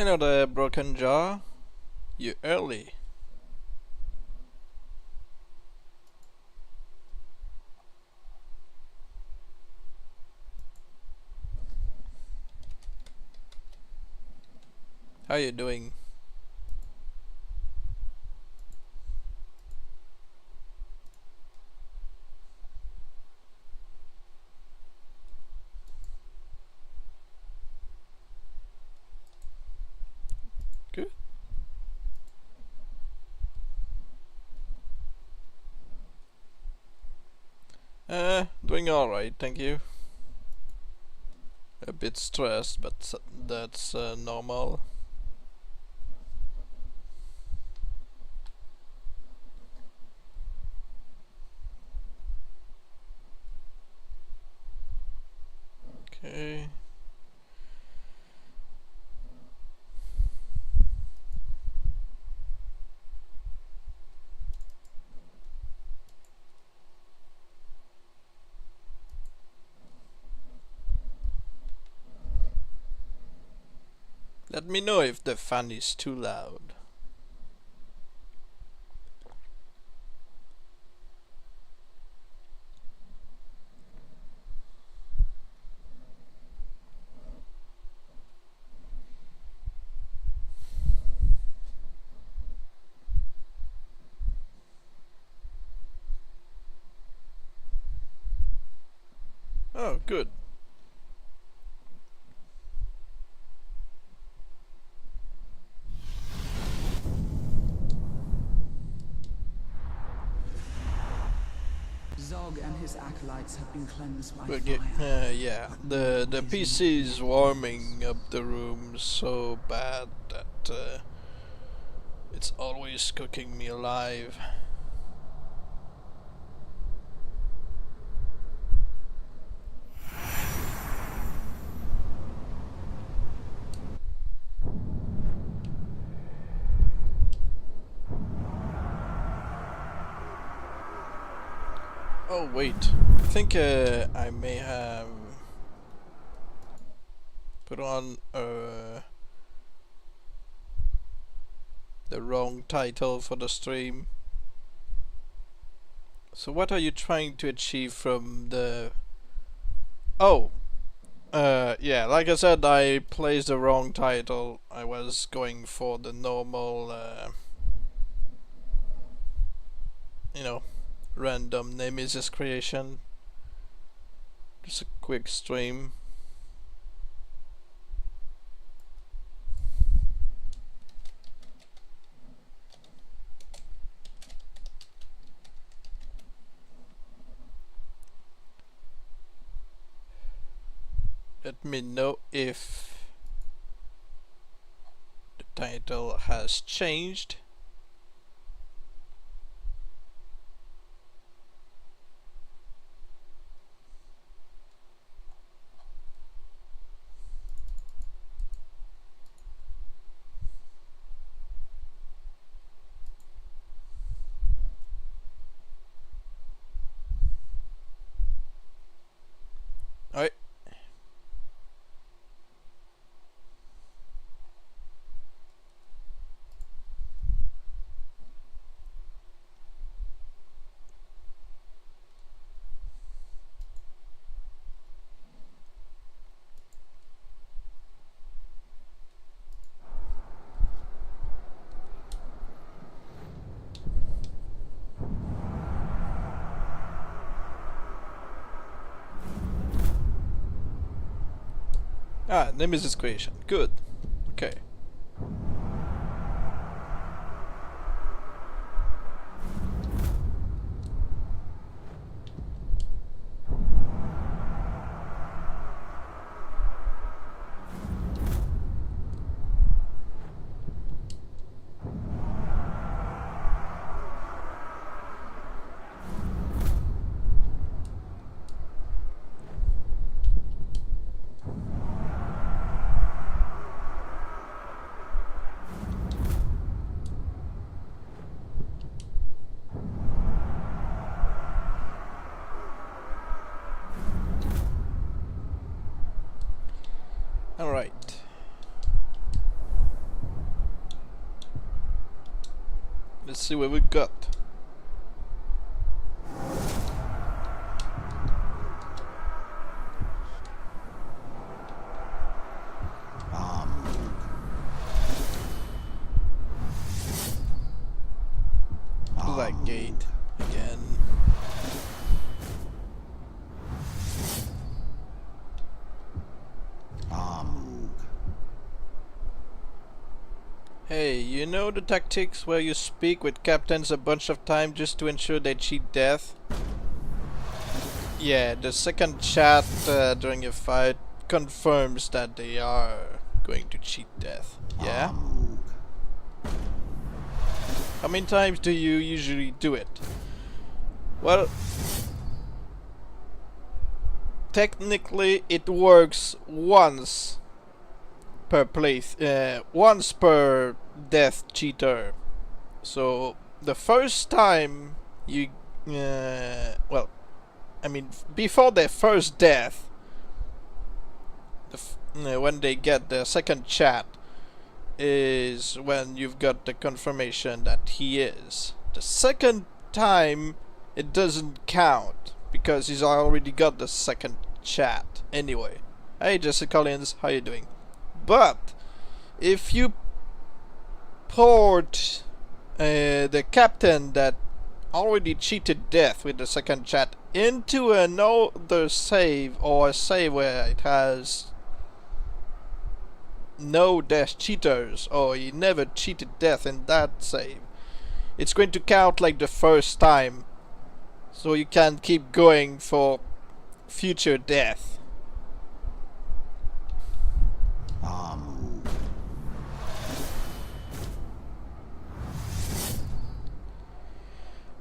Hello there, Broken Jaw. You early. How you doing? Good. Doing alright, thank you. A bit stressed, but that's normal. Okay. Let me know if the fan is too loud. Oh, good. Zog and his acolytes have been cleansed by fire. Yeah, the PC is warming up the room so bad that it's always cooking me alive. Oh wait, I think I may have put on the wrong title for the stream. So what are you trying to achieve from the... Oh! Yeah, like I said, I placed the wrong title. I was going for the normal, you know, random Nemesis creation. Just a quick stream. Let me know if the title has changed. Alright. Ah, Nemesis creation. Good. Okay. Let's see what we got. Black gate again. Hey, you know the tactics where you speak with captains a bunch of times just to ensure they cheat death? Yeah, the second chat during a fight confirms that they are going to cheat death. Yeah? How many times do you usually do it? Well, technically it works once per once per death cheater. So the first time you well, I mean before their first death, when they get the second chat is when you've got the confirmation that he is. The second time it doesn't count because he's already got the second chat anyway. Hey Jesse Collins, how you doing? But if you port the captain that already cheated death with the second chat into another save, or a save where it has no death cheaters, or he never cheated death in that save, it's going to count like the first time, so you can keep going for future death.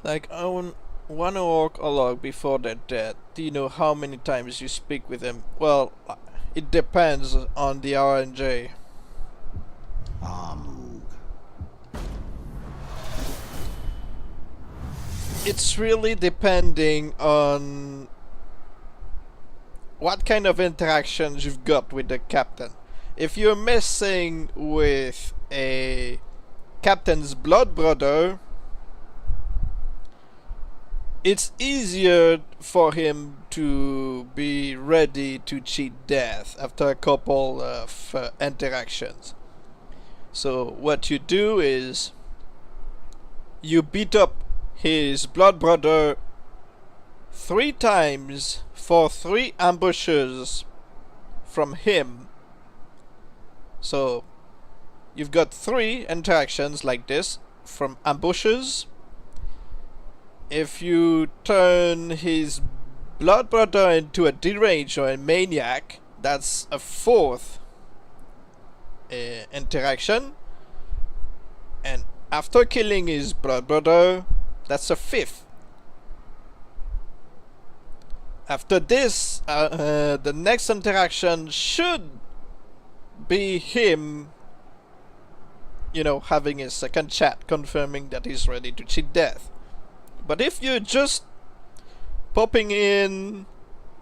Like on one orc or log before they're dead, do you know how many times you speak with them? Well, it depends on the RNG. It's really depending on what kind of interactions you've got with the captain. If you're messing with a captain's blood brother, it's easier for him to be ready to cheat death after a couple of interactions. So what you do is you beat up his blood brother 3 times for 3 ambushes from him. So you've got 3 interactions like this from ambushes. If you turn his blood brother into a deranged or a maniac, that's a 4th interaction. And after killing his blood brother, that's a 5th. After this, the next interaction should be him, you know, having his second chat confirming that he's ready to cheat death. But if you're just popping in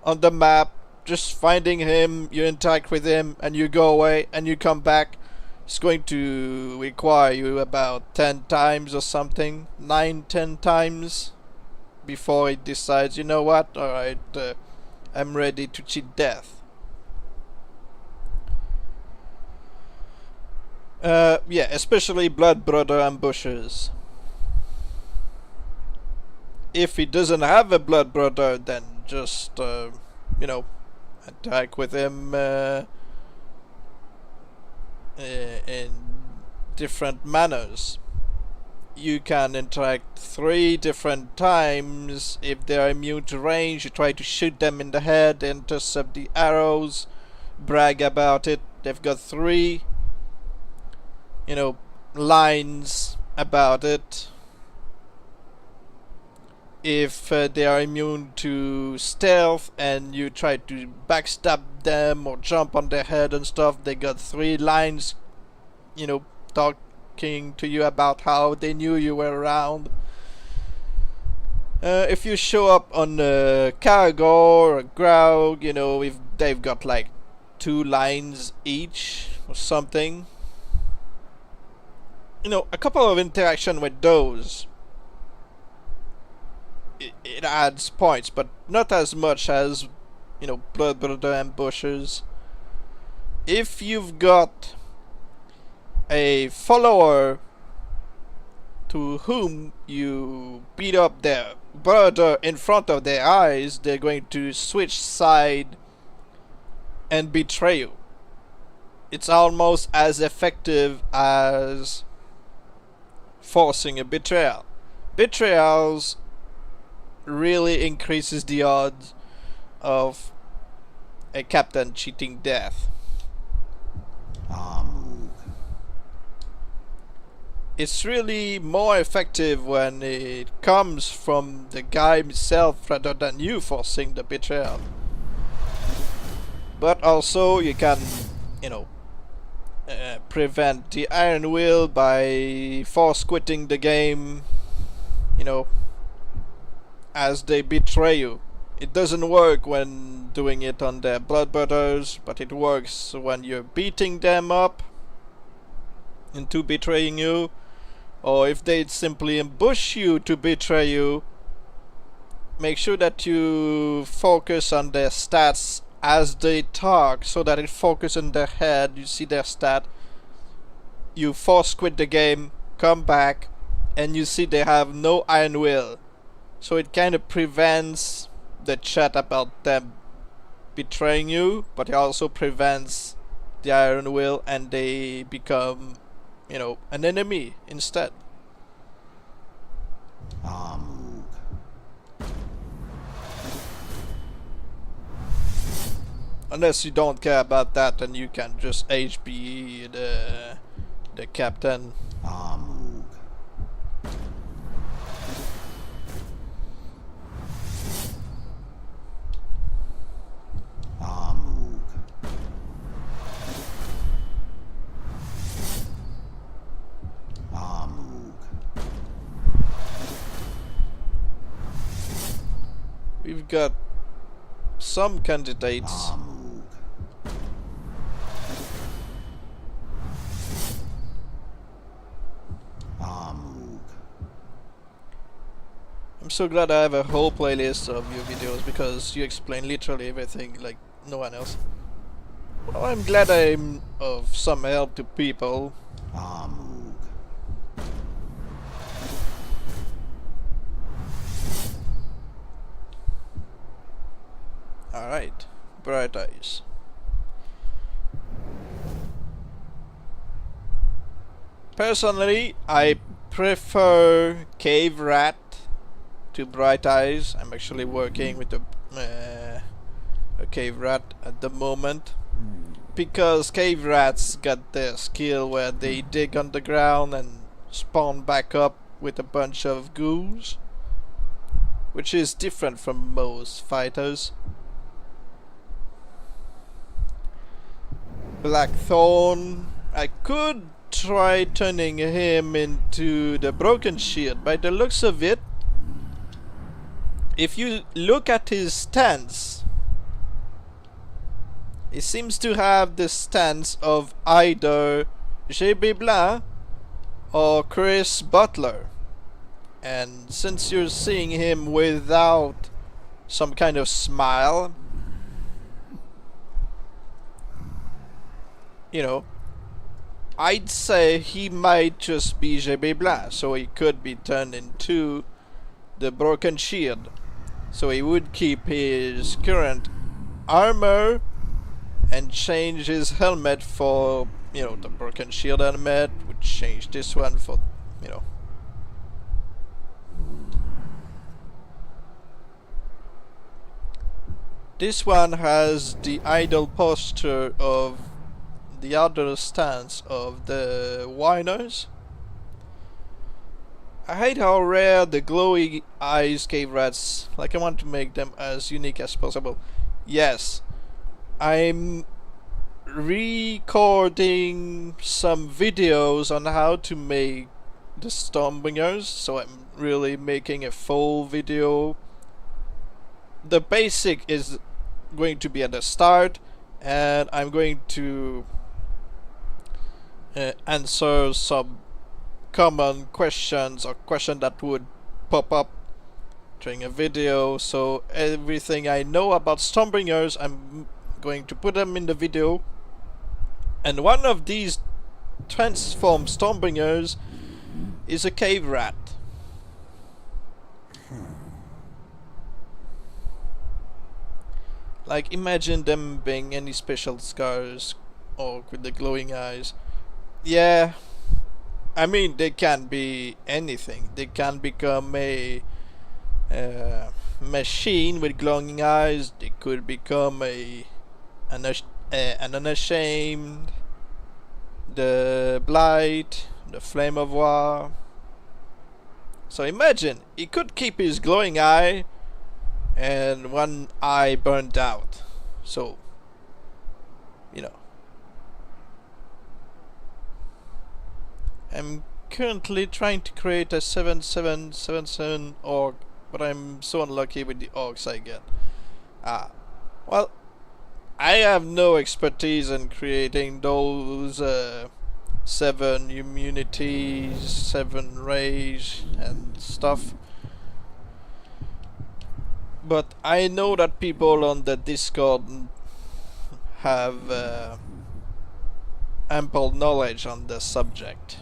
on the map, just finding him, you interact with him, and you go away, and you come back, it's going to require you about 10 times or something, 9-10 times, before it decides, you know what, alright, I'm ready to cheat death. Yeah, especially blood brother ambushes. If he doesn't have a blood brother, then just, you know, attack with him in different manners. You can interact 3 different times. If they're immune to range, you try to shoot them in the head, intercept the arrows, brag about it. They've got 3, you know, lines about it. If they are immune to stealth and you try to backstab them or jump on their head and stuff, they got 3 lines, you know, talking to you about how they knew you were around. If you show up on a Caragor or a Graug, you know, if they've got like 2 lines each or something. you know, a couple of interaction with those, it adds points, but not as much as, you know, Blood Brother ambushes. If you've got a follower to whom you beat up their brother in front of their eyes, they're going to switch side and betray you. It's almost as effective as forcing a betrayal. Betrayals really increases the odds of a captain cheating death. It's really more effective when it comes from the guy himself rather than you forcing the betrayal. But also you can, you know, prevent the Iron Will by force quitting the game, you know, as they betray you. It doesn't work when doing it on their blood brothers, but it works when you're beating them up into betraying you, or if they simply ambush you to betray you. Make sure that you focus on their stats as they talk, so that it focuses in their head. You see their stat, you force quit the game, come back, and you see they have no Iron Will. So it kind of prevents the chat about them betraying you, but it also prevents the Iron Will, and they become, you know, an enemy instead. Unless you don't care about that, then you can just HB the captain. We've got some candidates. I'm so glad I have a whole playlist of your videos, because you explain literally everything like no one else. Well, I'm glad I'm of some help to people. Alright, Bright Eyes. Personally, I prefer Cave Rat to Bright Eyes. I'm actually working with a Cave Rat at the moment, because Cave Rats got their skill where they dig underground and spawn back up with a bunch of ghouls, which is different from most fighters. Blackthorn, I could try turning him into the Broken Shield. By the looks of it, if you look at his stance, he seems to have the stance of either GB Blanc or Chris Butler. And since you're seeing him without some kind of smile, you know, I'd say he might just be GB Blanc, so he could be turned into the Broken Shield. So he would keep his current armor and change his helmet for, you know, the Broken Shield helmet. Would change this one for, you know, this one has the idle posture of the other stance of the Whiners. I hate how rare the glowy eyes Cave Rats. Like, I want to make them as unique as possible. Yes, I'm recording some videos on how to make the Stormbringers, so I'm really making a full video. The basic is going to be at the start, and I'm going to answer some common questions or question that would pop up during a video. So everything I know about Stormbringers, I'm going to put them in the video. And one of these transformed Stormbringers is a cave rat. Like, imagine them being any special scars or with the glowing eyes. Yeah, I mean, they can be anything. They can become a machine with glowing eyes. They could become an unashamed, the blight, the flame of war. So imagine, he could keep his glowing eye and one eye burned out. So, you know. I'm currently trying to create a 7777 orc, but I'm so unlucky with the orcs I get. Well, I have no expertise in creating those 7 immunities, 7 rage and stuff. But I know that people on the Discord have ample knowledge on the subject.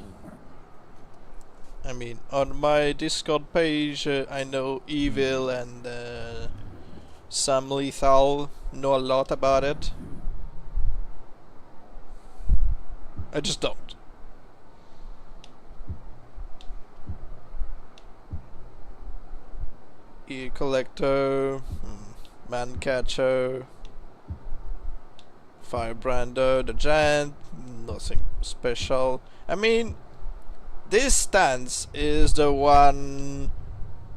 I mean, on my Discord page, I know Evil and Sam Lethal know a lot about it. I just don't. E-Collector, Man-Catcher, Firebrander, the Giant, nothing special. I mean, this stance is the one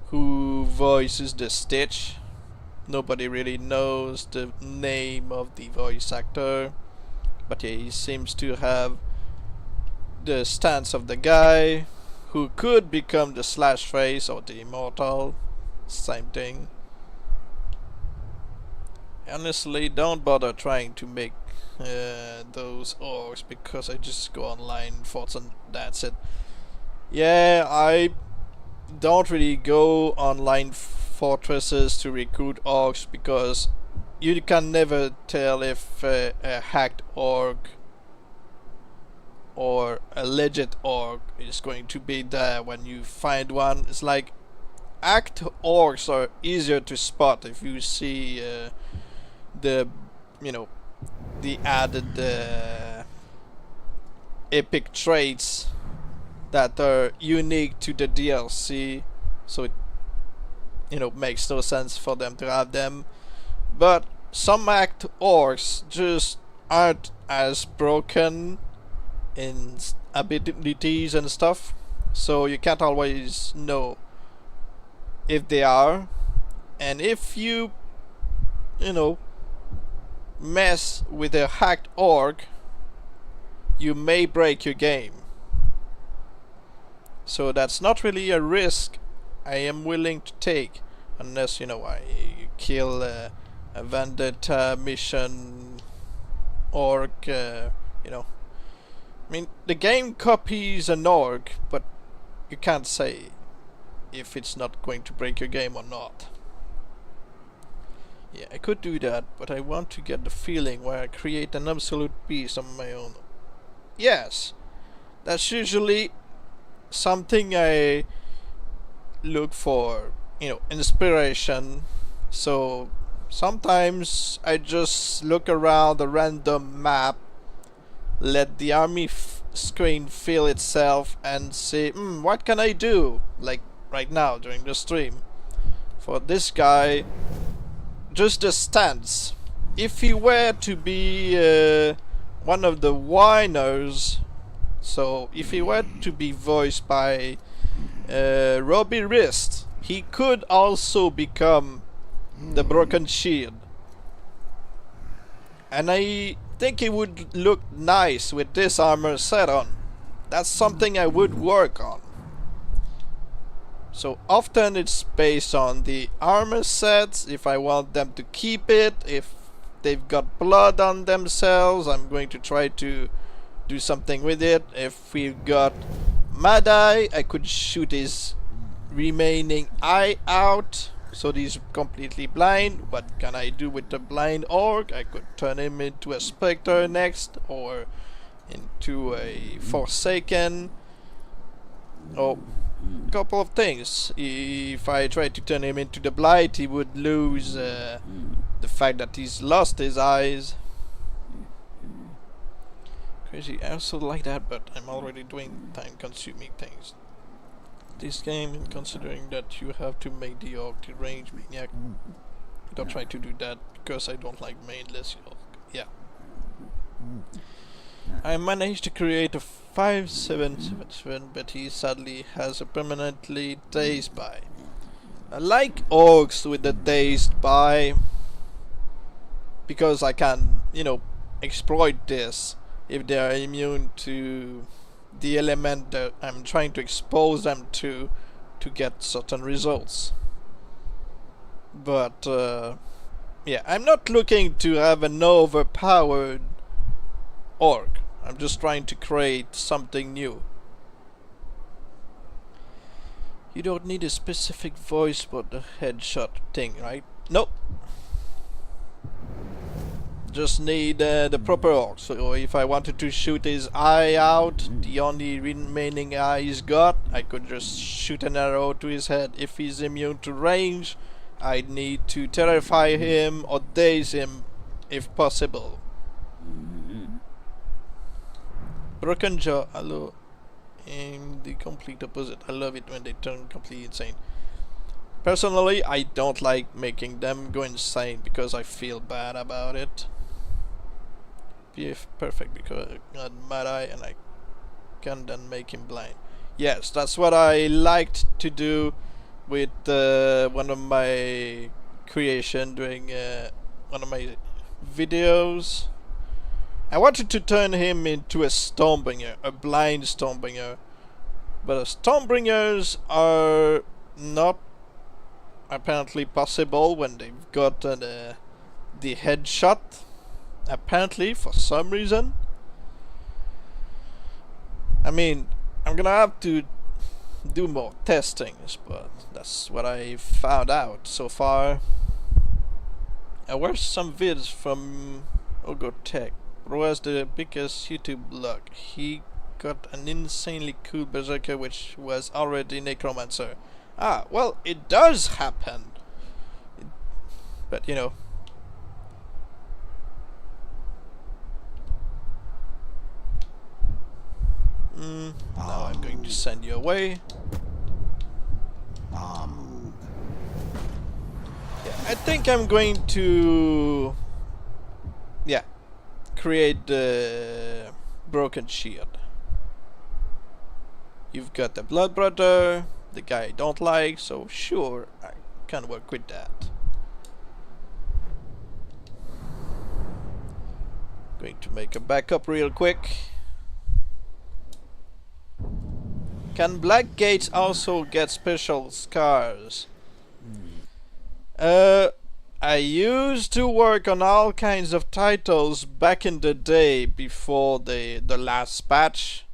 who voices the Stitch. Nobody really knows the name of the voice actor, but yeah, he seems to have the stance of the guy who could become the Slash Face or the Immortal. Same thing. Honestly, don't bother trying to make those orcs, because I just go online, forts, and that's it. Yeah, I don't really go online fortresses to recruit orcs, because you can never tell if a hacked orc or a legit orc is going to be there when you find one. It's like, hacked orcs are easier to spot if you see the added epic traits that are unique to the DLC, so it makes no sense for them to have them. But some hacked orcs just aren't as broken in abilities and stuff, so you can't always know if they are. And if you mess with a hacked orc, you may break your game. So that's not really a risk I am willing to take, unless I kill a vendetta mission orc. I mean, the game copies an orc, but you can't say if it's not going to break your game or not. Yeah, I could do that, but I want to get the feeling where I create an absolute beast on my own. Yes, that's usually something I look for, inspiration. So sometimes I just look around a random map, let the army screen fill itself, and say, what can I do? Like right now during the stream. For this guy, just the stance. If he were to be one of the whiners, so if he were to be voiced by Robbie Wrist, he could also become the Broken Shield. And I think it would look nice with this armor set on. That's something I would work on. So often it's based on the armor sets. If I want them to keep it, if they've got blood on themselves, I'm going to try to do something with it. If we've got Mad Eye, I could shoot his remaining eye out, so he's completely blind. What can I do with the blind orc? I could turn him into a Spectre next, or into a Forsaken, or a couple of things. If I tried to turn him into the Blight, he would lose the fact that he's lost his eyes. Crazy, I also like that, but I'm already doing time-consuming things. This game, considering that you have to make the orc the range maniac, don't try to do that because I don't like mainless orc. Yeah. I managed to create a 5777, but he sadly has a permanently dazed by. I like orcs with the dazed by because I can, you know, exploit this if they are immune to the element that I'm trying to expose them to get certain results. But yeah, I'm not looking to have an overpowered orc. I'm just trying to create something new. You don't need a specific voice for the headshot thing, right? Nope. Just need the proper orc. So if I wanted to shoot his eye out, the only remaining eye he's got, I could just shoot an arrow to his head. If he's immune to range, I'd need to terrify him or daze him if possible. Broken Jaw, hello. And the complete opposite. I love it when they turn completely insane. Personally, I don't like making them go insane because I feel bad about it. Perfect, because I got Mad Eye and I can then make him blind. Yes, that's what I liked to do with one of my creation during one of my videos. I wanted to turn him into a Stormbringer, a blind Stormbringer, but Stormbringers are not apparently possible when they've got the headshot. Apparently, for some reason. I mean, I'm gonna have to do more testings, but that's what I found out so far. I watched some vids from Ogotech, who has the biggest YouTube blog. He got an insanely cool berserker which was already Necromancer. Ah, well, it does happen. But, you know. Now I'm going to send you away. Yeah, I think I'm going to create the broken shield. You've got the Blood Brother, the guy I don't like, so sure, I can work with that. Going to make a backup real quick. Can Black Gates also get special scars? I used to work on all kinds of titles back in the day before the last patch.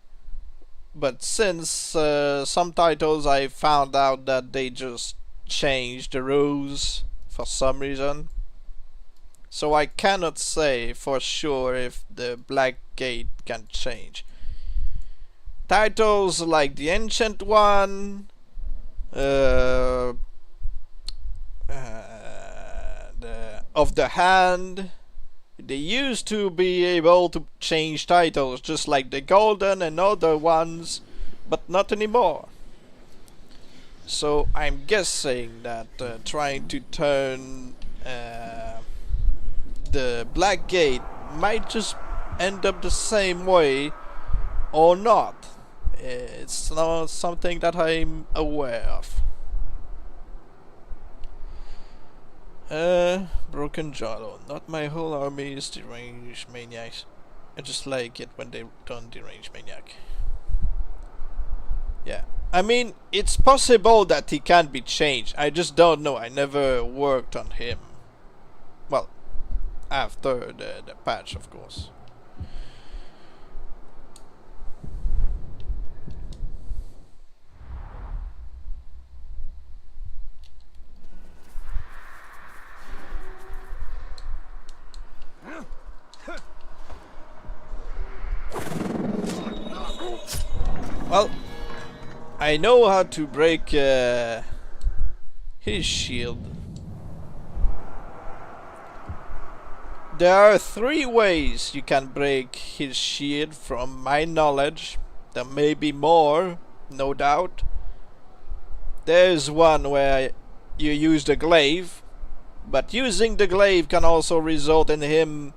But since some titles I found out that they just changed the rules for some reason. So I cannot say for sure if the Black Gate can change. Titles like the Ancient One, of the Hand, they used to be able to change titles just like the Golden and other ones, but not anymore. So I'm guessing that trying to turn the Black Gate might just end up the same way or not. It's not something that I'm aware of. Broken Jaw. Not my whole army is deranged maniacs. I just like it when they turn deranged maniac. Yeah. I mean, it's possible that he can be changed. I just don't know. I never worked on him. Well, after the patch, of course. Well, I know how to break his shield. There are 3 ways you can break his shield from my knowledge. There may be more, no doubt. There's one where you use the glaive, but using the glaive can also result in him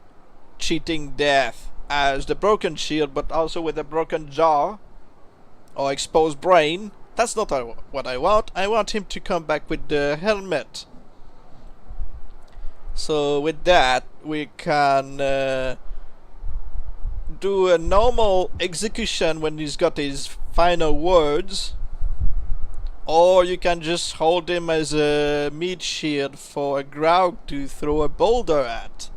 cheating death as the broken shield, but also with a broken jaw or exposed brain. That's not what I want. I want him to come back with the helmet. So with that, we can do a normal execution when he's got his final words, or you can just hold him as a meat shield for a Graug to throw a boulder at.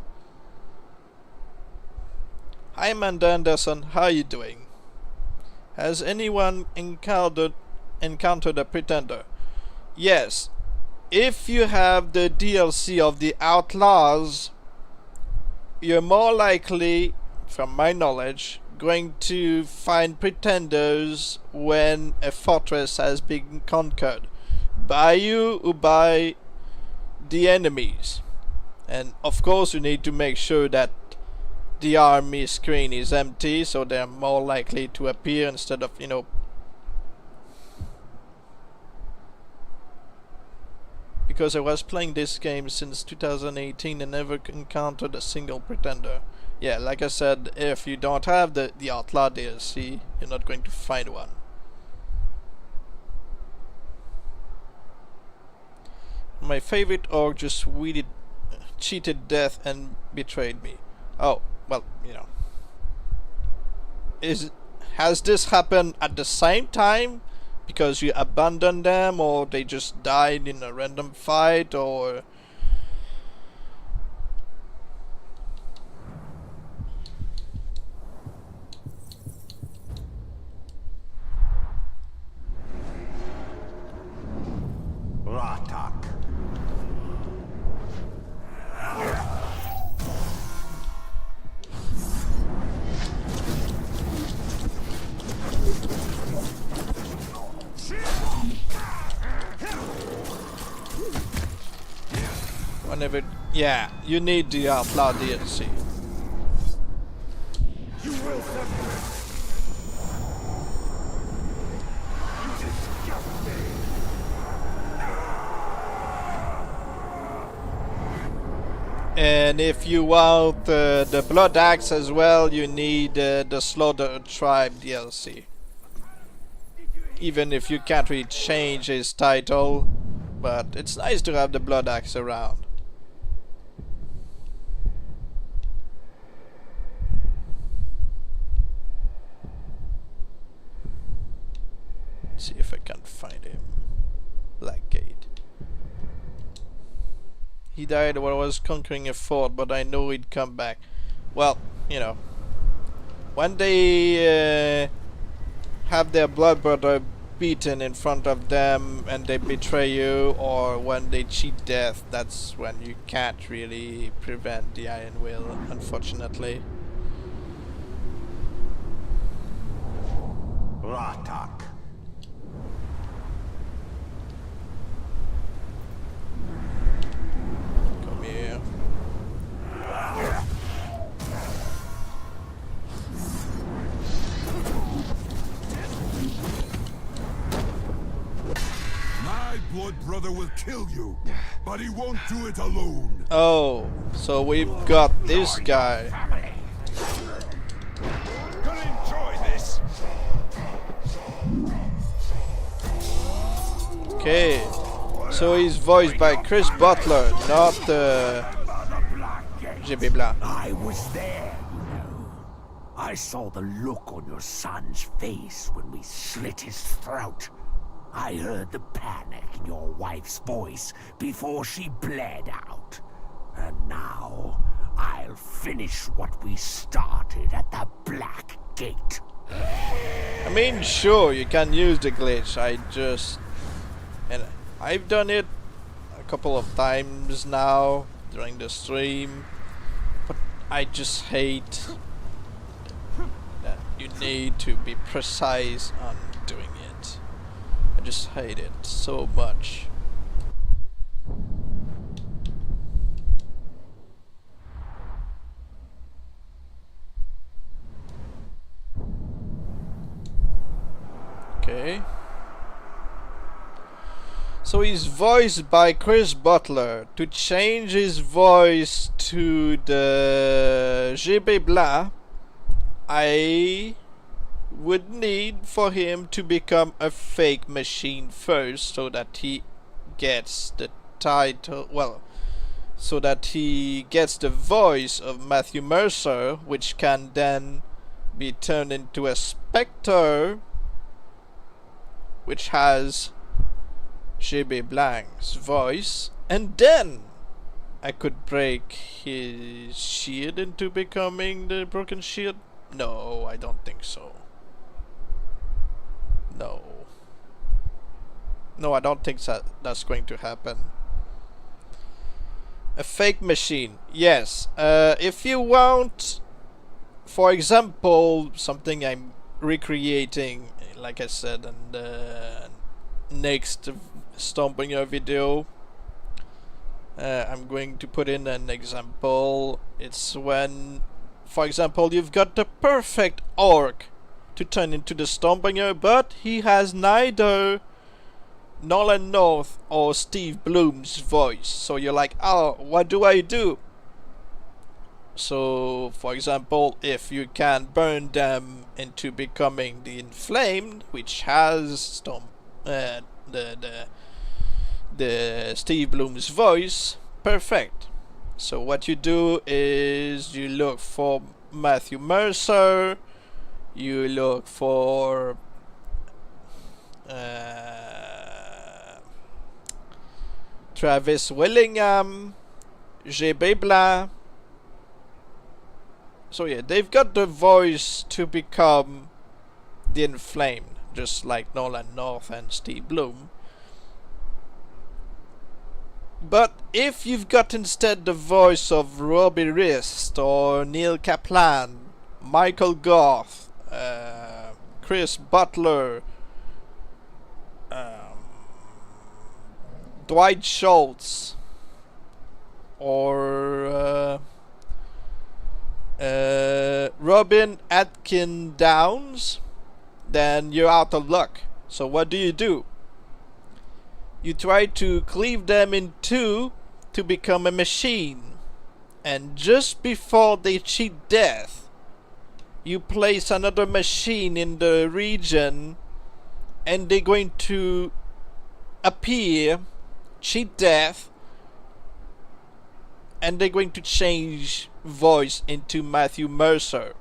Hi Amanda Anderson, how are you doing? Has anyone encountered a pretender? Yes. If you have the DLC of the Outlaws, you're more likely, from my knowledge, going to find pretenders when a fortress has been conquered by you or by the enemies. And of course you need to make sure that the army screen is empty, so they're more likely to appear instead of, you know, because I was playing this game since 2018 and never encountered a single pretender. Yeah, like I said, if you don't have the Outlaw DLC, you're not going to find one. My favorite orc just cheated death and betrayed me. Oh, well, you know. Has this happened at the same time? Because you abandoned them, or they just died in a random fight, or... Ratak. Whenever... Yeah, you need the Outlaw DLC. You will And if you want the Blood Axe as well, you need the Slaughter Tribe DLC. Even if you can't really change his title, but it's nice to have the Blood Axe around. Let's see if I can find him. Blackgate. He died while I was conquering a fort, but I know he'd come back. Well, you know, when they have their blood brother beaten in front of them and they betray you, or when they cheat death, that's when you can't really prevent the Iron Will, unfortunately. Ratak. Come here. My blood brother will kill you, but he won't do it alone. Oh, so we've got this guy. Gonna enjoy this. Okay, so he's voiced by Chris Butler, not J.B. Blah. I was there, you know. I saw the look on your son's face when we slit his throat. I heard the panic in your wife's voice before she bled out. And now, I'll finish what we started at the Black Gate. I mean, sure, you can use the glitch. And I've done it a couple of times now during the stream, but I just hate that you need to be precise on just hate it so much. Okay. So he's voiced by Chris Butler. To change his voice to the GB Blah, I would need for him to become a fake machine first, so that he gets the title, well, so that he gets the voice of Matthew Mercer, which can then be turned into a Spectre, which has GB Blank's voice, and then I could break his shield into becoming the broken shield. No, I don't think so. No, I don't think that's going to happen. A fake machine, yes. If you want, for example, something I'm recreating, like I said in the next Stomping Your video, I'm going to put in an example. It's when, for example, you've got the perfect orc to turn into the Stompinger, but he has neither Nolan North or Steve Bloom's voice. So you're like, oh, what do I do? So, for example, if you can burn them into becoming the Inflamed, which has the Steve Bloom's voice, perfect. So what you do is you look for Matthew Mercer, you look for Travis Willingham, GB Blah. So yeah, they've got the voice to become the Inflamed, just like Nolan North and Steve Bloom. But if you've got instead the voice of Robbie Rist or Neil Kaplan, Michael Goth, Chris Butler, Dwight Schultz, or Robin Atkin Downs, then you're out of luck. So what do? You try to cleave them in two to become a machine, and just before they cheat death, you place another machine in the region, and they're going to appear, cheat death, and they're going to change voice into Matthew Mercer.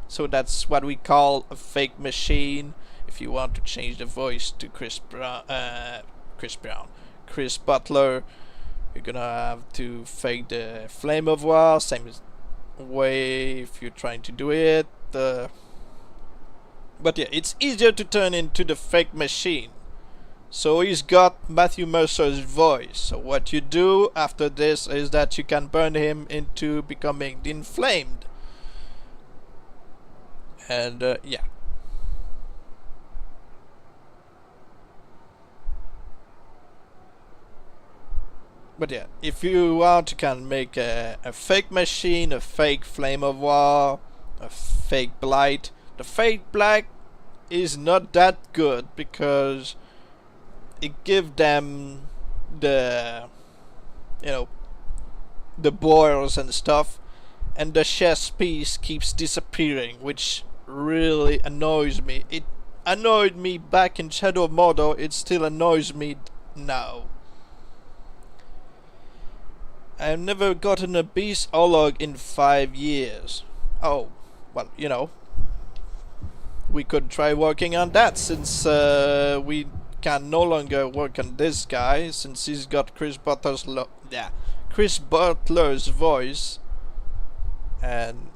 So that's what we call a fake machine. If you want to change the voice to Chris Butler, you're gonna have to fake the Flame of War, same way if you're trying to do it. But yeah, it's easier to turn into the fake machine. So he's got Matthew Mercer's voice. So what you do after this is that you can burn him into becoming the Inflamed. And yeah. But yeah, if you want, you can make a fake machine, a fake Flame of War, a fake Blight. The fake Blight is not that good because it gives them the, the boils and stuff, and the chess piece keeps disappearing, which really annoys me. It annoyed me back in Shadow of Mordor, it still annoys me now. I've never gotten a Beast Olog in 5 years. Oh, well, we could try working on that, since we can no longer work on this guy, since he's got Chris Butler's voice, and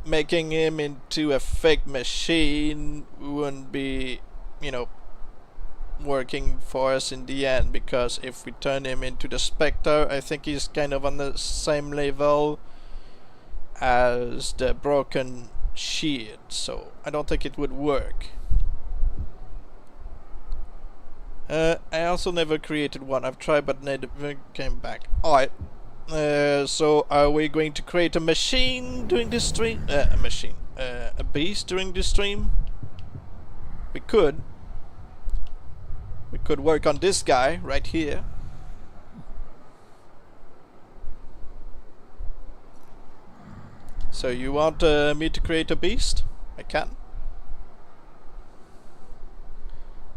making him into a fake machine wouldn't be, working for us in the end, because if we turn him into the Spectre, I think he's kind of on the same level as the broken shield, so I don't think it would work. I also never created one. I've tried but never came back. Alright. So are we going to create a machine during this stream? A machine. A beast during this stream? We could. We could work on this guy right here. So you want me to create a beast? I can.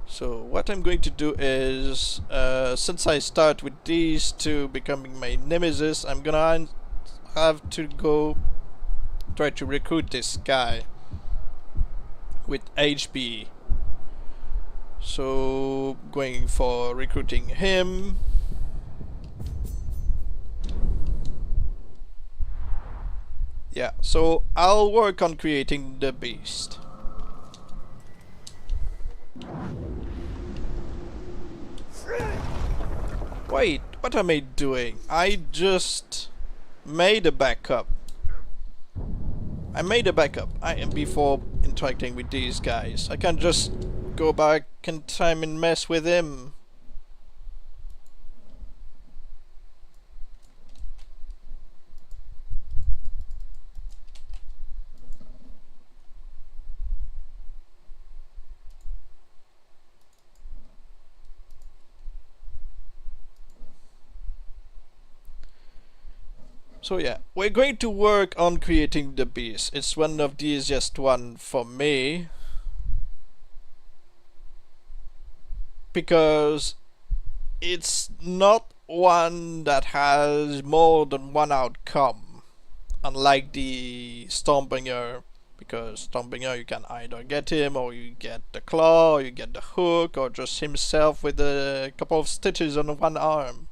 So what I'm going to do is, since I start with these two becoming my Nemesis, I'm gonna have to go try to recruit this guy with HP. So going for recruiting him. Yeah, so I'll work on creating the beast. Wait, what am I doing? I just made a backup. I made a backup before interacting with these guys. I can't just go back in time and mess with him. So yeah, we're going to work on creating the beast. It's one of the easiest one for me. Because it's not one that has more than one outcome. Unlike the Stormbringer. Because Stormbringer you can either get him, or you get the claw, or you get the hook, or just himself with a couple of stitches on one arm.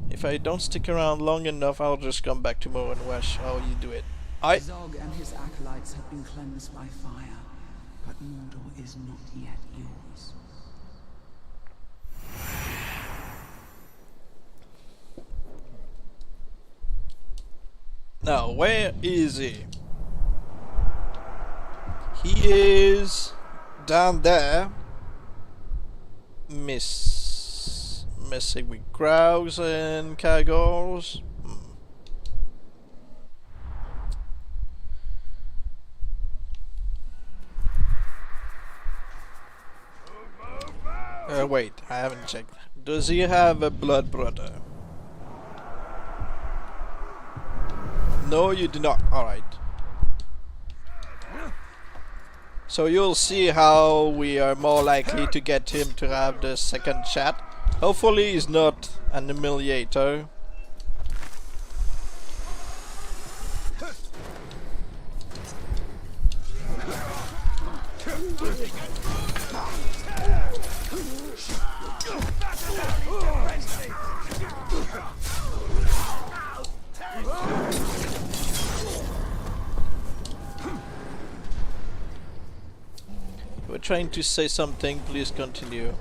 If I don't stick around long enough, I'll just come back tomorrow and watch how you do it. Zog and his acolytes have been cleansed by fire, but Mordor is not yet yours. Now, where is he? He is down there. Messing with crows and cargors. Wait, I haven't checked. Does he have a blood brother? No, you do not. Alright. So you'll see how we are more likely to get him to have the second chat. Hopefully he's not an humiliator. We're trying to say something, please continue.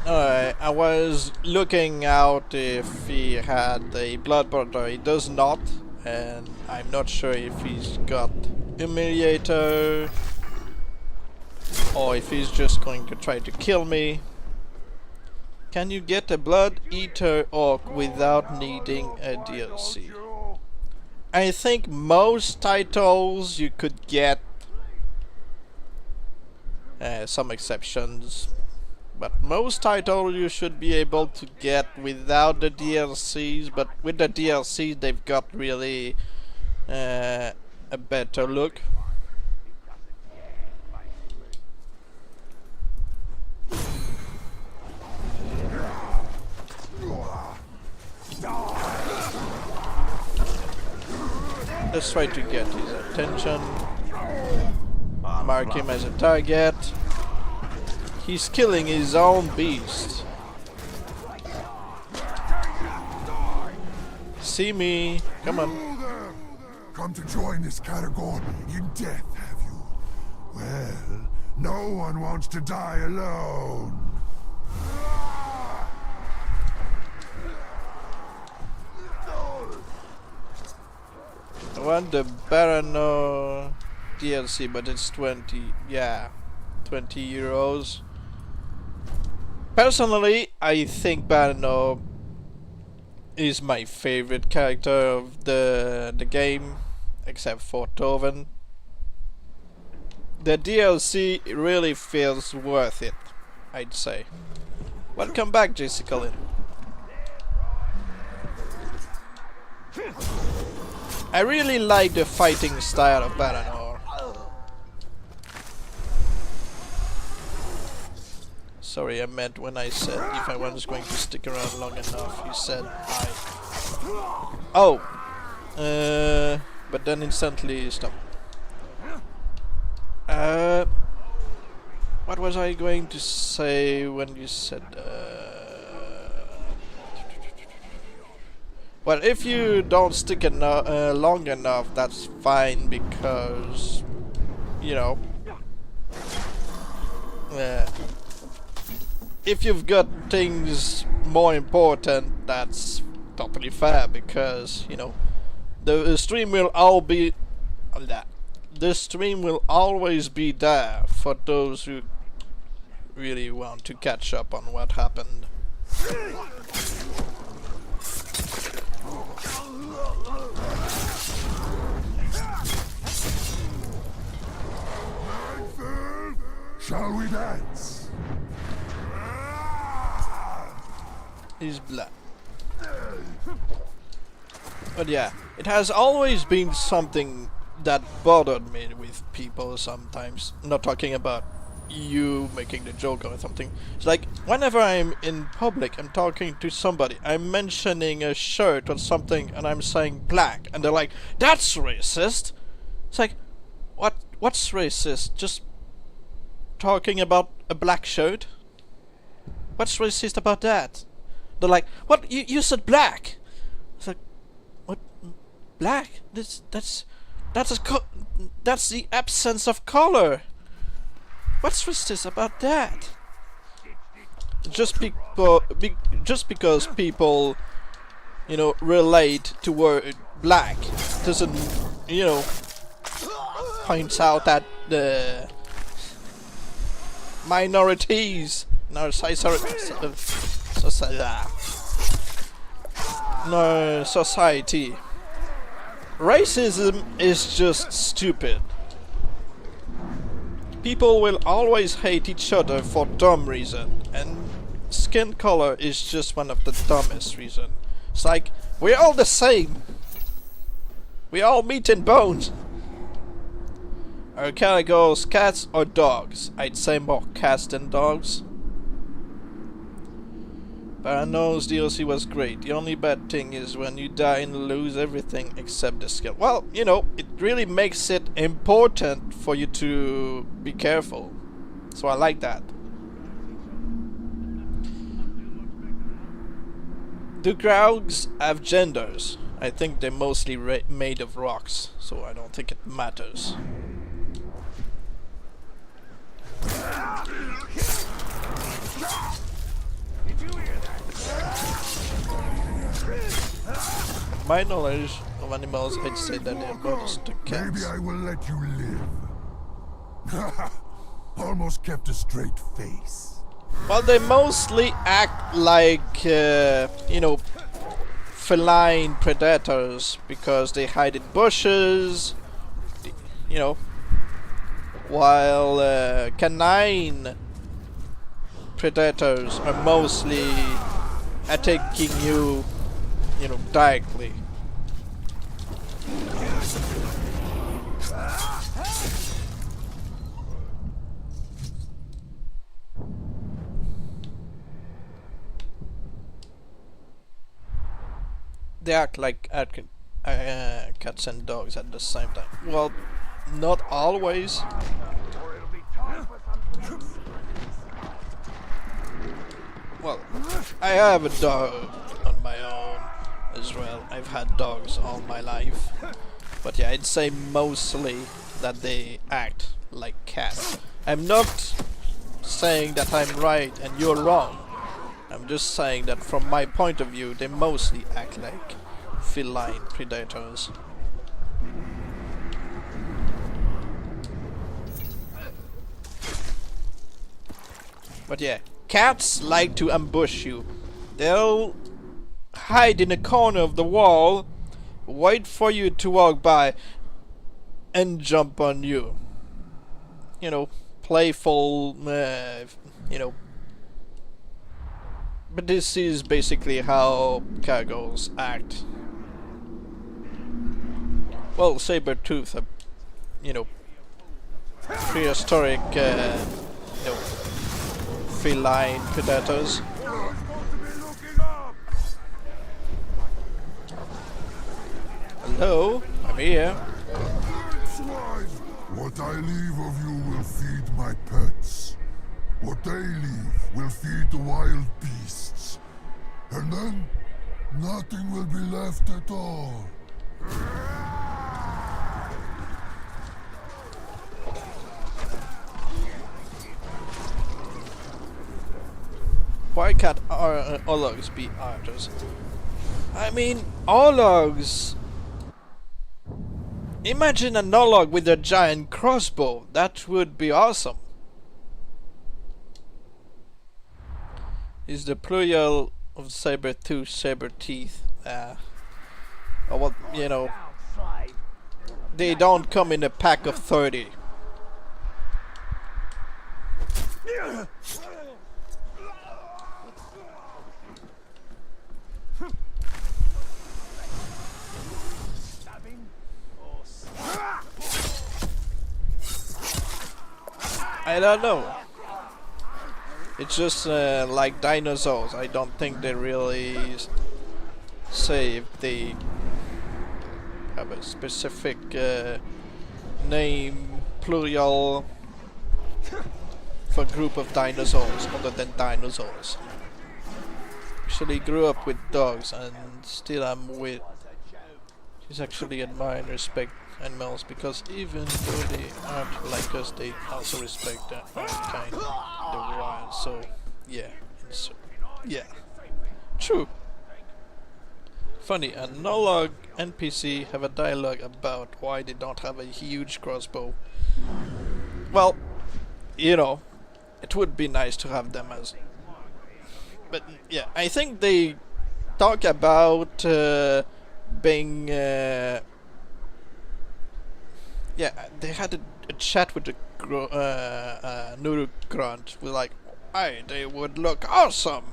Alright, I was looking out if he had a blood brother. He does not, and I'm not sure if he's got Humiliator or if he's just going to try to kill me. Can you get a Blood Eater Orc without needing a DLC? I think most titles you could get, some exceptions. But most titles you should be able to get without the DLCs, but with the DLCs they've got really a better look. Let's try to get his attention. Mark him as a target. He's killing his own beast. See me. Come on. Come to join this category in death, have you? Well, no one wants to die alone. I want the Baron. DLC, but it's 20, yeah, 20 euros. Personally, I think Barano is my favorite character of the game, except for Torven. The DLC really feels worth it, I'd say. Welcome back, Jessica Lynn. I really like the fighting style of Baranor. Sorry, I meant when I said if I was going to stick around long enough, you said I. Oh! But then instantly stop. What was I going to say when you said... Well, if you don't stick long enough, that's fine, because, you know, if you've got things more important, that's totally fair, because, you know, the stream will the stream will always be there for those who really want to catch up on what happened. Shall we dance? He's black. But yeah, it has always been something that bothered me with people sometimes. I'm not talking about you making the joke or something. It's like, whenever I'm in public, I'm talking to somebody, I'm mentioning a shirt or something, and I'm saying black, and they're like, that's racist! It's like, what's racist? Just talking about a black shirt? What's racist about that? They're like, what? You said black? It's like, what? Black? That's the absence of color. What's racist about that? Just because people, you know, relate to word black doesn't, you know, points out that the minorities in our society. Racism is just stupid. People will always hate each other for dumb reason, and skin color is just one of the dumbest reasons. It's like, we're all the same. We all meat and bones. Our categories, cats or dogs? I'd say more cats than dogs. Parano's DLC was great. The only bad thing is when you die and lose everything except the skill. Well, you know, it really makes it important for you to be careful. So I like that. Do Graugs have genders? I think they're mostly made of rocks, so I don't think it matters. My knowledge of animals, I'd say that they're modest to cats. Maybe I will let you live. Almost kept a straight face. Well, they mostly act like, you know, feline predators because they hide in bushes, you know, while canine predators are mostly attacking you, you know, directly. They act like cats and dogs at the same time. Well, not always. Well, I have a dog on my own as well. I've had dogs all my life. But yeah, I'd say mostly that they act like cats. I'm not saying that I'm right and you're wrong. I'm just saying that from my point of view, they mostly act like feline predators. But yeah, cats like to ambush you. They'll hide in a corner of the wall, wait for you to walk by, and jump on you. You know, playful, you know. But this is basically how caragors act. Well, Sabertooth, you know, prehistoric, you know, feline predators. Hello, I'm here. What I leave of you will feed my pets. What they leave will feed the wild beasts. And then, nothing will be left at all. Why can't Orlogs be archers? I mean, Orlogs... Imagine an Orlog with a giant crossbow. That would be awesome. Is the plural of saber-tooth, saber-teeth. Or what, you know. They don't come in a pack of 30. I don't know. It's just like dinosaurs. I don't think they really say if they have a specific name, plural, for a group of dinosaurs other than dinosaurs. Actually grew up with dogs and still am with. She's actually admire and respect animals because even though they aren't like us, they also respect their own kind, the wild. So yeah, yeah, true. Funny, a no-log NPC have a dialogue about why they don't have a huge crossbow. Well, you know, it would be nice to have them as. But yeah, I think they talk about being. Yeah, they had a chat with the Nuru Grunt. We're like, hey, they would look awesome.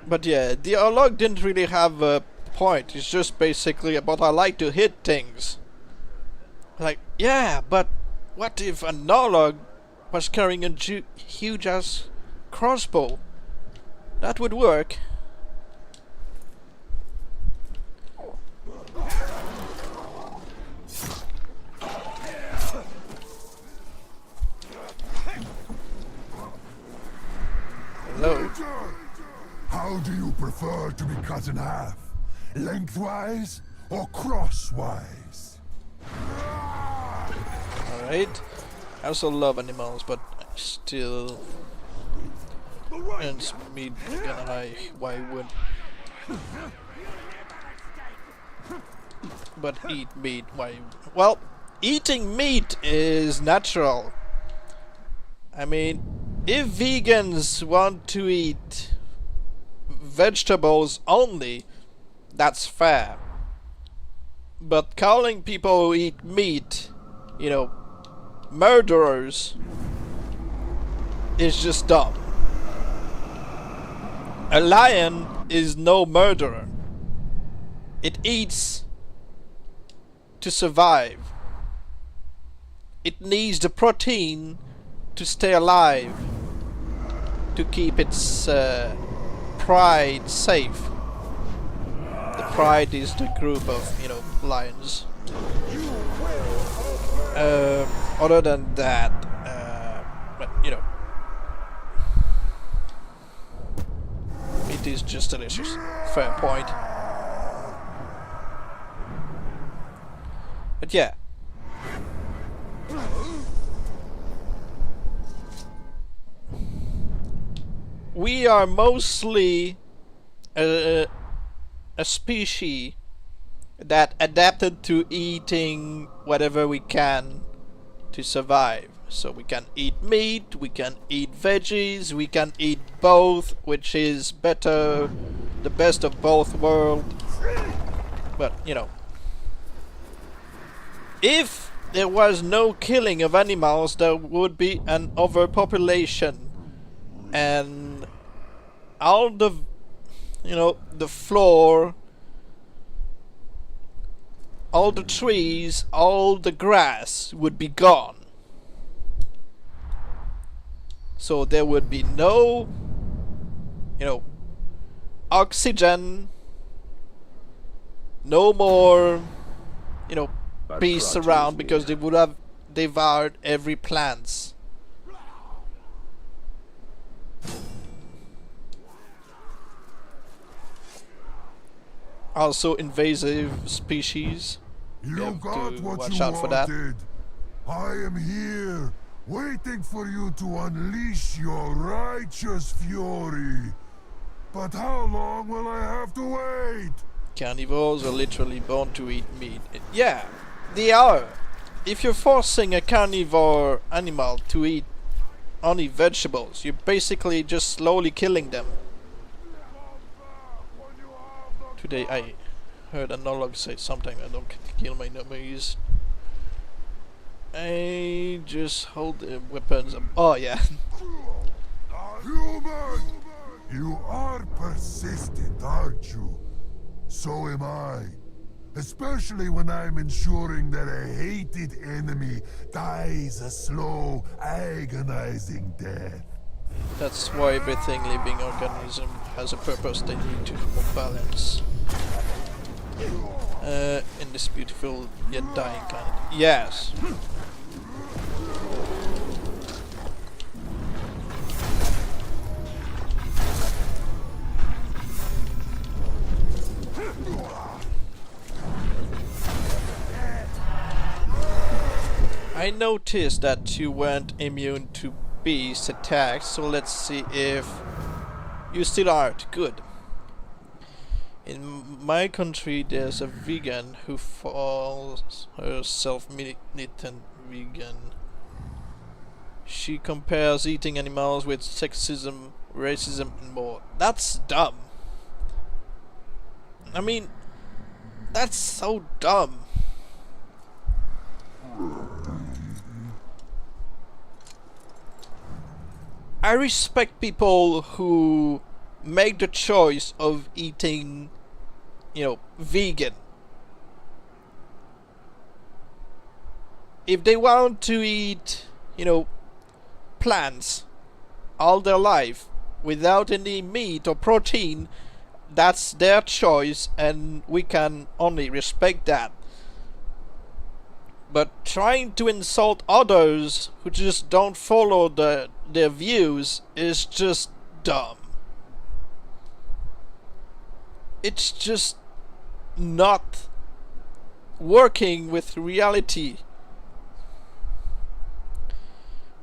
But yeah, the Orlog didn't really have a point. It's just basically about I like to hit things. Like, yeah, but what if an Orlog was carrying a huge ass crossbow? That would work. Hello. How do you prefer to be cut in half? Lengthwise or crosswise? Alright. I also love animals, but still earns meat gonna high. Why would? But eat meat, why? Well, eating meat is natural. I mean, if vegans want to eat vegetables only, that's fair. But calling people who eat meat, you know, murderers, is just dumb. A lion is no murderer. It eats to survive. It needs the protein to stay alive, to keep its pride safe. The pride is the group of, you know, lions. Other than that, but you know, it is just delicious. Fair point. But yeah. We are mostly a species that adapted to eating whatever we can to survive. So we can eat meat, we can eat veggies, we can eat both, which is better, the best of both worlds. But, you know, if there was no killing of animals, there would be an overpopulation. And all the, you know, the floor, all the trees, all the grass would be gone. So there would be no, you know, oxygen, no more, you know, beasts around because they would have devoured every plant. Also invasive species. You have got to what watch you out for that. wanted. I am here, waiting for you to unleash your righteous fury. But how long will I have to wait? Carnivores are literally born to eat meat. Yeah, they are. If you're forcing a carnivore animal to eat only vegetables, you're basically just slowly killing them. Today I heard an analog say something, I don't kill my enemies. I just hold the weapons up. Oh yeah. Human! You are persistent, aren't you? So am I. Especially when I'm ensuring that a hated enemy dies a slow, agonizing death. That's why everything living organism has a purpose. They need to balance. In this beautiful yet dying planet. Yes. I noticed that you weren't immune to beast attacks, so let's see if you still aren't. Good. In my country, there's a vegan who calls herself militant vegan. She compares eating animals with sexism, racism, and more. That's dumb. I mean, that's so dumb. I respect people who make the choice of eating, you know, vegan. If they want to eat, you know, plants all their life without any meat or protein, that's their choice and we can only respect that. But trying to insult others who just don't follow their views is just dumb. It's just not working with reality.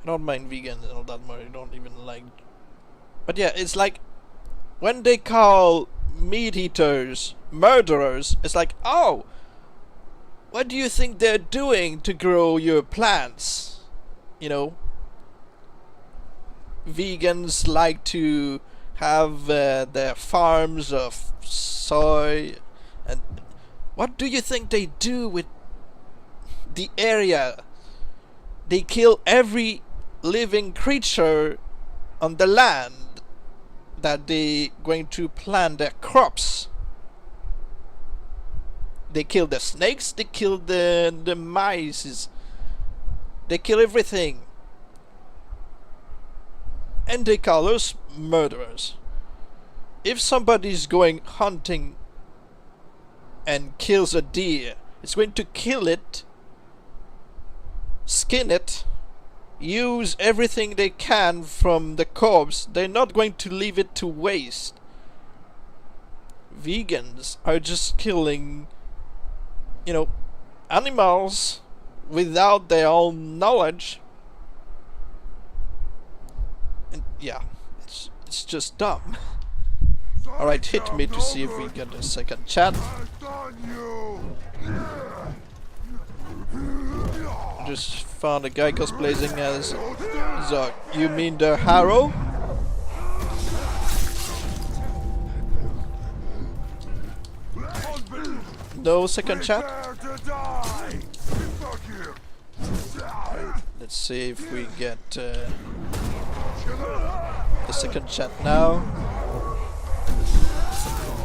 I don't mind vegans all that much. I don't even like. But yeah, it's like when they call meat eaters murderers, it's like, oh, what do you think they're doing to grow your plants? You know, vegans like to have their farms of soy, and what do you think they do with the area? They kill every living creature on the land that they going to plant their crops. They kill the snakes, they kill the mice, they kill everything. And they call us murderers. If somebody's going hunting and kills a deer, it's going to kill it, skin it, use everything they can from the corpse. They're not going to leave it to waste. Vegans are just killing, you know, animals without their own knowledge. And yeah, it's just dumb. Alright, hit me to see if we get a second chat. just found a guy cosplaying as Zog. You mean the Harrow? No second chat? Let's see if we get the second chat now.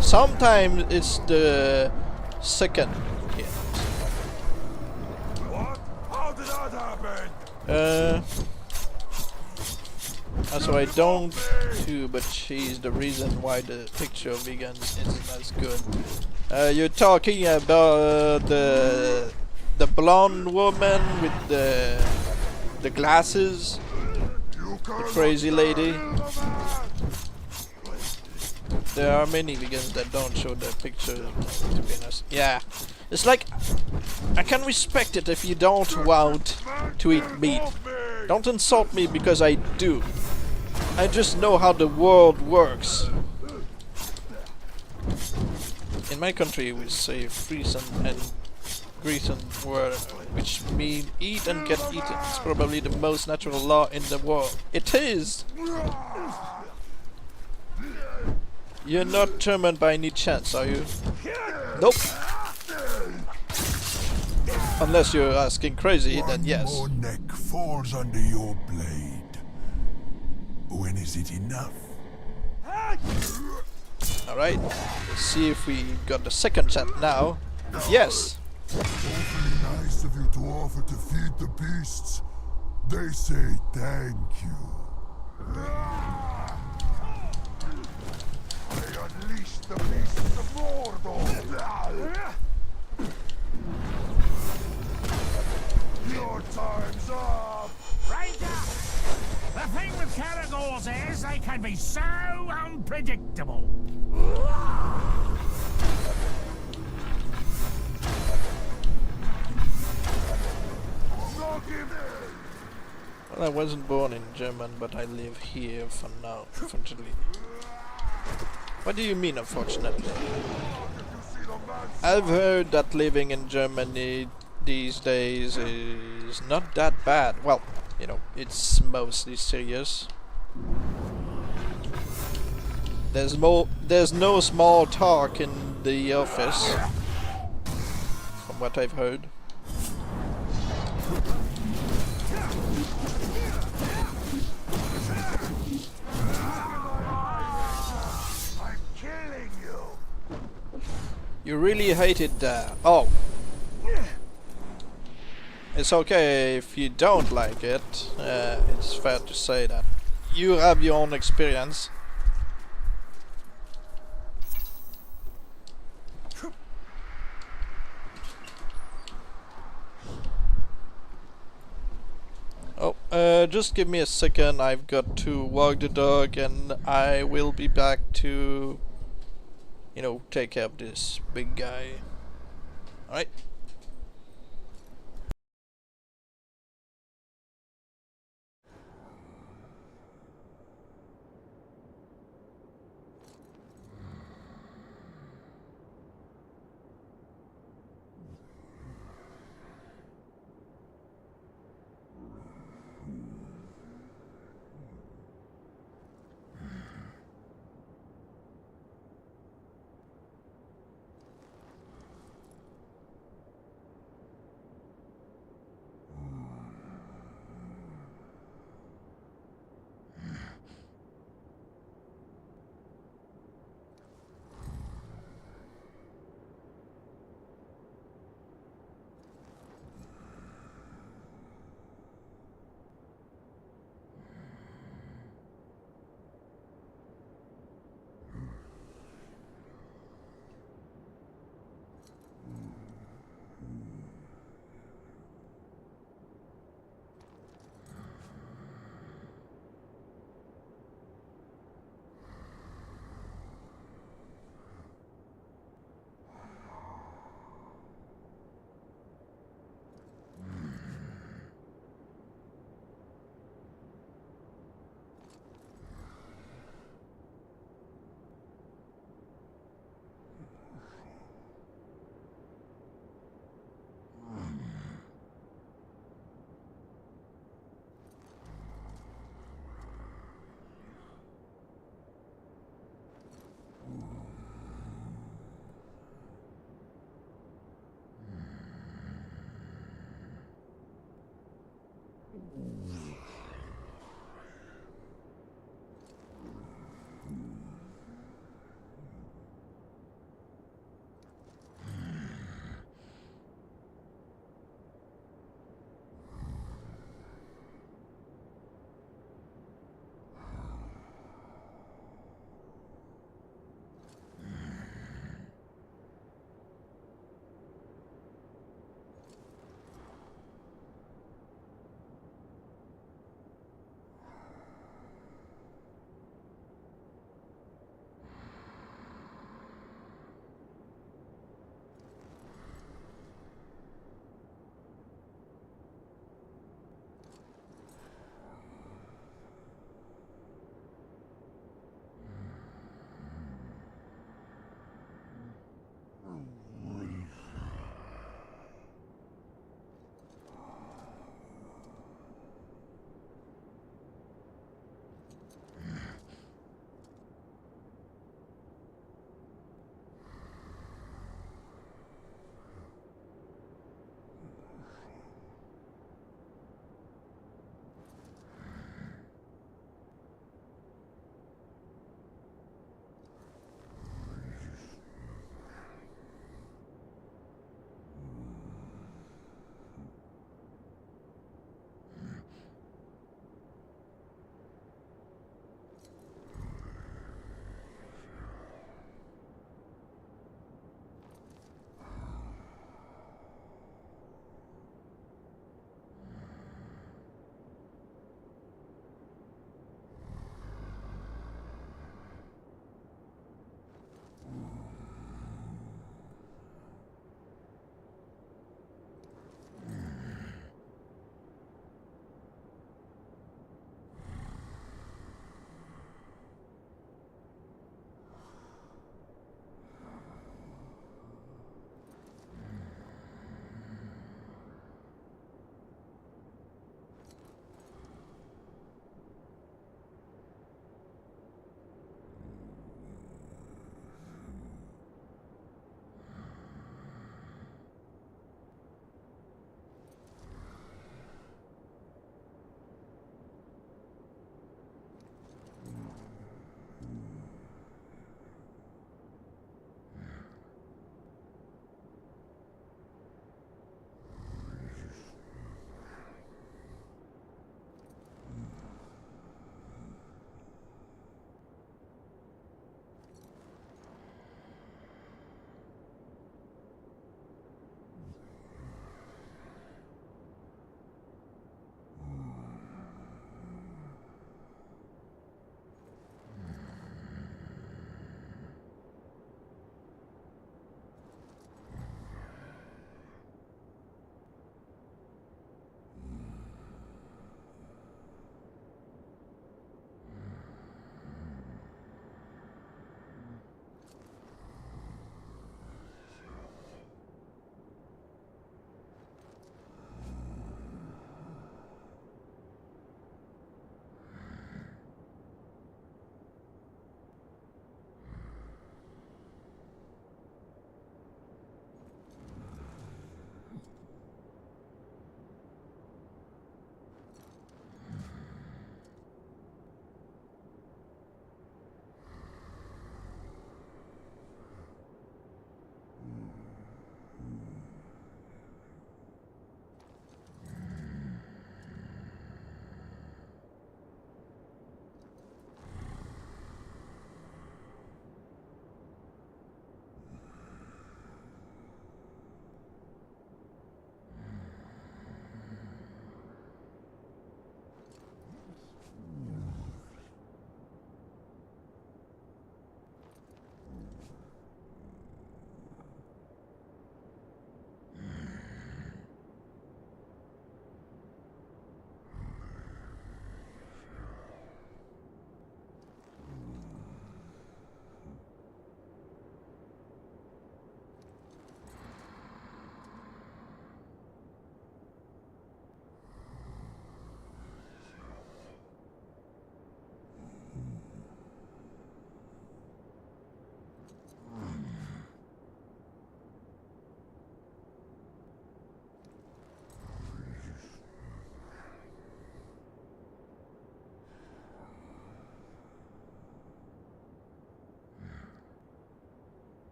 Sometimes it's the second hit. What? How did that happen? So I don't too, but she's the reason why the picture of vegans isn't as good. You're talking about the blonde woman with the glasses, the crazy lady. There are many vegans that don't show their picture, to be honest. Yeah, it's like, I can respect it if you don't want to eat meat. Don't insult me because I do. I just know how the world works. In my country we say freezen and greasen word, which mean eat and get eaten. It's probably the most natural law in the world. It is! You're not German by any chance, are you? Nope. Unless you're asking crazy, then yes. One more neck falls under your blade. When is it enough? Alright, let's see if we got the second chat now. Yes! Awfully nice of you to offer to feed the beasts. They say thank you. They unleash the beasts of Mordor. Your time's up. Ranger! The thing with caragors is they can be so unpredictable. Well, I wasn't born in German, but I live here for now, unfortunately. What do you mean, unfortunately? I've heard that living in Germany these days is not that bad. Well, you know, it's mostly serious. There's no small talk in the office, from what I've heard. I'm killing you. You really hated that. Oh. It's okay if you don't like it. It's fair to say that. You have your own experience. Oh, just give me a second. I've got to walk the dog and I will be back to, you know, take care of this big guy. Alright.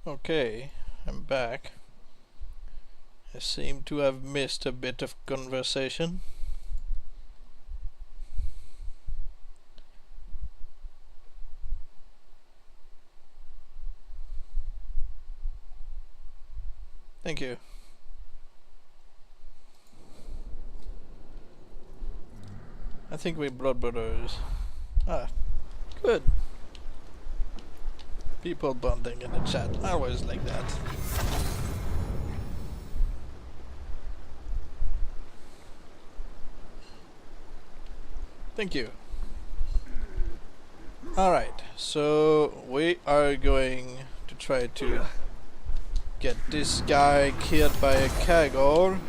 Okay, I'm back. I seem to have missed a bit of conversation. Thank you. I think we're blood brothers. Ah, good. People bonding in the chat. I always like that. Thank you. Alright, so we are going to try to get this guy killed by a Kagor.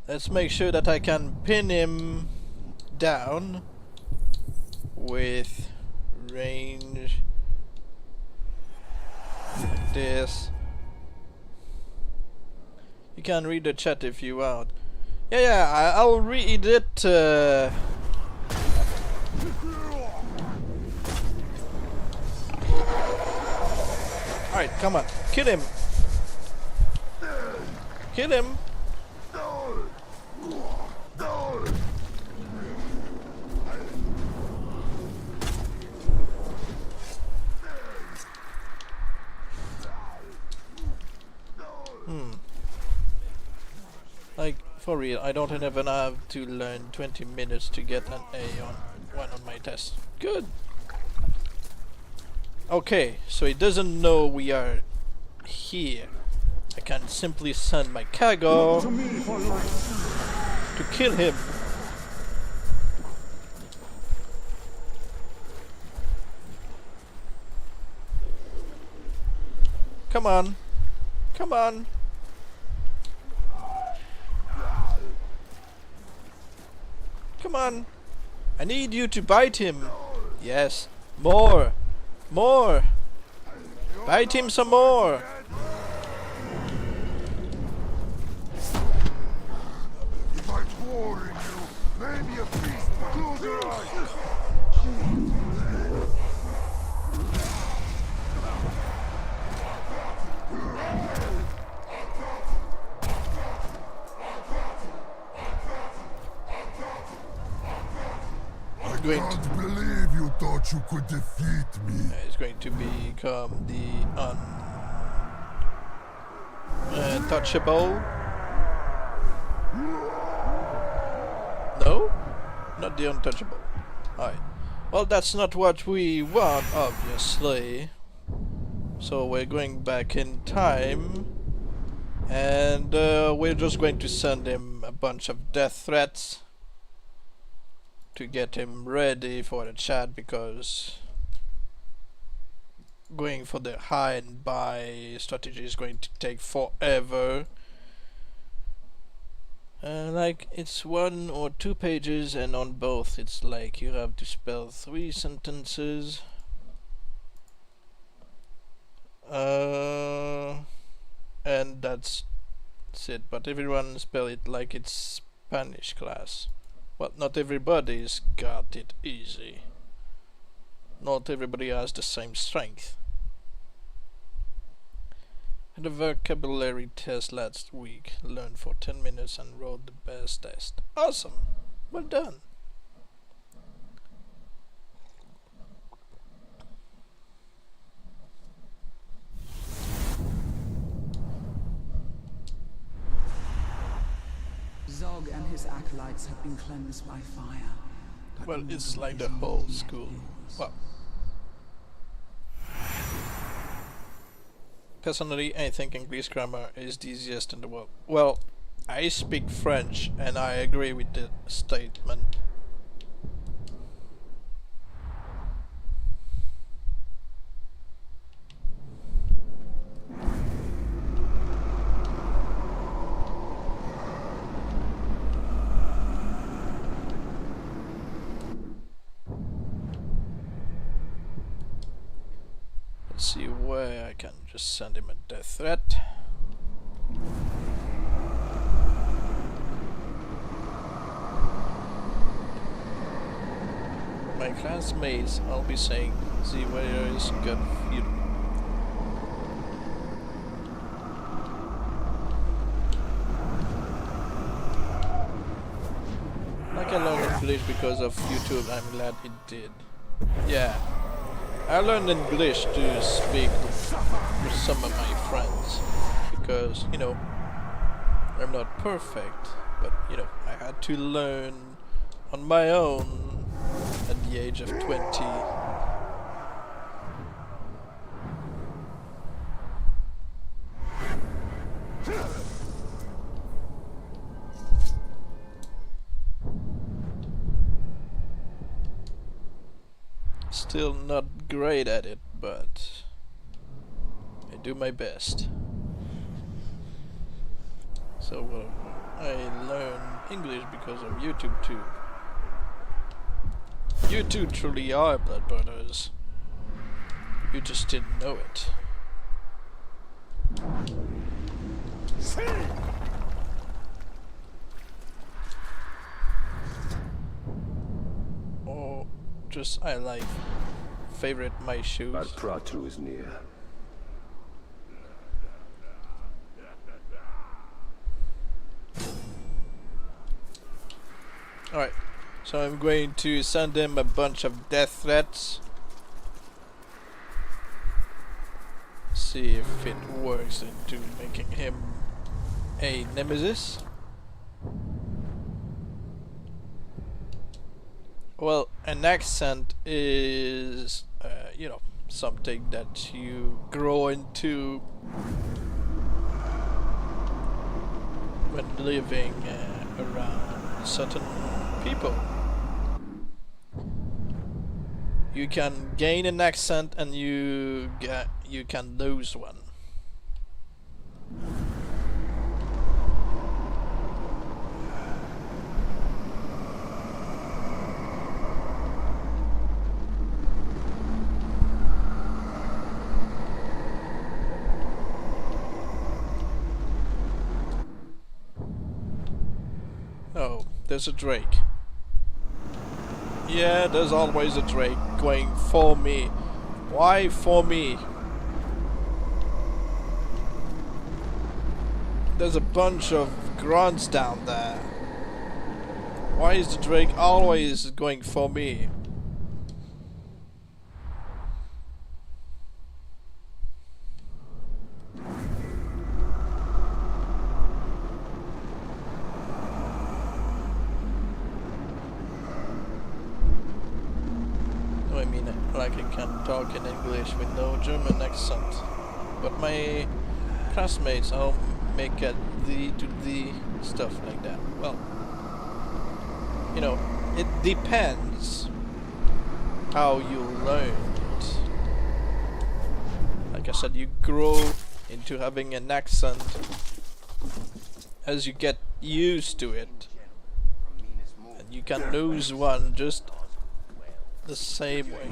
Let's make sure that I can pin him down with range like this. You can read the chat if you want. Yeah, I'll read it. Alright, come on. Kill him. Kill him. Like, for real, I don't even have to learn 20 minutes to get an A on one on my test. Good! Okay, so he doesn't know we are here. I can simply send my Kago to kill him. Come on. Come on. Come on. I need you to bite him. Yes. More. More. Bite him some more. If I'm boring you, maybe a beast close your eyes. I can't believe you thought you could defeat me. It's going to become the untouchable. No? Not the untouchable. Alright. Well, that's not what we want, obviously. So we're going back in time. And we're just going to send him a bunch of death threats to get him ready for the chat, because going for the hide and buy strategy is going to take forever. Like, it's 1 or 2 pages, and on both it's like you have to spell 3 sentences. And that's it, but everyone spell it like it's Spanish class. Well, not everybody's got it easy. Not everybody has the same strength. Had a vocabulary test last week. Learned for 10 minutes and wrote the best test. Awesome! Well done! Zog and his acolytes have been cleansed by fire. Well, it's like the whole school. Well, personally, I think English grammar is the easiest in the world. Well, I speak French, and I agree with the statement. Let's see where I can just send him a death threat. my classmates, I'll be saying the weather is good. Like I learned English because of YouTube, I'm glad it did. Yeah, I learned English to speak with some of my friends because, you know, I'm not perfect, but, you know, I had to learn on my own at the age of 20. Still not great at it, but I do my best. So I learn English because of YouTube too. You two truly are blood brothers. You just didn't know it. Or just I like favorite my shoes. Our Pratu is near. Alright, so I'm going to send him a bunch of death threats. See if it works into making him a Nemesis. Well, an accent is, you know, something that you grow into when living around certain people. You can gain an accent and you can lose one. Oh, there's a Drake. Yeah, there's always a Drake going for me. Why for me? There's a bunch of grunts down there. Why is the Drake always going for me? I mean, like I can talk in English with no German accent, but my classmates all make a the to the stuff like that. Well, you know, it depends how you learn it. Like I said, you grow into having an accent as you get used to it, and you can lose one just the same way.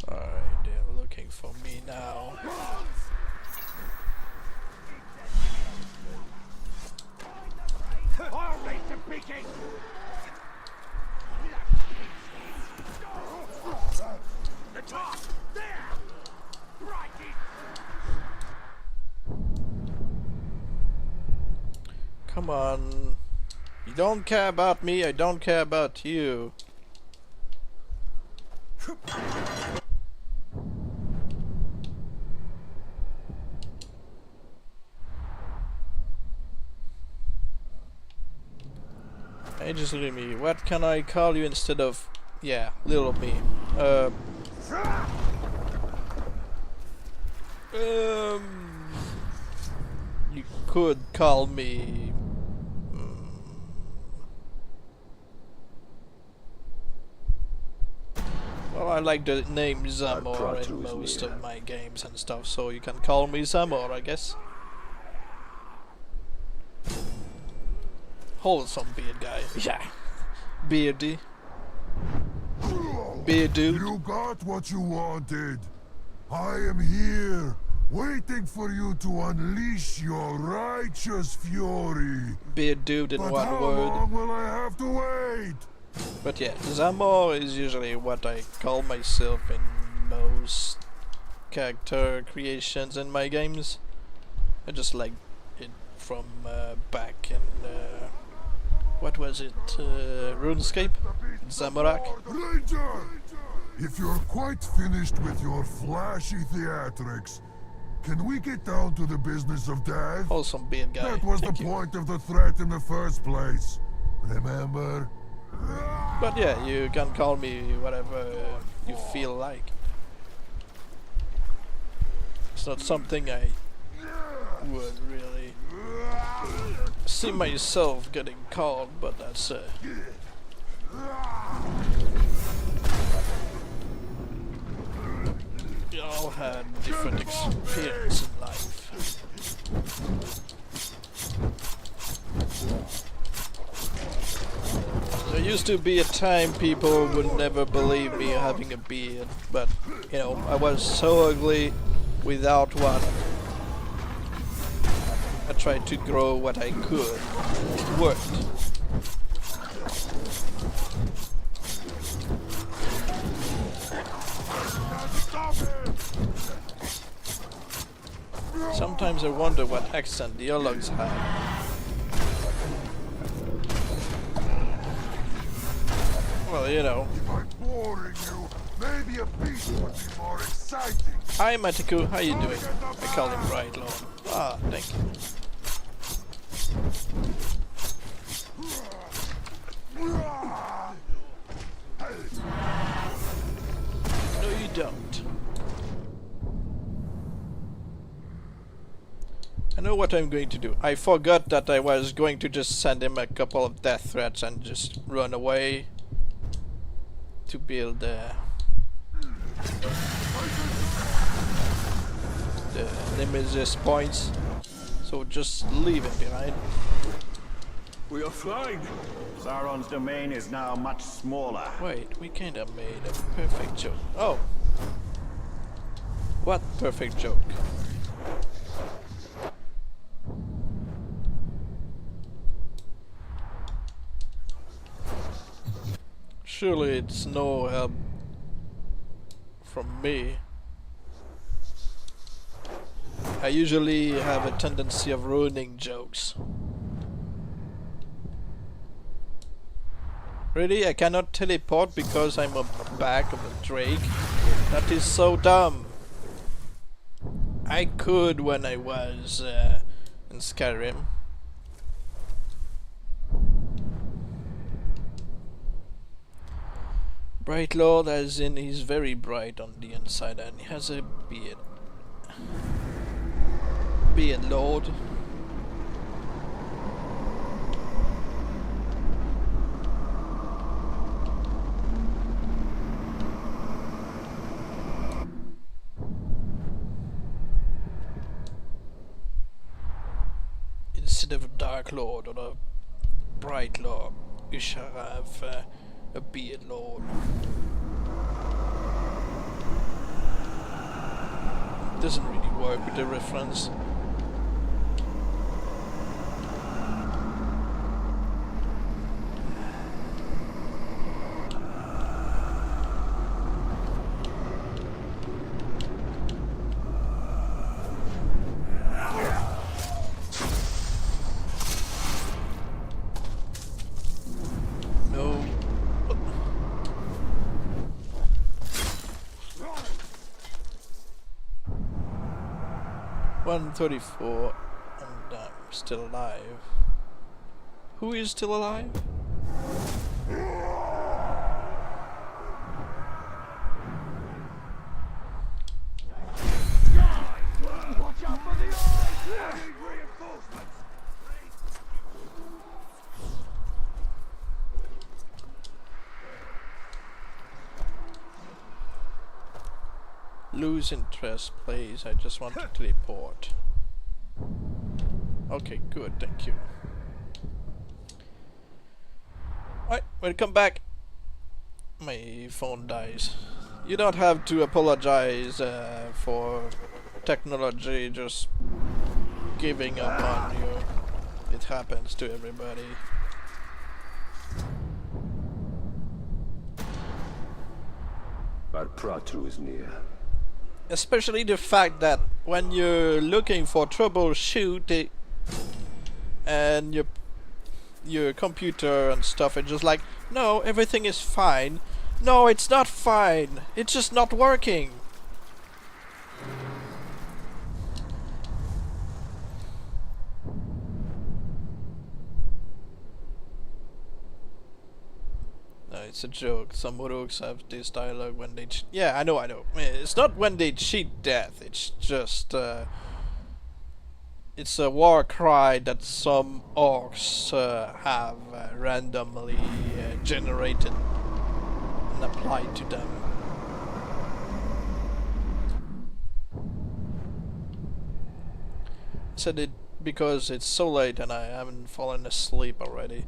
Alright, they're looking for me now. Come on. You don't care about me, I don't care about you. Hey, just little me. What can I call you instead of, yeah, little me? You could call me. Well, I like the name Our Zamor Kratu in is most near. of my games and stuff, so you can call me Zamor, I guess. Wholesome beard guy. Yeah. Beardy. Beard dude. You got what you wanted. I am here, waiting for you to unleash your righteous fury. Beard dude in But one how word. long will I have to wait? But yeah, Zamor is usually what I call myself in most character creations in my games. I just like it from back in what was it? RuneScape? Zamorak? Ranger! If you're quite finished with your flashy theatrics, can we get down to the business of death? Wholesome beard guy. That was the Thank you. point of the threat in the first place. Remember? But yeah, you can call me whatever you feel like. It's not something I would really see myself getting called, but that's we all had different experience in life. There used to be a time people would never believe me having a beard, but you know, I was so ugly without one. I tried to grow what I could. It worked. Sometimes I wonder what accent dialogues have. Well, you know. If I'm boring you, maybe a beat would be more exciting. Hi Matiku, how you doing? I call him Bright Lord. Ah, thank you. No, you don't. I know what I'm going to do. I forgot that I was going to just send him a couple of death threats and just run away to build the Nemesis points. So just leave him behind. We are fine. Sauron's domain is now much smaller. Wait, we kinda made a perfect joke. Oh. What perfect joke? Surely it's no help from me. I usually have a tendency of ruining jokes. Really? I cannot teleport because I'm on the back of a drake? That is so dumb. I could when I was in Skyrim. Bright Lord, as in he's very bright on the inside and he has a beard. Beard Lord. Instead of Dark Lord or a Bright Lord, you shall have a Beard Lord. Doesn't really work with the reference. No. 134 and I'm still alive. Who is still alive? lose interest, please. I just want to teleport. Okay, good, thank you. Alright, welcome back. My phone dies. You don't have to apologize for technology just giving up on you. It happens to everybody. Our Pratu is near. Especially the fact that when you're looking for troubleshoot and your computer and stuff, it's just like, no, everything is fine. No, it's not fine. It's just not working. No, it's a joke. Some Uruks have this dialogue when they yeah, I know. It's not when they cheat death. It's just it's a war cry that some orcs have randomly generated and applied to them. I said it because it's so late and I haven't fallen asleep already.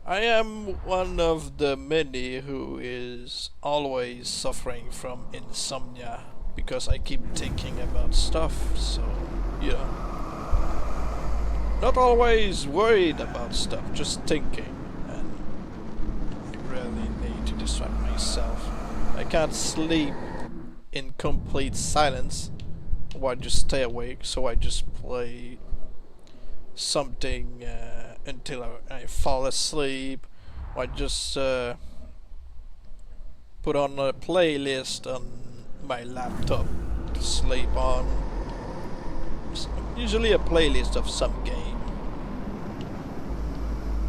I am one of the many who is always suffering from insomnia because I keep thinking about stuff, so, you know. Not always worried about stuff, just thinking, and I really need to distract myself. I can't sleep in complete silence, or I just stay awake, so I just play something until I fall asleep, or I just put on a playlist on my laptop to sleep on. Usually a playlist of some game.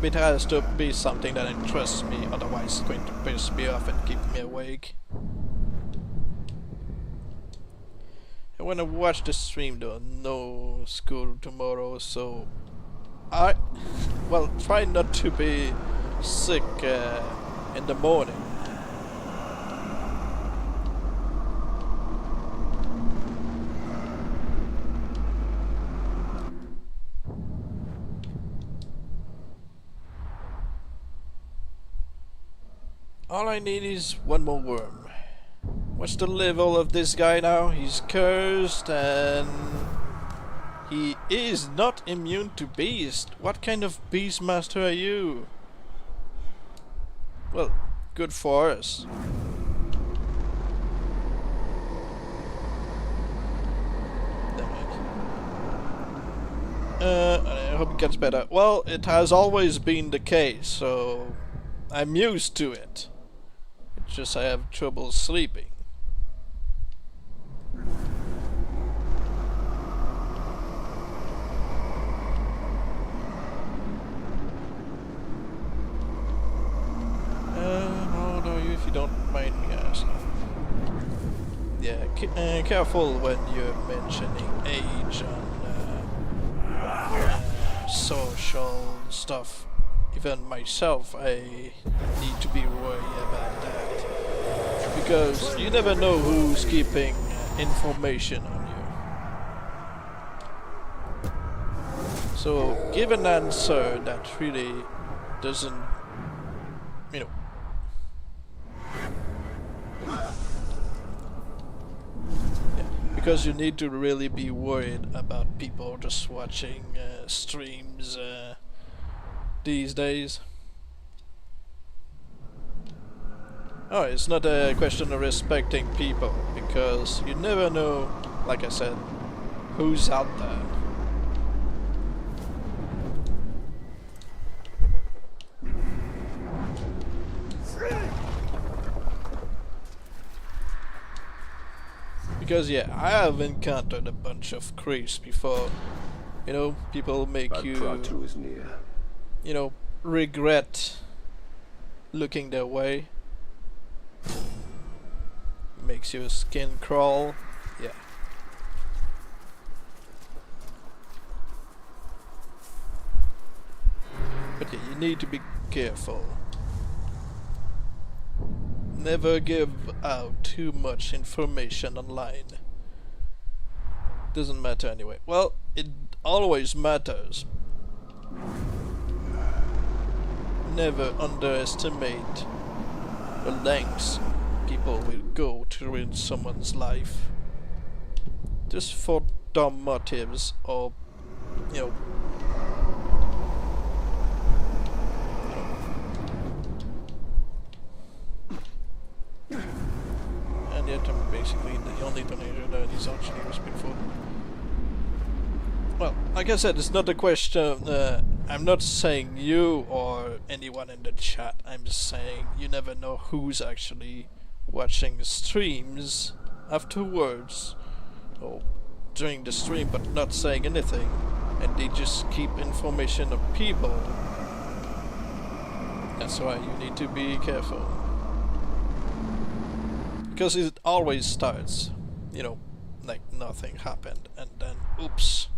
It has to be something that interests me, otherwise it's going to piss me off and keep me awake. I wanna watch the stream though, no school tomorrow, so well, try not to be sick in the morning. All I need is one more worm. What's the level of this guy now? He's cursed and he is not immune to beast. What kind of beast master are you? Well, good for us. I hope it gets better. Well, it has always been the case, so I'm used to it. It's just I have trouble sleeping. How old are you, if you don't mind me asking? Yeah, careful when you're mentioning age on social stuff. Even myself, I need to be worried about that. Because you never know who's keeping information on you. So give an answer that really doesn't, you know. Yeah, because you need to really be worried about people just watching streams these days. Oh, it's not a question of respecting people, because you never know, like I said, who's out there. Because yeah, I have encountered a bunch of creeps before. You know, people make you, Pratu is near. you know, regret looking their way. Makes your skin crawl. Yeah. But yeah, you need to be careful. never give out too much information online. Doesn't matter anyway. Well, it always matters. Never underestimate the lengths people will go to ruin someone's life. Just for dumb motives or, you know, and yet I'm basically the only donator that is actually respectful. Well, like I said, it's not a question, I'm not saying you or anyone in the chat, I'm just saying you never know who's actually watching the streams afterwards, or during the stream but not saying anything, and they just keep information of people. That's why you need to be careful. Because it always starts, you know, like nothing happened, and then oops.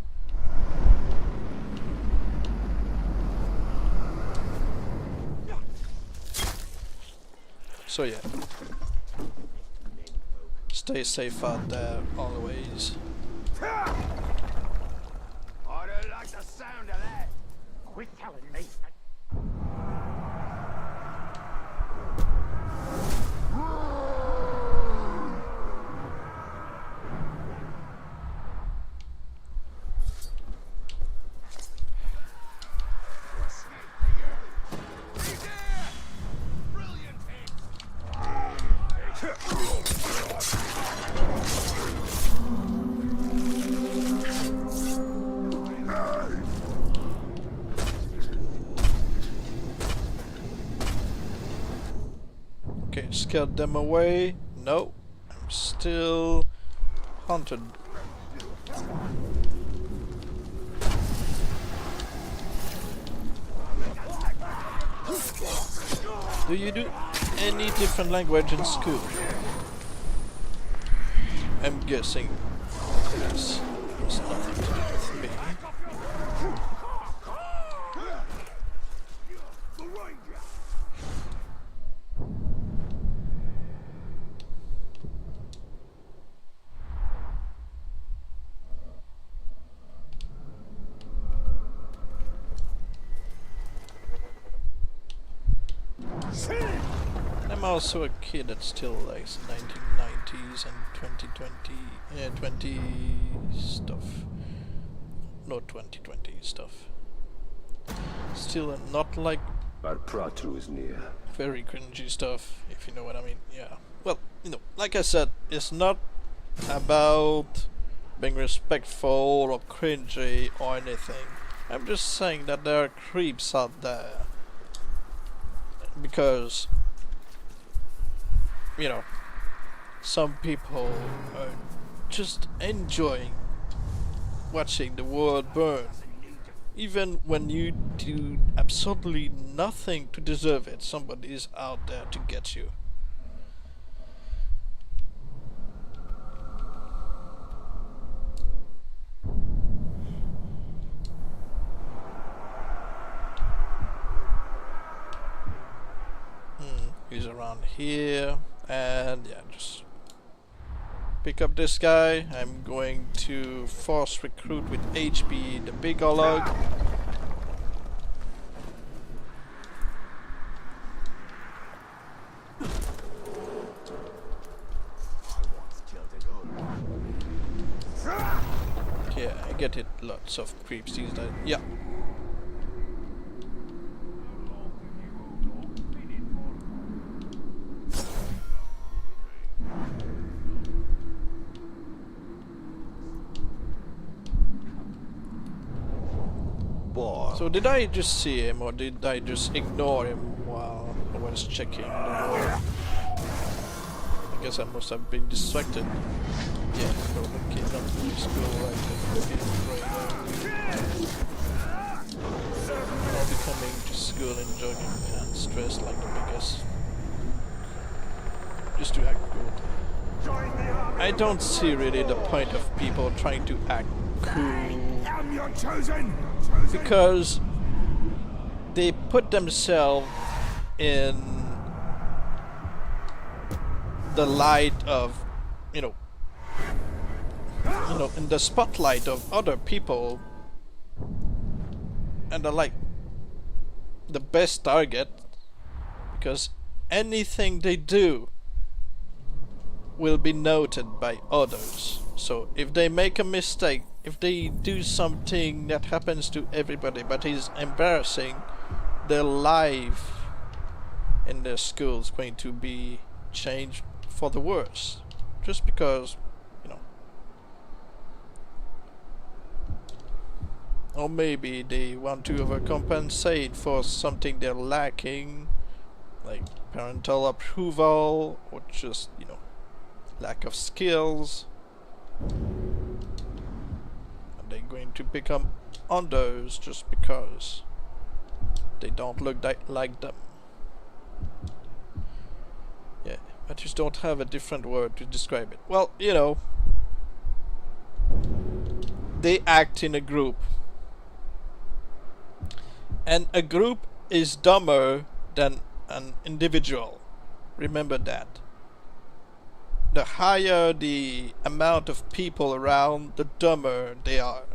So yeah, stay safe out there always. I don't like the sound of that. Quit telling me. Okay, scared them away. No, I'm still haunted. Do you do any different language in school? I'm guessing this has nothing to do with me. I'm also a kid that still likes 1990s and 2020 stuff. No 2020 stuff. Still not like Our Pratru is near. very cringy stuff, if you know what I mean. Yeah. Well, you know, like I said, it's not about being respectful or cringy or anything. I'm just saying that there are creeps out there. Because, you know, some people are just enjoying watching the world burn. Even when you do absolutely nothing to deserve it, somebody is out there to get you. He's around here, and yeah, just pick up this guy. I'm going to force recruit with HP the big log. Yeah, I get it. Lots of creeps these days. Yeah. So did I just see him, or did I just ignore him while I was checking the wall? I guess I must have been distracted. Yeah, no, okay, not just go right there. I'll be coming to school and jogging pants, dressed like the biggest. Just to act good. I don't see really the point of people trying to act cool. Because they put themselves in the light of, you know, in the spotlight of other people, and are like the best target, because anything they do will be noted by others. So if they make a mistake, if they do something that happens to everybody but is embarrassing, their life in their school is going to be changed for the worse, just because, you know. Or maybe they want to overcompensate for something they're lacking, like parental approval, or just, you know, lack of skills. And they're going to become unders just because they don't look like them. Yeah, I just don't have a different word to describe it. Well, you know, they act in a group. And a group is dumber than an individual. Remember that. The higher the amount of people around, the dumber they are.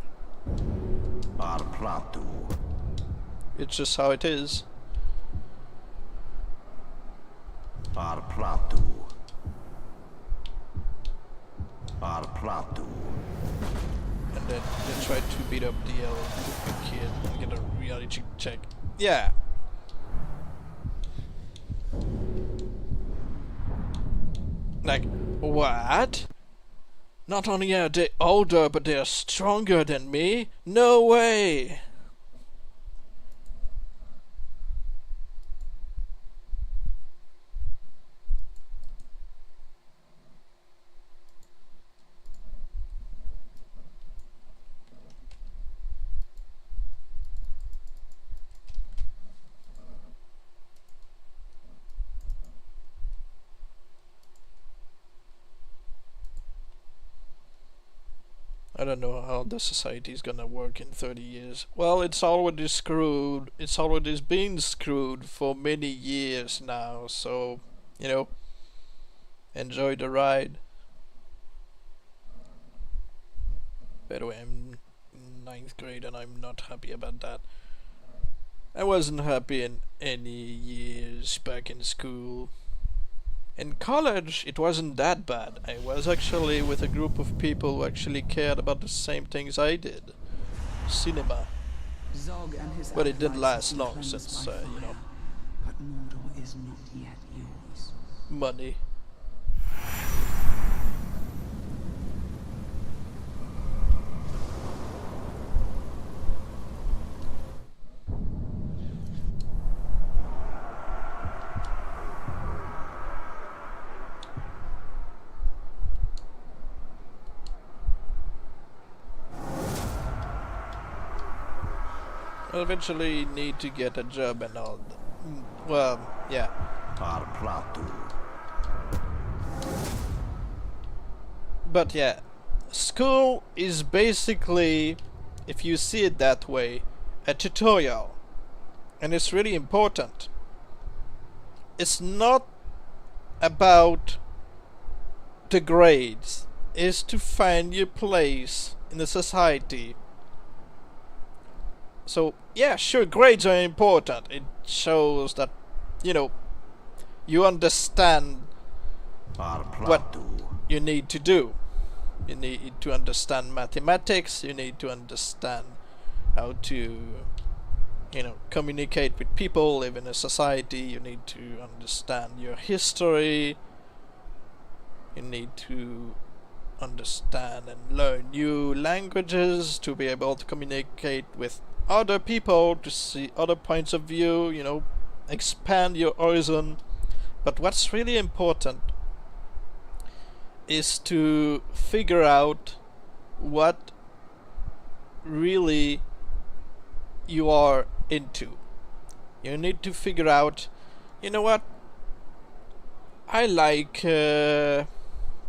Arplatu. It's just how it is. Arplatu. Arplatu. And then they try to beat up the kid and get a reality check. Yeah. Like, what? Not only are they older, but they are stronger than me? No way! I don't know how the society is gonna work in 30 years. Well, it's already screwed. It's already been screwed for many years now, so, you know, enjoy the ride. By the way, I'm in 9th grade and I'm not happy about that. I wasn't happy in any years back in school. In college, it wasn't that bad. I was actually with a group of people who actually cared about the same things I did. Cinema. Zog and his But it didn't acolytes last have been long cleansed since, by you know, fire, but Mordor is not yet yours. money. I'll eventually need to get a job and all. Well, yeah. Arplatu. But yeah, school is basically, if you see it that way, a tutorial. And it's really important. It's not about the grades. It's to find your place in the society. So, yeah, sure, grades are important. It shows that, you know, you understand what you need to do. You need to understand mathematics, you need to understand how to, you know, communicate with people, live in a society, you need to understand your history, you need to understand and learn new languages to be able to communicate with other people, to see other points of view, you know, expand your horizon. But what's really important is to figure out what really you are into. You need to figure out, you know what, I like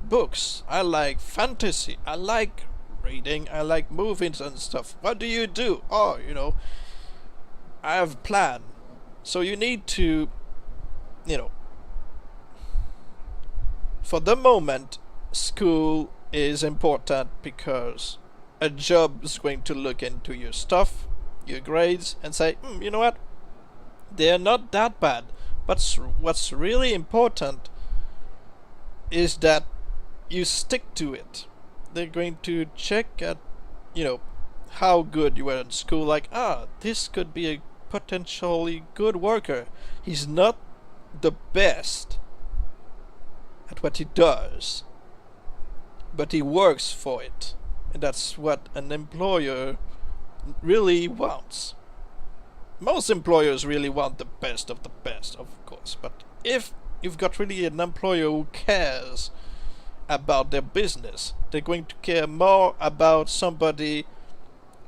books, I like fantasy, I like reading, I like movies and stuff. What do you do? Oh, you know, I have a plan. So you need to, you know, for the moment, school is important because a job is going to look into your stuff, your grades, and say, you know what? They're not that bad. But what's really important is that you stick to it. They're going to check at, how good you were in school. Like, this could be a potentially good worker. He's not the best at what he does, but he works for it. And that's what an employer really wants. Most employers really want the best of the best, of course. But if you've got really an employer who cares about their business, they're going to care more about somebody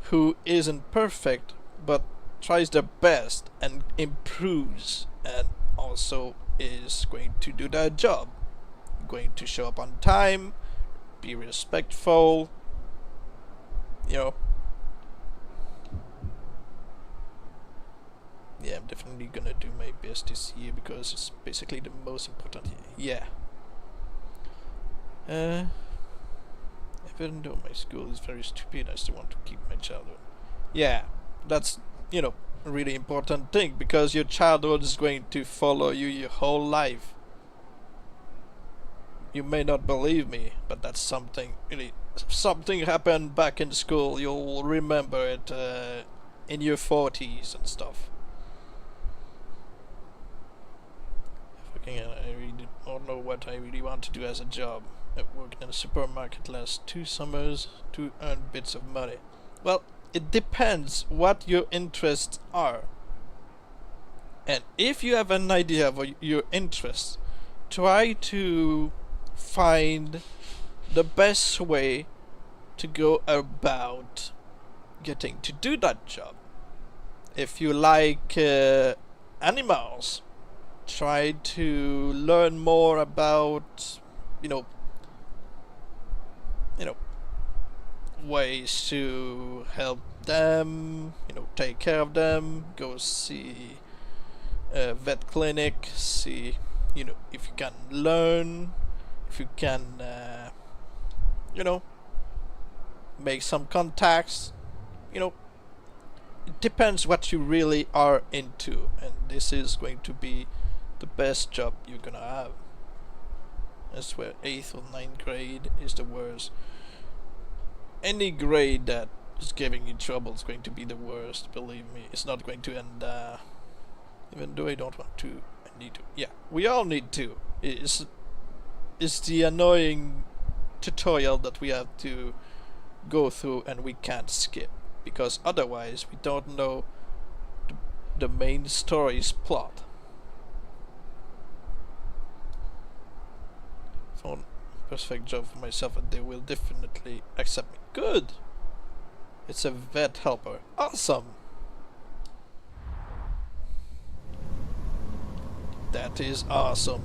who isn't perfect but tries their best and improves, and also is going to do their job, going to show up on time, be respectful, Yeah, I'm definitely gonna do my best this year because it's basically the most important year. Even though my school is very stupid, I still want to keep my childhood. Yeah, that's, a really important thing, because your childhood is going to follow you your whole life. You may not believe me, but that's something, really, something happened back in school, you'll remember it in your 40s and stuff. I really don't know what I really want to do as a job. I worked in a supermarket last 2 summers to earn bits of money. Well, it depends what your interests are. And if you have an idea of your interests, try to find the best way to go about getting to do that job. If you like animals, try to learn more about, ways to help them, take care of them, go see a vet clinic, see, if you can learn, if you can, make some contacts, it depends what you really are into, and this is going to be the best job you're gonna have. I swear 8th or 9th grade is the worst. Any grade that is giving you trouble is going to be the worst, believe me. It's not going to end, even though I don't want to, I need to. Yeah, we all need to. It's the annoying tutorial that we have to go through and we can't skip, because otherwise we don't know the main story's plot. Found perfect job for myself and they will definitely accept me. Good! It's a vet helper. Awesome! That is awesome.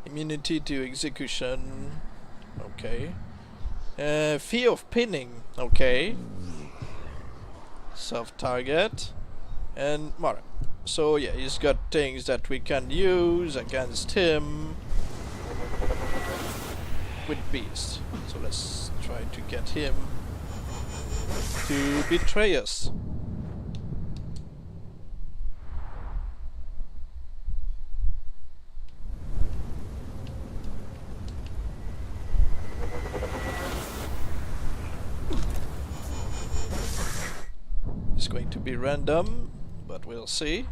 Immunity to execution. Okay. Fear of pinning. Okay. Soft target. And Mara. So yeah, he's got things that we can use against him with Beast. So let's try to get him to betray us. It's going to be random, but we'll see.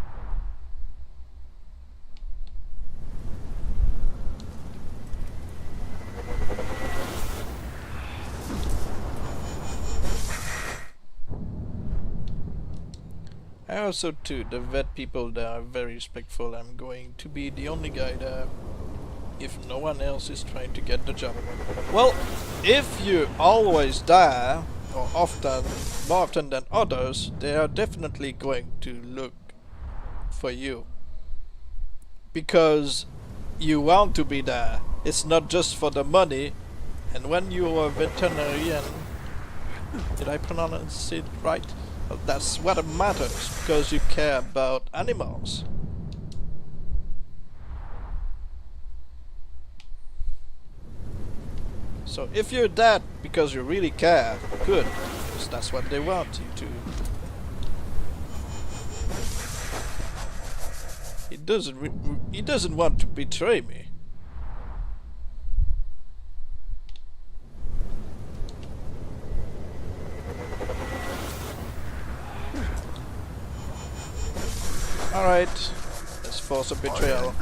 I also too, the vet people there are very respectful. I'm going to be the only guy there if no one else is trying to get the job. Well, if you always die, or often, more often than others, they are definitely going to look for you. Because you want to be there. It's not just for the money. And when you are a veterinarian, did I pronounce it right? Well, that's what matters, because you care about animals. So if you're that because you really care, good, because that's what they want you to. He doesn't want to betray me. Alright, let's force a betrayal.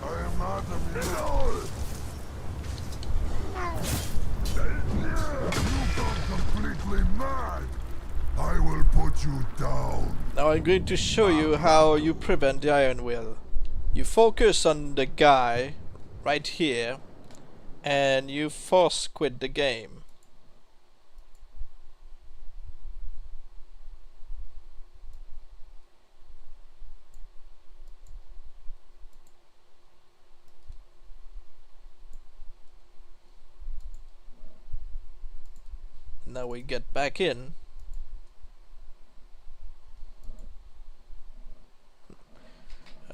I am not immune. You gone completely mad. I will put you down. Now I'm going to show you how you prevent the Iron Will. You focus on the guy right here and you force quit the game. Now we get back in.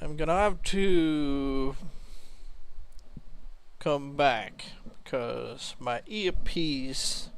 I'm gonna have to come back because my earpiece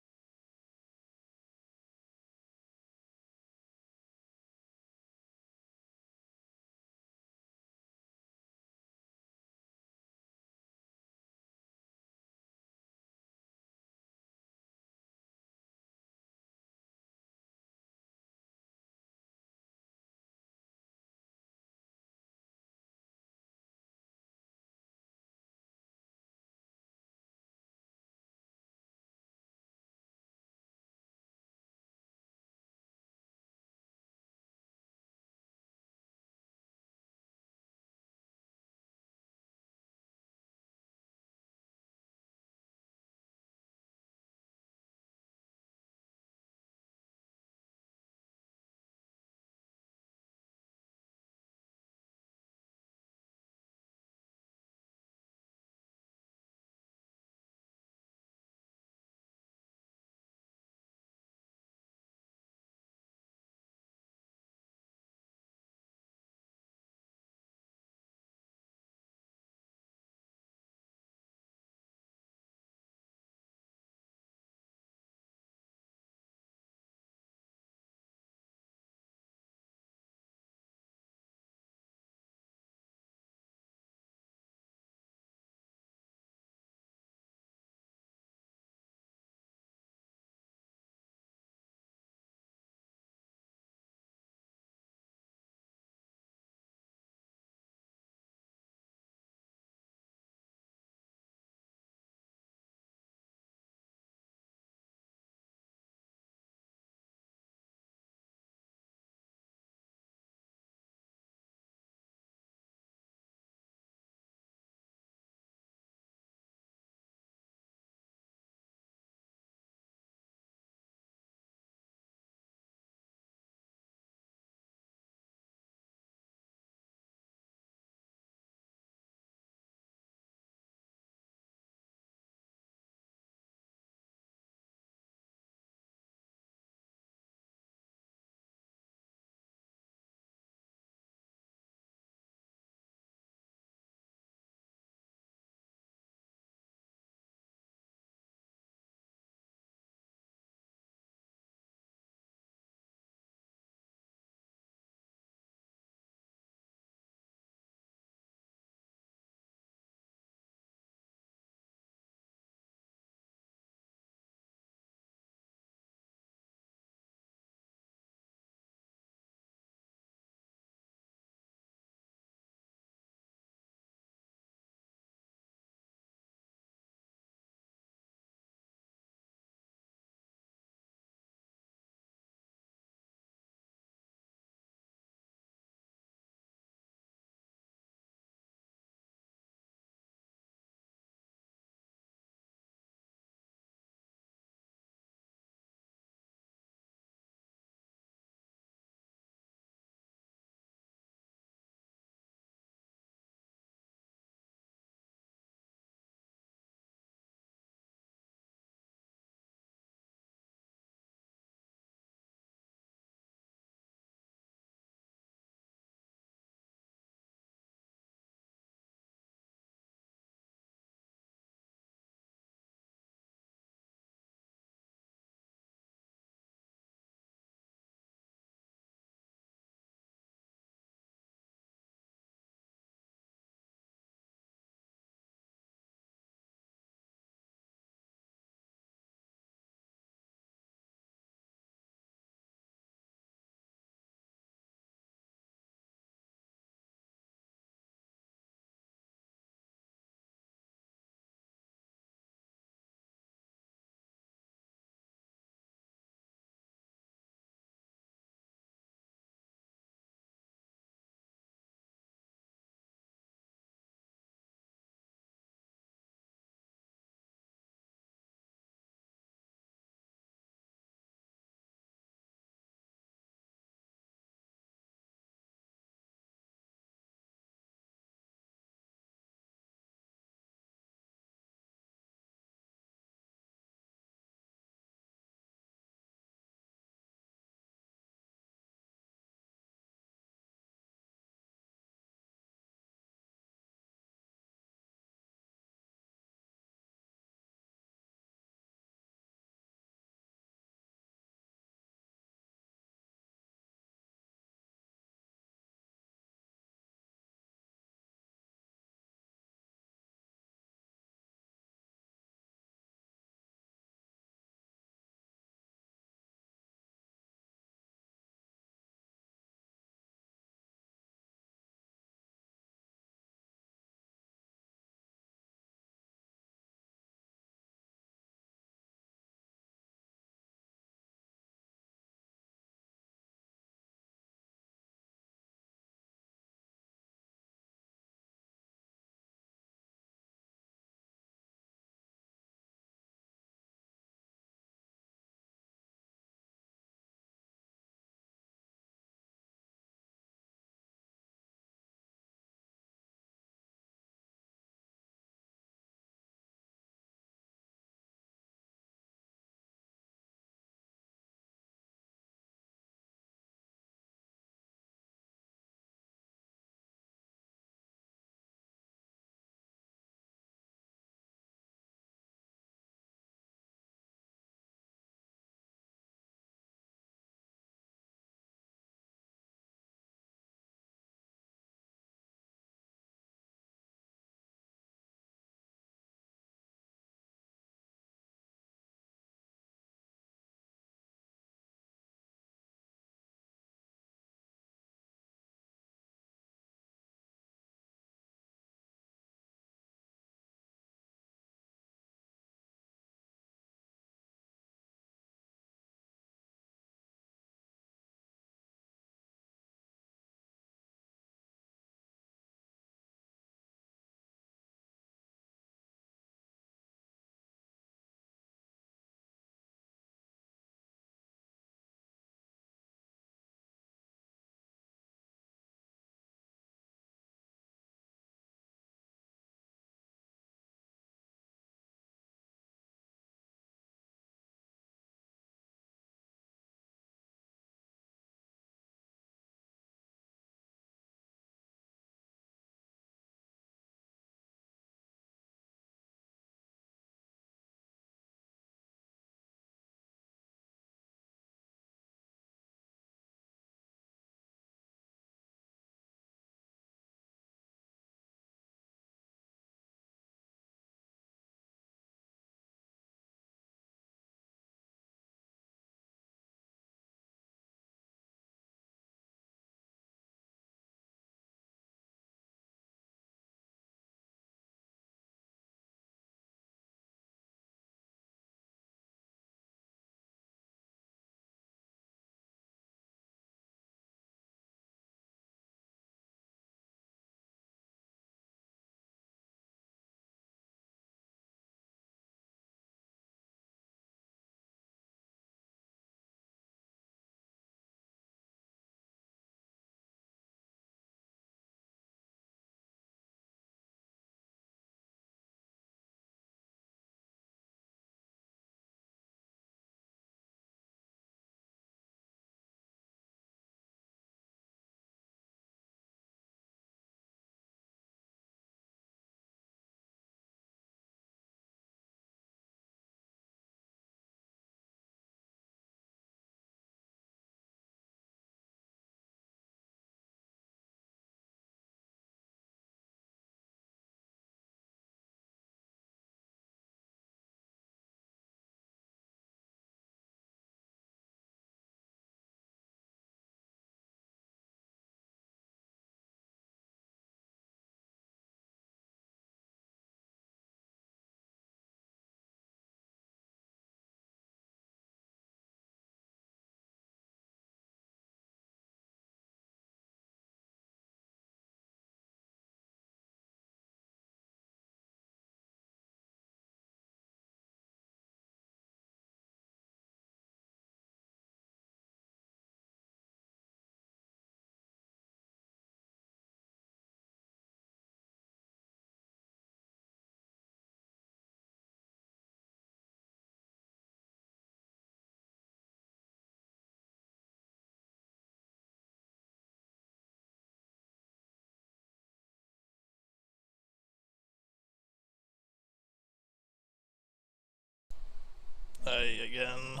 again.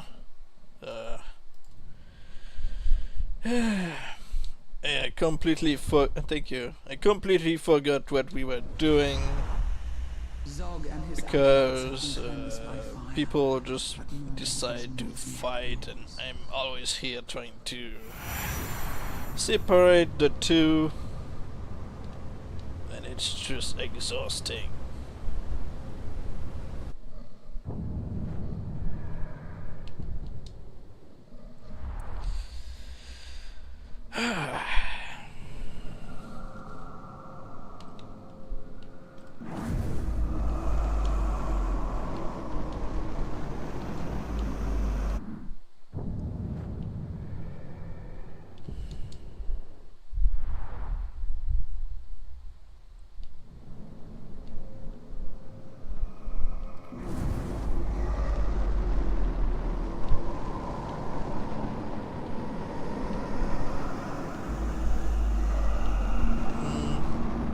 I completely thank you. I completely forgot what we were doing Zog and his because acolytes have been cleansed by fire, people just but Mordor decide is to not yet fight, and yours. I'm always here trying to separate the two, and it's just exhausting.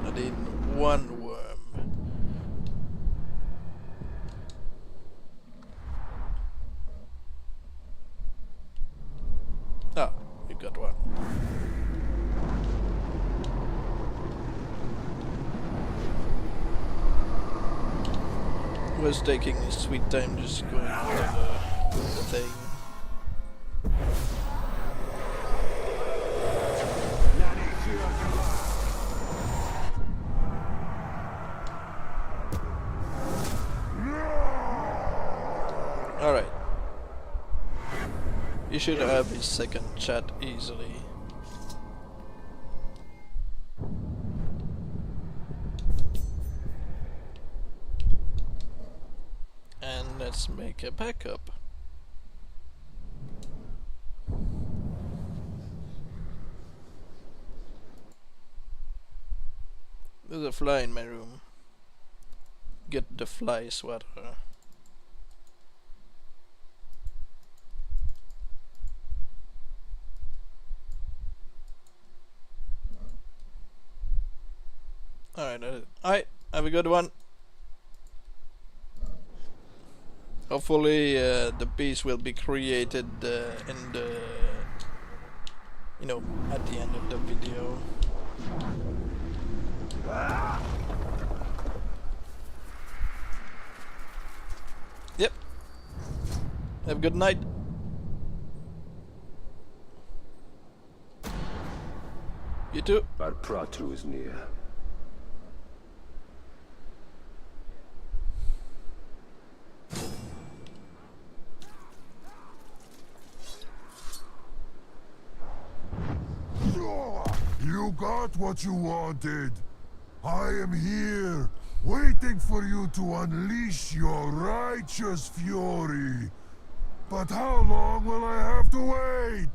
I need one worm. Ah, you got one. Was taking his sweet time just going to the thing. Alright. You should have his second chat easily. And let's make a backup. There's a fly in my room. Get the fly sweater. Alright, have a good one. Hopefully the beast will be created in the, you know, at the end of the video. Yep. Have a good night. You too. Our Pratru is near. You got what you wanted. I am here, waiting for you to unleash your righteous fury. But how long will I have to wait?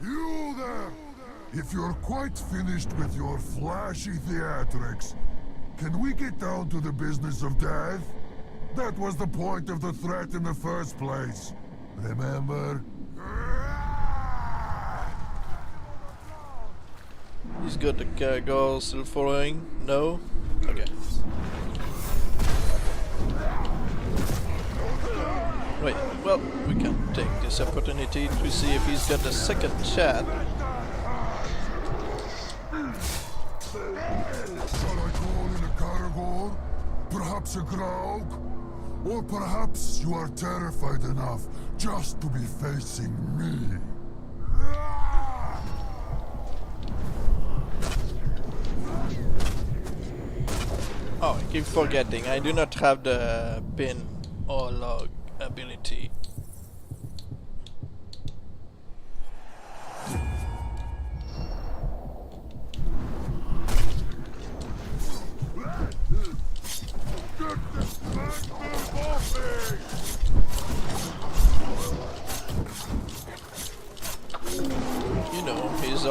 You there! If you're quite finished with your flashy theatrics, can we get down to the business of death? That was the point of the threat in the first place. Remember? He's got the gargoyle still following? No? Okay. Wait, well, we can take this opportunity to see if he's got a second chat. Shall I call in a Caragor? Perhaps a Graug? Or perhaps you are terrified enough just to be facing me? Oh, I keep forgetting, I do not have the pin or log ability. You know, his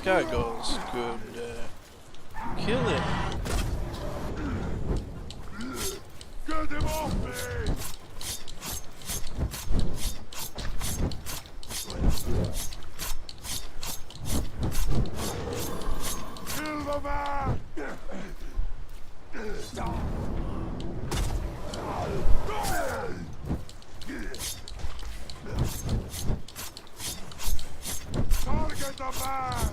gargoyles could kill him. Get him off me! Kill the man! Target the man!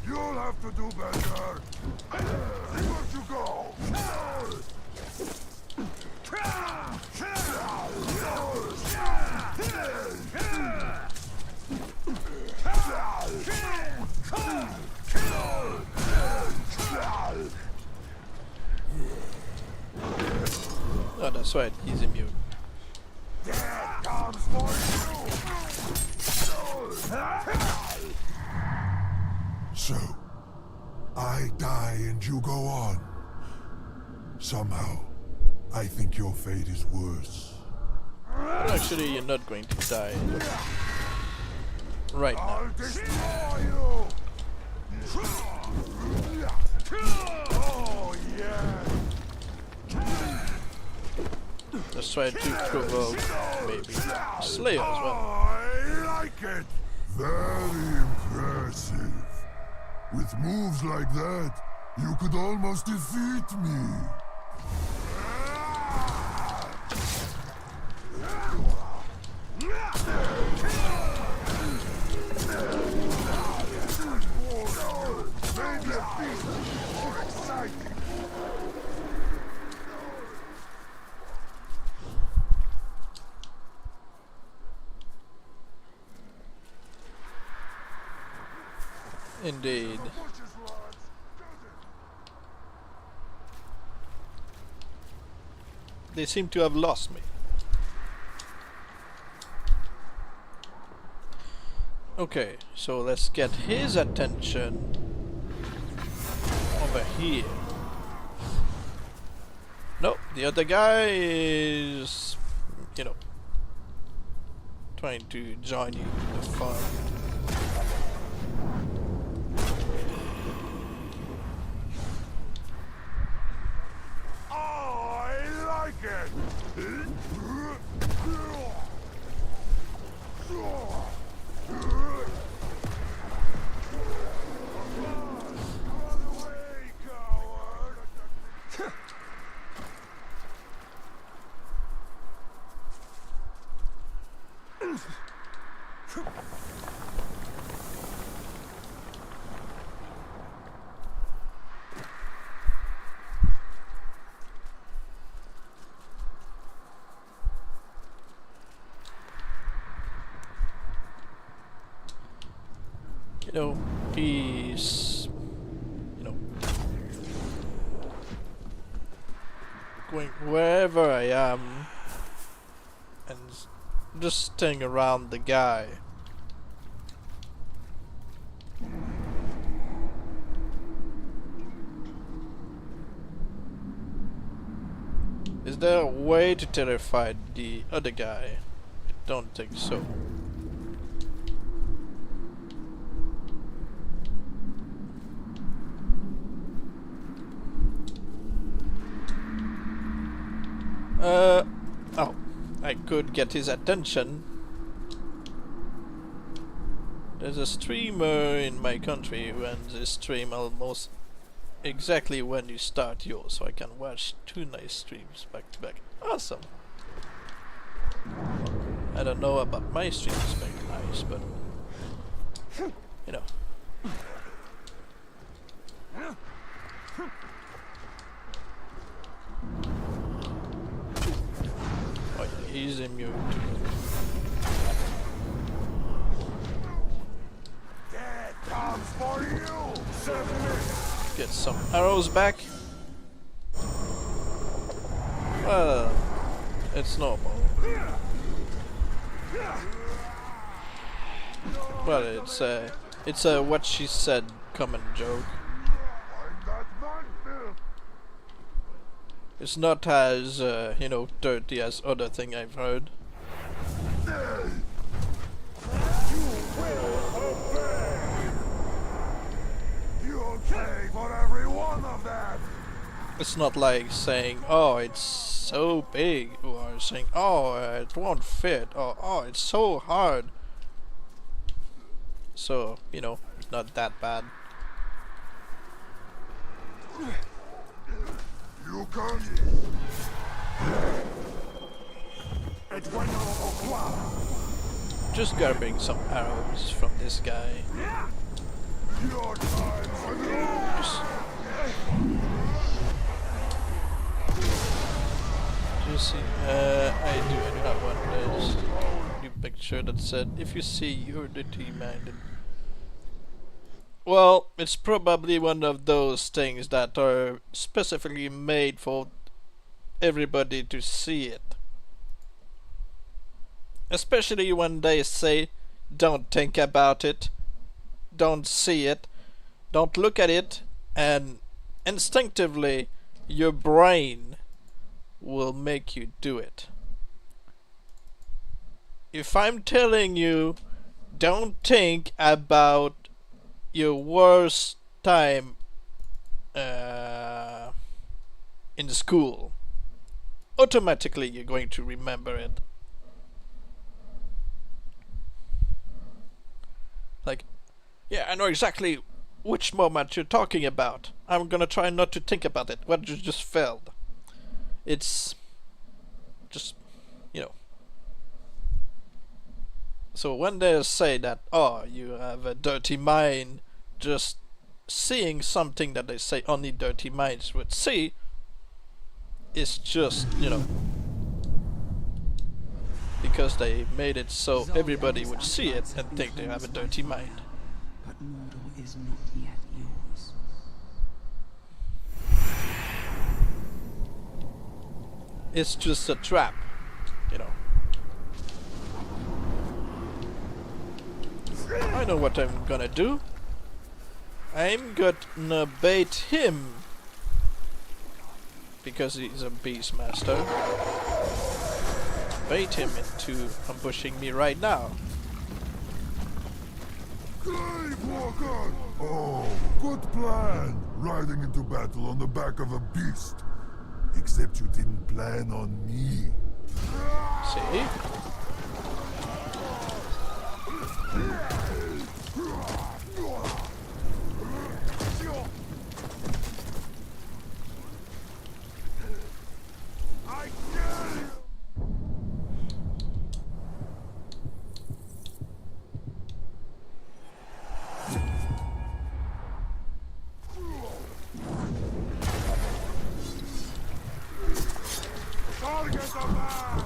You'll have to do better. See where you go. Oh, that's right, he's immune. Death comes for you. So, I die and you go on. Somehow, I think your fate is worse. Actually, you're not going to die right now. I'll destroy you! Oh, yeah! Let's try to provoke maybe Slayer as well. I like it! Very impressive. With moves like that, you could almost defeat me. Maybe a beast would be more exciting. Indeed. They seem to have lost me. Okay, so let's get his attention over here. Nope, the other guy is, you know, trying to join you in the fun. You know, he's, you know, going wherever I am and just staying around the guy. Is there a way to terrify the other guy? I don't think so. Oh, I could get his attention. There's a streamer in my country who ends his stream almost exactly when you start yours, so I can watch 2 nice streams back to back. Awesome! I don't know about my streams being nice, but you know. Oh yeah, he's immune to it. Death comes for you! 7 minutes! Get some arrows back. Well, it's normal. Well, it's a what she said common joke. It's not as you know, dirty as other thing I've heard. pay for every one of them! It's not like saying, oh, it's so big, or saying, oh, it won't fit, or oh, it's so hard. So, you know, not that bad. You can... Just grabbing some arrows from this guy. Your time! Just see, I do have one. There's a new picture that said, if you see, you're dirty-minded. Well, it's probably one of those things that are specifically made for everybody to see it. Especially when they say, don't think about it, don't see it, don't look at it, and instinctively your brain will make you do it. If I'm telling you, don't think about your worst time in school, automatically you're going to remember it. Like, yeah, I know exactly which moment you're talking about. I'm gonna try not to think about it. What you just felt. It's just, you know. So when they say that, oh, you have a dirty mind, just seeing something that they say only dirty minds would see, is just, you know, because they made it so everybody would see it and think they have a dirty mind. But Mordor is not yet yours. It's just a trap, you know. I know what I'm gonna do. I'm gonna bait him, because he's a beastmaster. Bait him into ambushing me right now. Grave Walker! Oh, good plan! Riding into battle on the back of a beast. Except you didn't plan on me. See? I kill you! Target the man!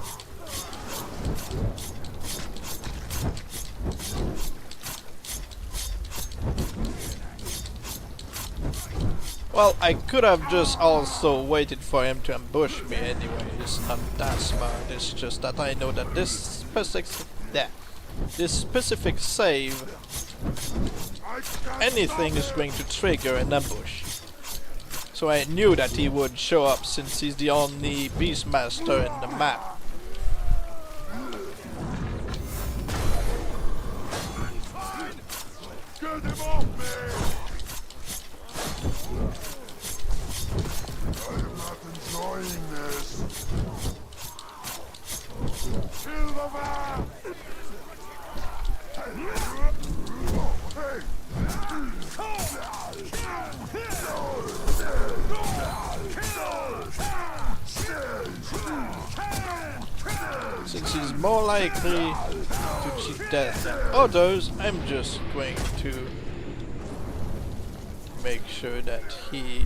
Well, I could have just also waited for him to ambush me anyway. It's not that smart. It's just that I know that this specific save, anything is going to trigger an ambush. So I knew that he would show up since he's the only beastmaster in the map. Get him off me! I am not enjoying this. Kill the man! Since he's more likely to cheat death than others, I'm just going to make sure that he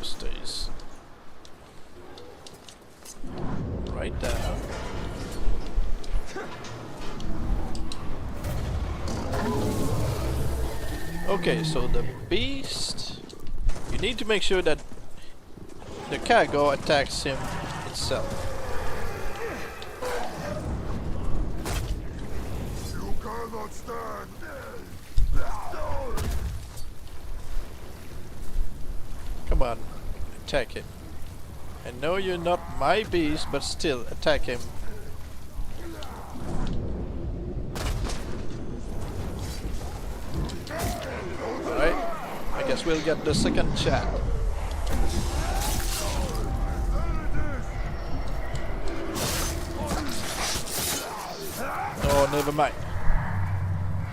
stays right there. Okay, so the beast, you need to make sure that the cargo attacks him itself. You cannot stand! Come on, attack him. I know you're not my beast, but still, attack him. guess we'll get the second chat. Oh, never mind.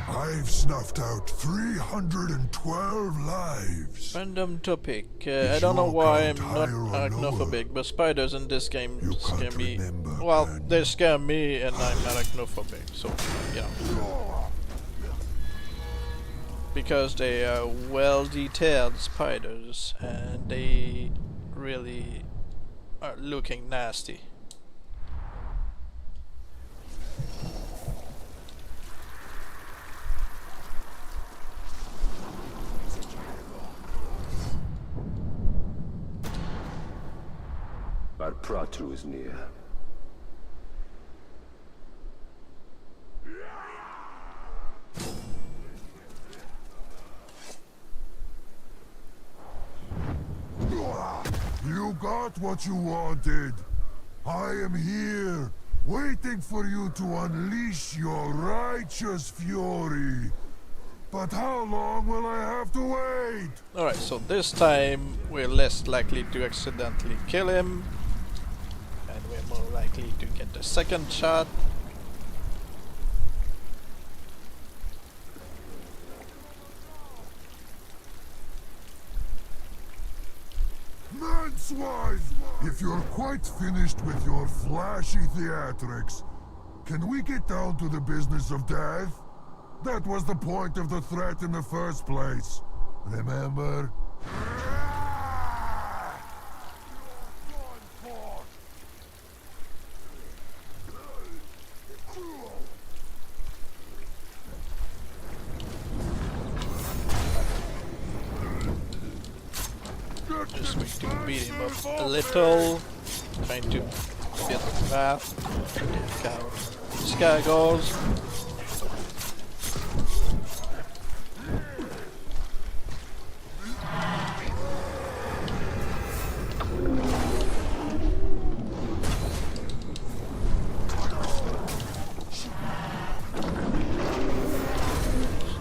I've snuffed out 312 lives. Random topic. I don't know sure why I'm can't not higher or arachnophobic, but spiders in this game You scare can't me. remember, Well, can they you? scare me and I'm arachnophobic, so, you know. Because they are well detailed spiders and they really are looking nasty. Our Pratru is near. You got what you wanted. I am here, waiting for you to unleash your righteous fury. But how long will I have to wait? Alright, so this time we're less likely to accidentally kill him. And we're more likely to get the second shot. Manswife! If you're quite finished with your flashy theatrics, can we get down to the business of death? That was the point of the threat in the first place. Remember? Just going to beat him up a little. Trying to build wrath. Look how this guy goes.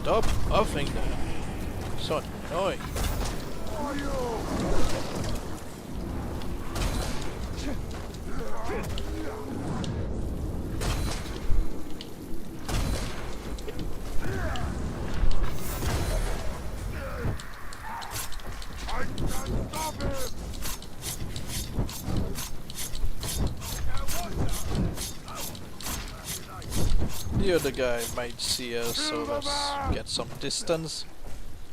Stop huffing that. So annoying. The other guy might see us, so let's get some distance.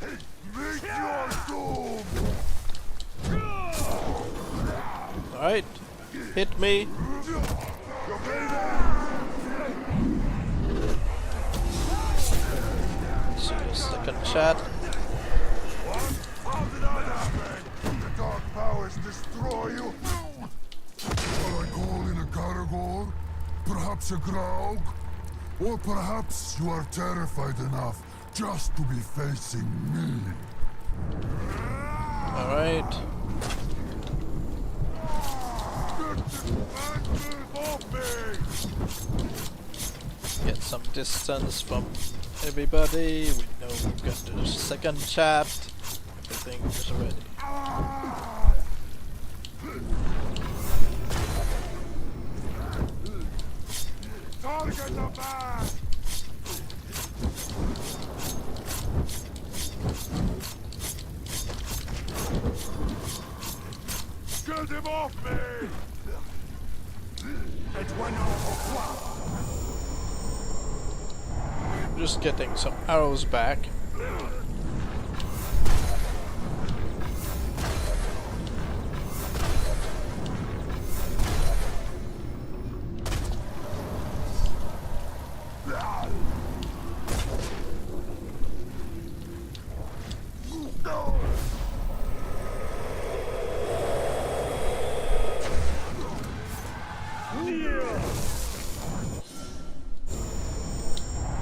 Meet your doom! Alright, hit me. See the second chat. How did that happen? The dark powers destroy you? Shall I call in a Karagor? Perhaps a Graug? Or perhaps you are terrified enough just to be facing me? Alright. Get some distance from everybody. We know we've got the second chat. Everything is ready. Target the man! Get him off me! Just getting some arrows back.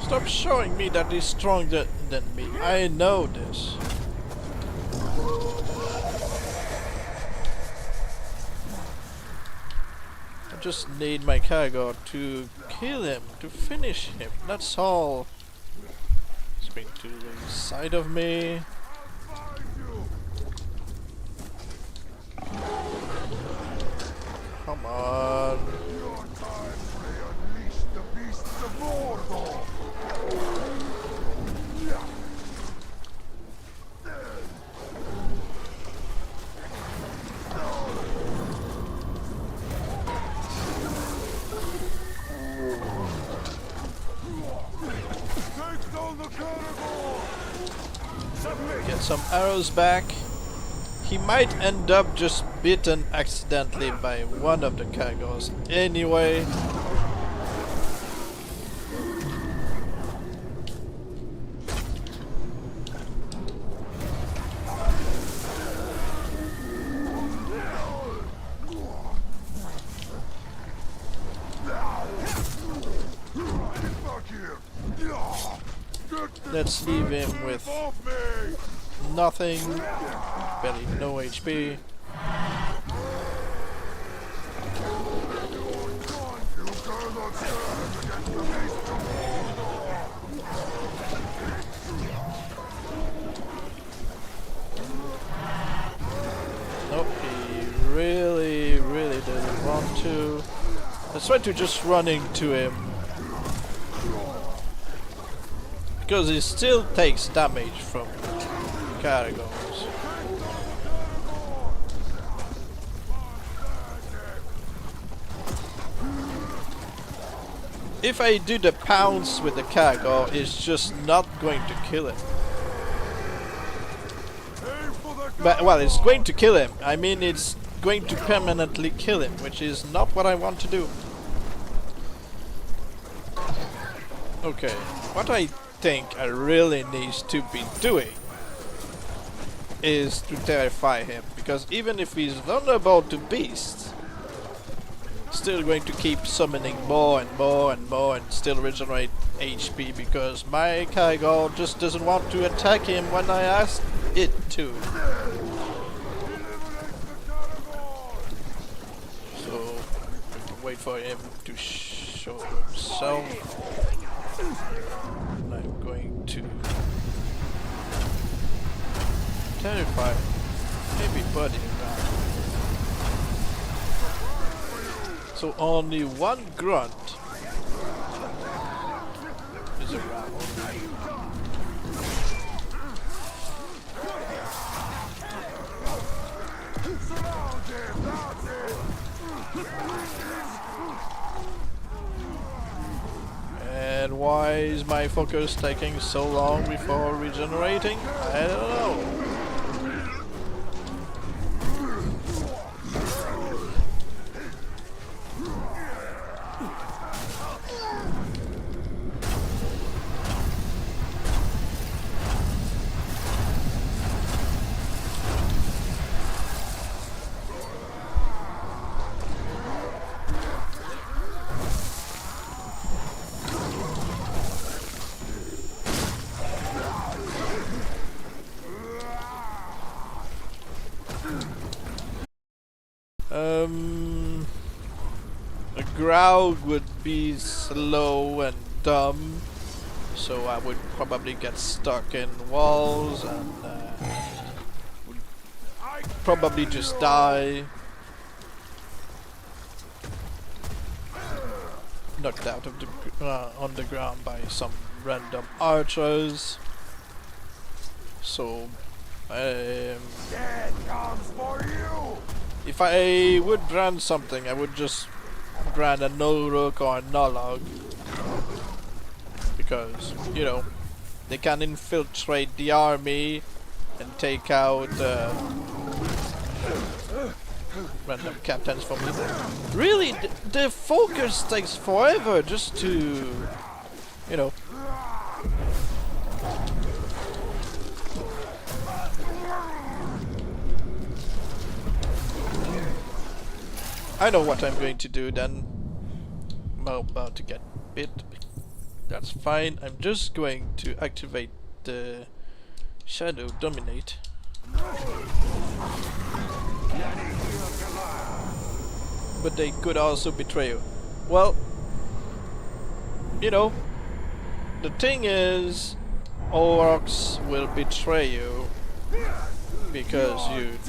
Stop showing me that he's stronger than me. I know this. I just need my cargo to kill him, to finish him. That's all. He's going to the side of me. on. Your time may unleash the beasts of Mordor. Take down the carnivore! Get some arrows back. He might end up just bitten accidentally by one of the cargos anyway. Back here! Let's leave him with Off me! nothing, barely no HP. You cannot stand against the beasts of Mordor! Nope, he really didn't want to. Let's try to just run into him. Because he still takes damage from cargos. If I do the pounce with the cargo, it's just not going to kill him. But, well, it's going to kill him. I mean, it's going to permanently kill him, which is not what I want to do. Okay, what I think I really need to be doing is to terrify him, because even if he's vulnerable to beasts, still going to keep summoning more and more and more and still regenerate HP, because my cargo just doesn't want to attack him when I ask it to. So wait for him to show himself. I'm going to terrify everybody around. So only one grunt is around. And why is my focus taking so long before regenerating? I don't know. A growl would be slow and dumb, so I would probably get stuck in walls and would probably just die. Knocked out of the on the ground by some random archers. So Death comes for you! if I would brand something, I would just brand a Nolruk or a Nolog. Because, you know, they can infiltrate the army and take out random captains from me. Really, the focus takes forever just to, you know. I know what I'm going to do then. I'm about to get bit. That's fine. I'm just going to activate the Shadow Dominate. But they could also betray you. Well, you know, the thing is, orcs will betray you because you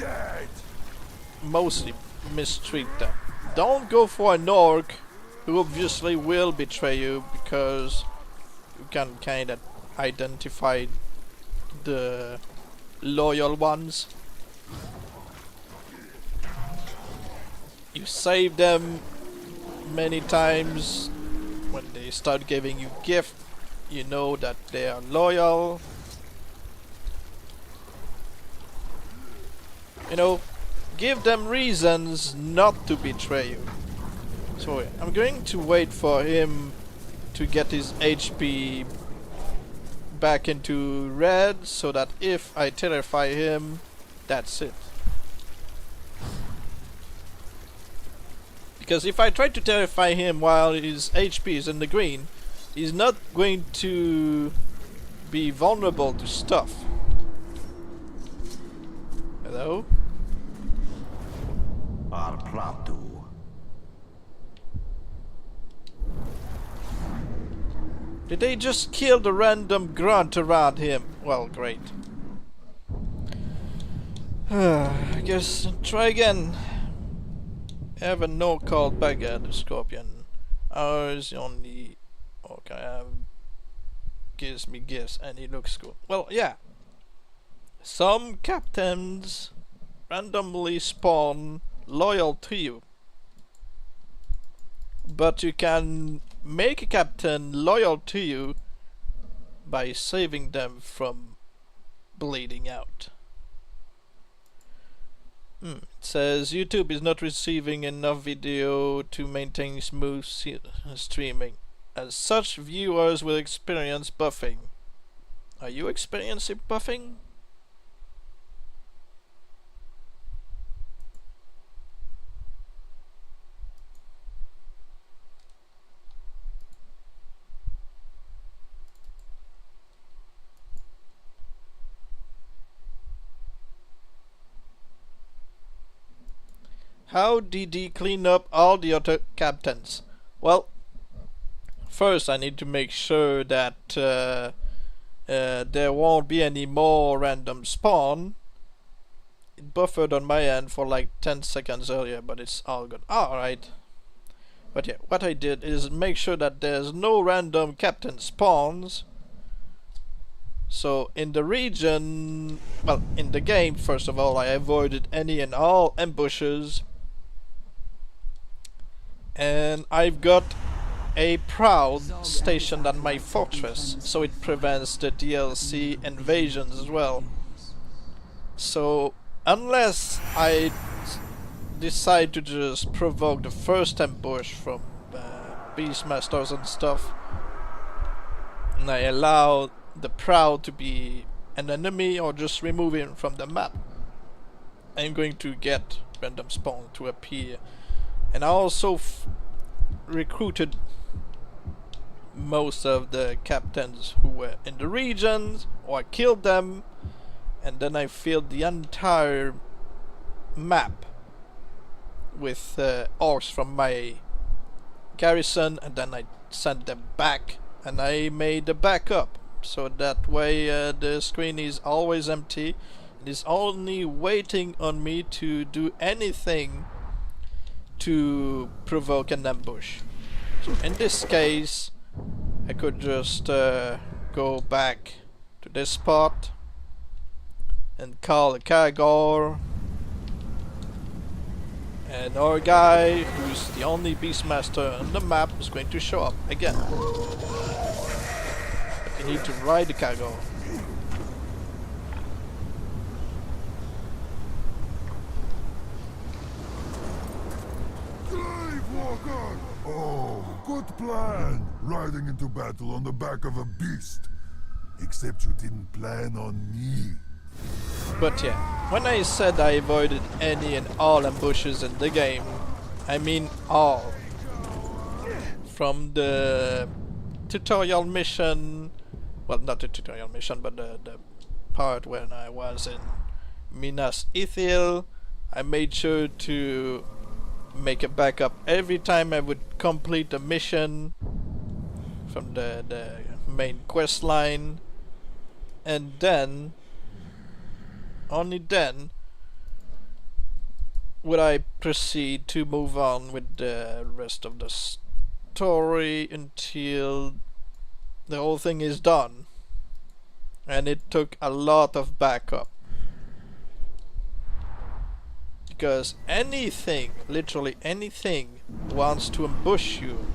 mostly mistreat them. don't go for an orc who obviously will betray you, because you can kind of identify the loyal ones. You save them many times. When they start giving you gift, you know that they are loyal. You know, give them reasons not to betray you. So I'm going to wait for him to get his HP back into red, so that if I terrify him, that's it. Because if I try to terrify him while his HP is in the green, he's not going to be vulnerable to stuff. Hello? Arplatu. Did they just kill the random grunt around him? Well, great. I guess try again. Have a no called beggar, the scorpion. Ours only okay, gives me gifts and he looks cool. Well, yeah. Some captains randomly spawn loyal to you. But you can make a captain loyal to you by saving them from bleeding out. It says YouTube is not receiving enough video to maintain smooth streaming. As such, viewers will experience buffing. Are you experiencing buffing? How did he clean up all the other captains? Well, first I need to make sure that there won't be any more random spawn. It buffered on my end for like 10 seconds earlier, but it's all good. Alright. But yeah, what I did is make sure that there's no random captain spawns. So in the region, well, in the game, first of all, I avoided any and all ambushes. And I've got a proud stationed on my fortress, so it prevents the DLC invasions as well. So unless I decide to just provoke the first ambush from Beastmasters and stuff, and I allow the proud to be an enemy or just remove him from the map, I'm going to get random spawn to appear. And I also recruited most of the captains who were in the regions, or I killed them, and then I filled the entire map with orcs from my garrison, and then I sent them back, and I made a backup, so that way the screen is always empty. It is only waiting on me to do anything to provoke an ambush. So in this case, I could just go back to this spot and call a Kagor, and our guy, who's the only Beastmaster on the map, is going to show up again. But you need to ride the Kagor. Oh, good plan! Riding into battle on the back of a beast. Except you didn't plan on me. But yeah, when I said I avoided any and all ambushes in the game, I mean all. From the tutorial mission, well, not the tutorial mission, but the part when I was in Minas Ithil, I made sure to make a backup every time I would complete a mission from the main quest line, and then, only then, would I proceed to move on with the rest of the story until the whole thing is done. And it took a lot of backup. Because anything, literally anything, wants to ambush you.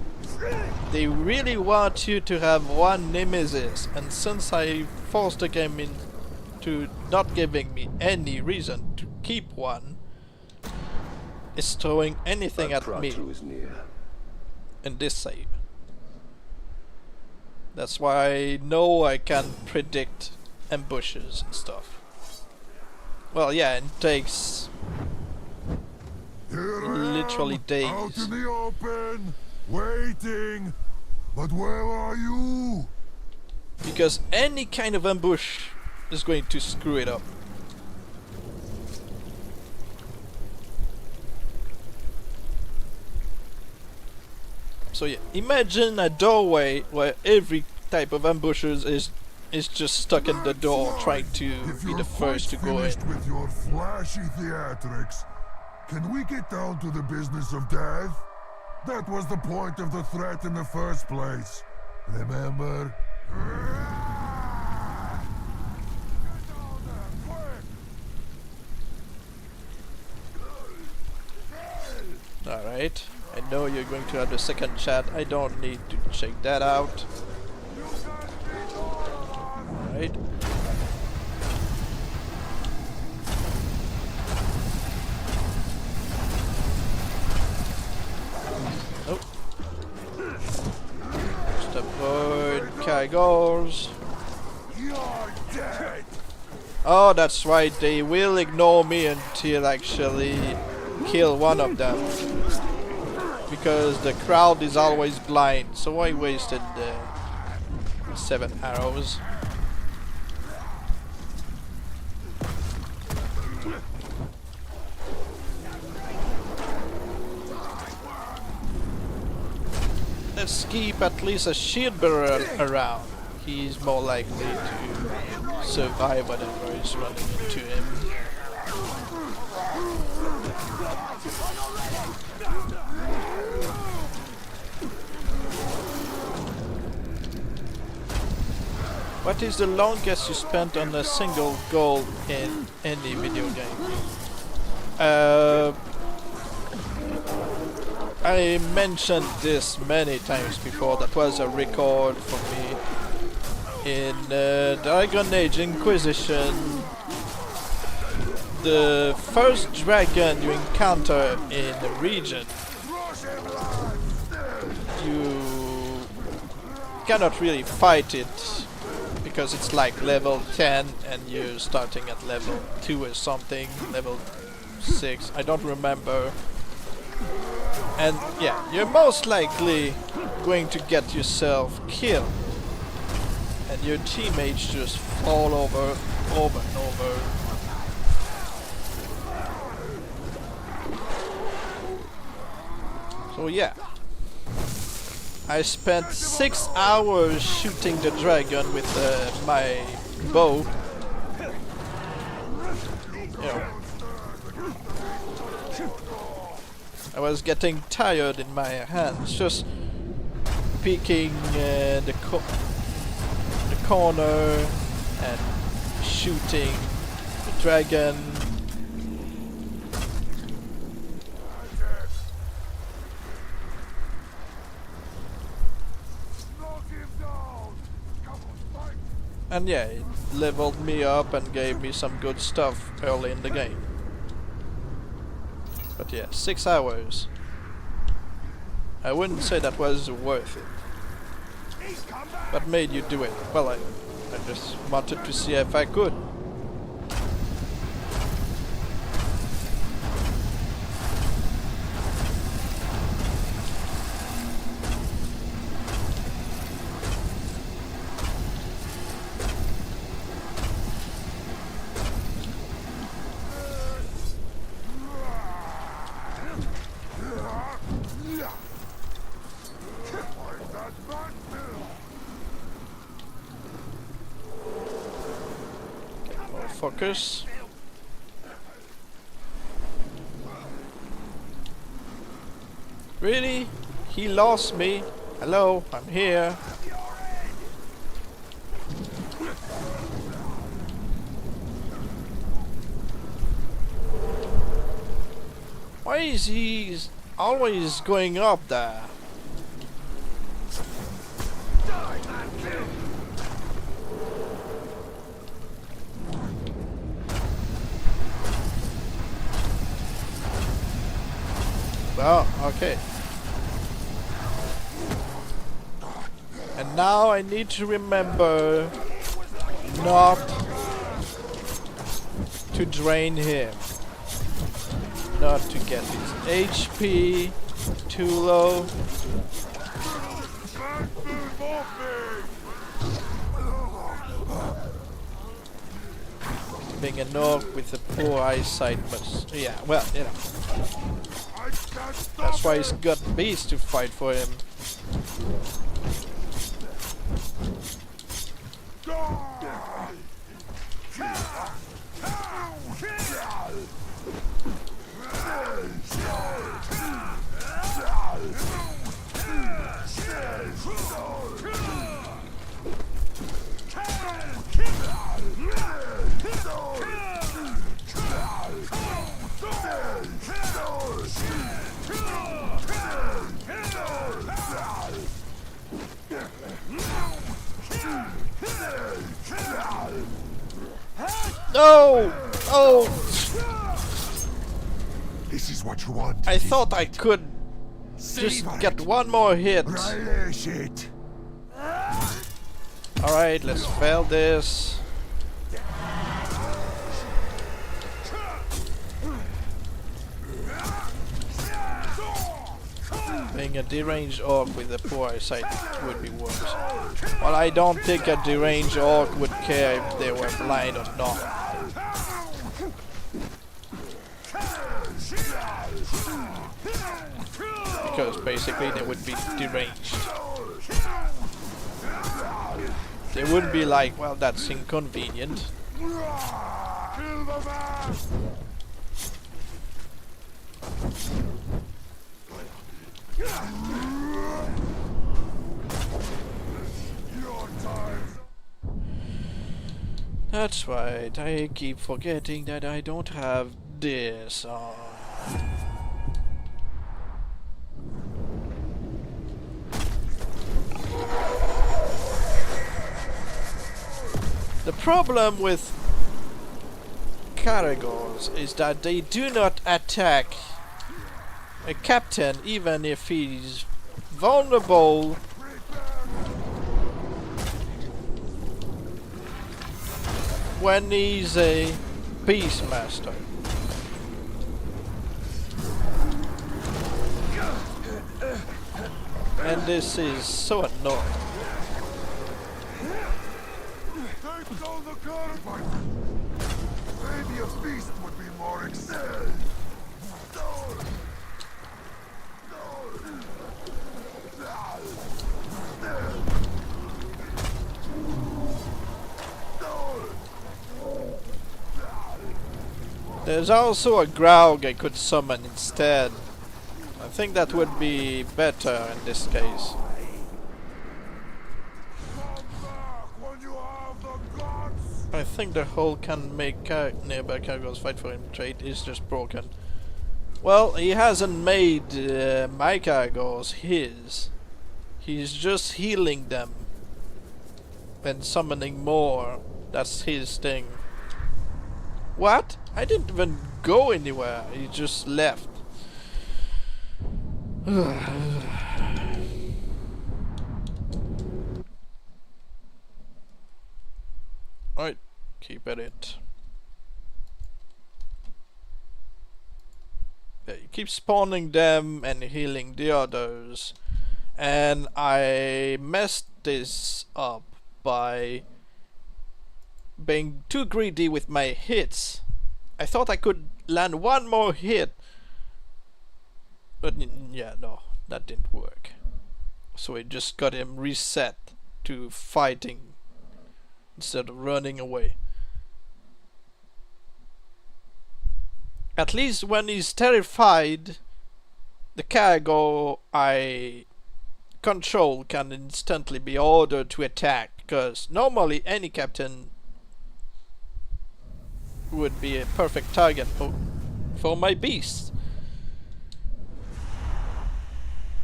They really want you to have one Nemesis, and since I forced the game into not giving me any reason to keep one, it's throwing anything at me Pratru is near. in this save. That's why I know I can predict ambushes and stuff. Well, yeah, it takes Here I literally am, days. out in the open, waiting. But where are you? Because any kind of ambush is going to screw it up. So yeah, imagine a doorway where every type of ambushes is just stuck in the door trying to If be you're the first to quite go in. finished with your flashy theatrics, can we get down to the business of death? That was the point of the threat in the first place. Remember? Alright, I know you're going to have the second chat, I don't need to check that out. Alright. Nope. Just avoid Kagors. You're dead! Oh, that's right, they will ignore me until actually kill one of them. Because the crowd is always blind, so I wasted 7 arrows. Let's keep at least a shield bearer around. He's more likely to survive whatever is running into him. What is the longest you spent on a single goal in any video game? I mentioned this many times before. That was a record for me in Dragon Age Inquisition. The first dragon you encounter in the region, you cannot really fight it because it's like level 10 and you're starting at level 2 or something, level 6, I don't remember. And yeah, you're most likely going to get yourself killed and your teammates just fall over and over. So yeah, I spent 6 hours shooting the dragon with my bow. You know, I was getting tired in my hands, just peeking the corner and shooting the dragon. And yeah, it leveled me up and gave me some good stuff early in the game. But yeah, 6 hours. I wouldn't say that was worth it. What made you do it? Well, I just wanted to see if I could. Focus. Really? He lost me? Hello, I'm here. Why is he always going up there? Well, okay. And now I need to remember not to drain him. Not to get his HP too low. Being an orc with a poor eyesight must... Yeah, well, you know. That's why he's got beasts to fight for him. No! Oh! This is what you want. I thought I could just get one more hit. Relish it. Alright, let's fail this. Being a deranged orc with a poor eyesight would be worse. Well, I don't think a deranged orc would care if they were blind or not. Because basically they would be deranged. They wouldn't be like, well, that's inconvenient. That's right, I keep forgetting that I don't have this on. The problem with Caragors is that they do not attack a captain even if he's vulnerable when he's a beastmaster. And this is so annoying. Maybe a beast would be more exciting. There's also a Graug I could summon instead. I think that would be better in this case. I think the whole can make nearby Caragors fight for him trait is just broken. Well, he hasn't made my Caragors his. He's just healing them and summoning more. That's his thing. What? I didn't even go anywhere. He just left. Alright, keep at it. Yeah, you keep spawning them and healing the others. And I messed this up by being too greedy with my hits. I thought I could land one more hit. But yeah, no, that didn't work. So I just got him reset to fighting instead of running away. At least when he's terrified, the cargo I control can instantly be ordered to attack, because normally any captain would be a perfect target for my beasts.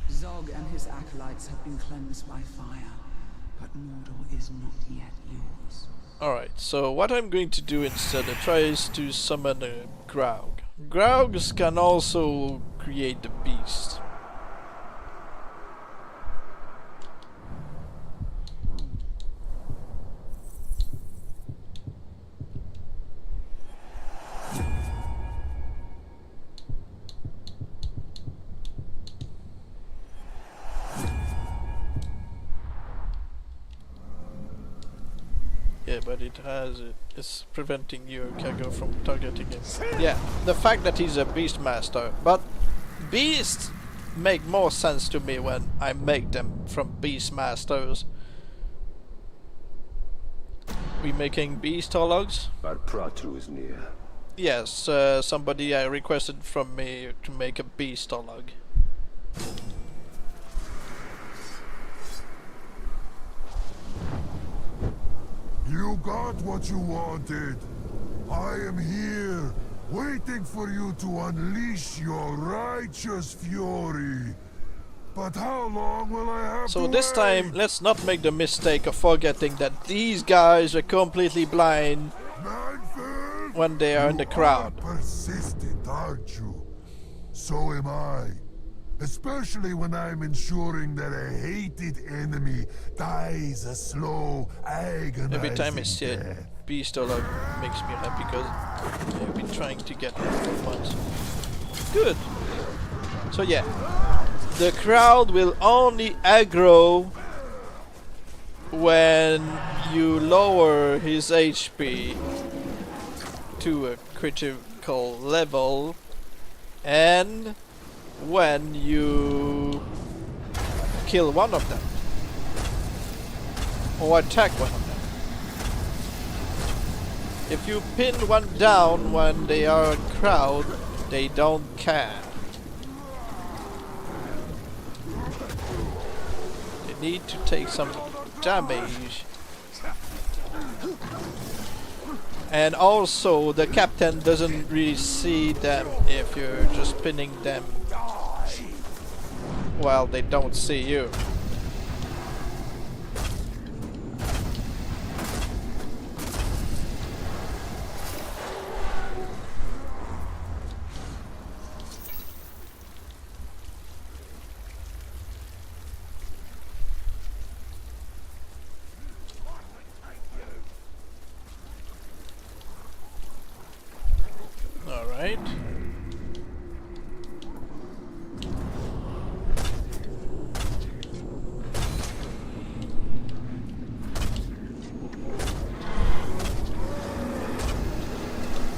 Zog and his acolytes have been cleansed by fire, but Mordor is not yet yours. Alright, so what I'm going to do instead, I try is to summon a Graug. Graugs can also create the beast. Yeah, but it's preventing your cargo from targeting him. Yeah, the fact that he's a beastmaster, but beasts make more sense to me when I make them from beastmasters. We making beast logs? Our Pratru is near. Yes, somebody requested from me to make a beast log. You got what you wanted. I am here, waiting for you to unleash your righteous fury. But how long will I have So to this wait? time, let's not make the mistake of forgetting that these guys are completely blind Manfred, when they are in the you crowd. are persistent, aren't you? So am I. Especially when I'm ensuring that a hated enemy dies a slow, agonizing Every time I see a death. beast log makes me happy because I've been trying to get one for months. Good. So yeah, the crowd will only aggro when you lower his HP to a critical level and when you kill one of them or attack one of them. If you pin one down when they are a crowd, they don't care. They need to take some damage. And also the captain doesn't really see them if you're just pinning them while they don't see you. All right.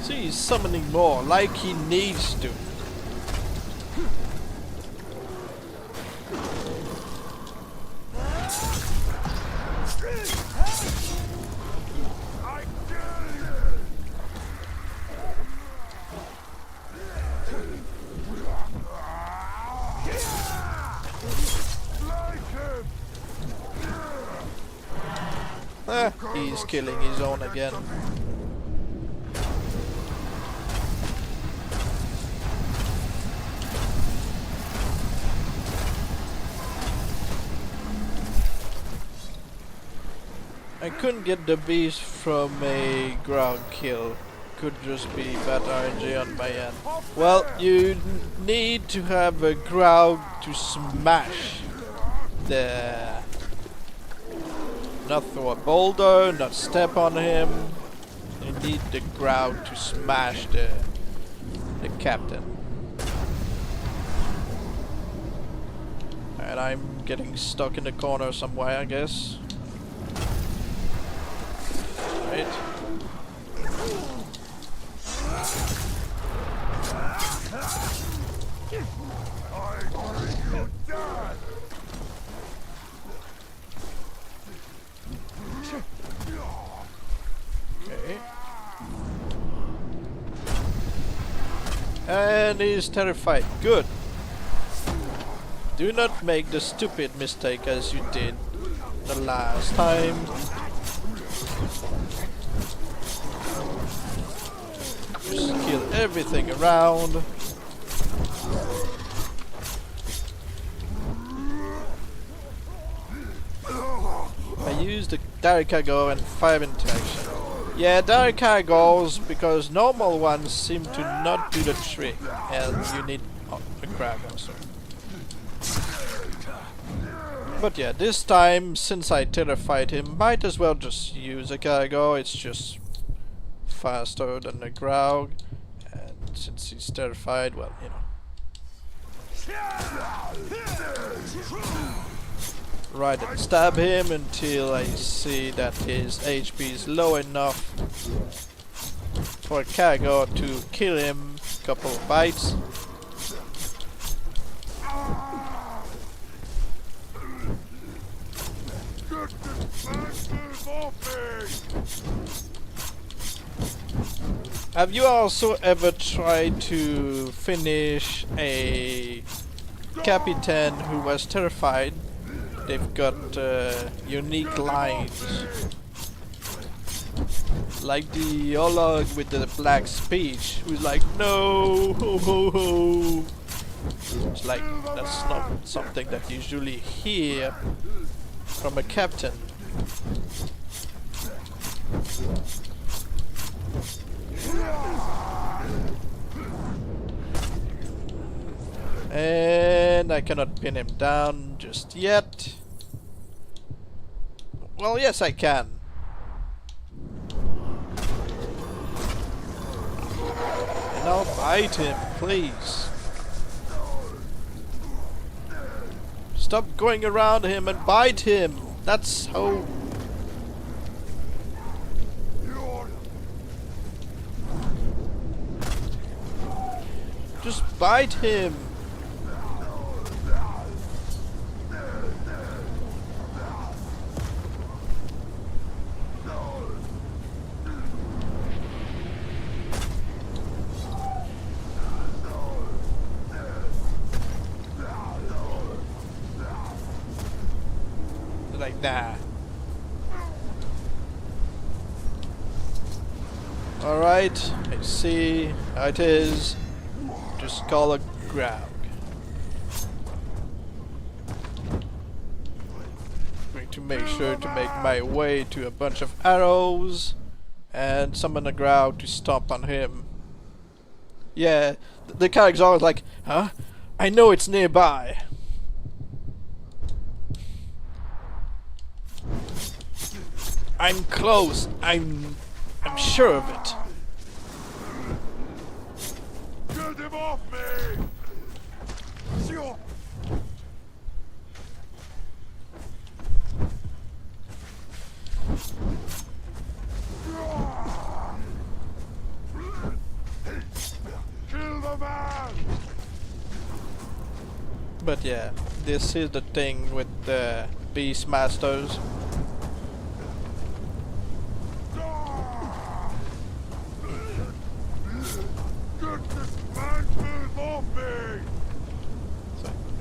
See, he's summoning more, like he needs to. He's killing his own again. I couldn't get the beast from a ground kill. Could just be bad RNG on my end. Well, you need to have a ground to smash the... Not throw a boulder, not step on him. You need the ground to smash the captain. And I'm getting stuck in the corner somewhere, I guess. Right. Okay. And he's terrified. Good. Do not make the stupid mistake as you did the last time. Just kill everything around. I used the direct cargo and fire interaction. Yeah, direct cargoes, because normal ones seem to not do the trick, and you need a crab also. But yeah, this time, since I terrified him, might as well just use a cargo. It's just faster than a Graug, and since he's terrified, well, you know. Right, and stab him until I see that his HP is low enough for a cargo to kill him. Couple of bites. Have you also ever tried to finish a Capitan who was terrified? They've got unique lines. Like the Olog with the black speech, who's like, no, ho ho ho. It's like, that's not something that you usually hear from a captain. And I cannot pin him down just yet. Well, yes, I can. And I'll bite him, please. Stop going around him and bite him. That's how. Just bite him. Like that. Alright, I see how it is. Just call a Graug. Going to make sure to make my way to a bunch of arrows and summon a Graug to stomp on him. Yeah, the character's always like, huh? I know it's nearby. I'm close. I'm sure of it. Get him off me! Kill the man! But yeah, this is the thing with the Beastmasters.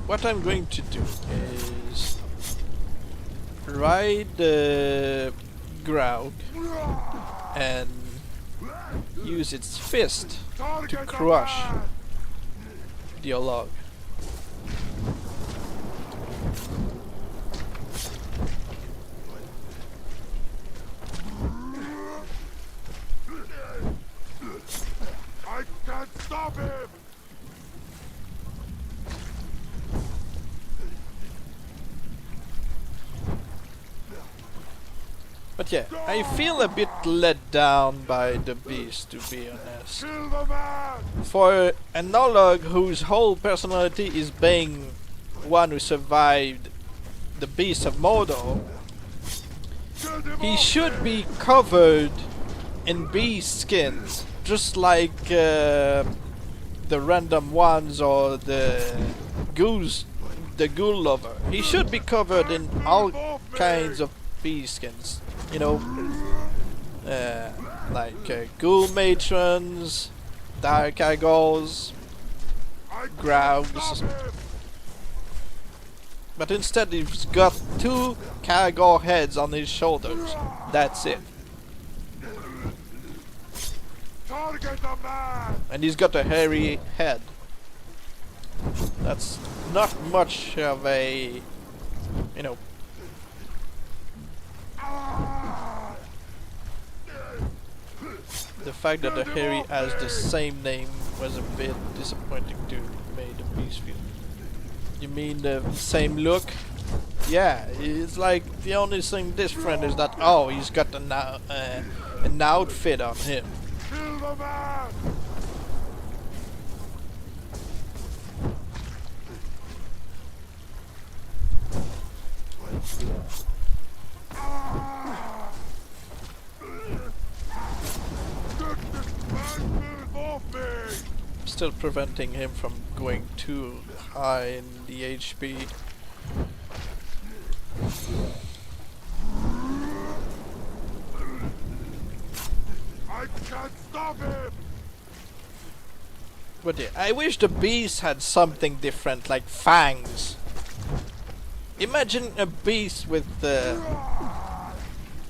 What I'm going to do is ride the Graug and use its fist to crush the Olog. I can't stop him! But yeah, I feel a bit let down by the beast, to be honest. Kill the man! For an Olog whose whole personality is being one who survived the Beast of Mordor, he should be covered in beast skins, just like the random ones or the ghoul lover. He should be covered in all kinds of beast skins. You know, like ghoul matrons, dark eagles, Graugs. But instead he's got 2 Caragor heads on his shoulders. That's it. Target the man! And he's got a hairy head. That's not much of a, you know. The fact that the hairy has the same name was a bit disappointing to me, the beast field. You mean the same look? Yeah, it's like the only thing different is that, oh, he's got an outfit on him. Kill the man! Get this man off me! Still preventing him from going too high in the HP. I can't stop him! But yeah, I wish the beast had something different, like fangs. Imagine a beast with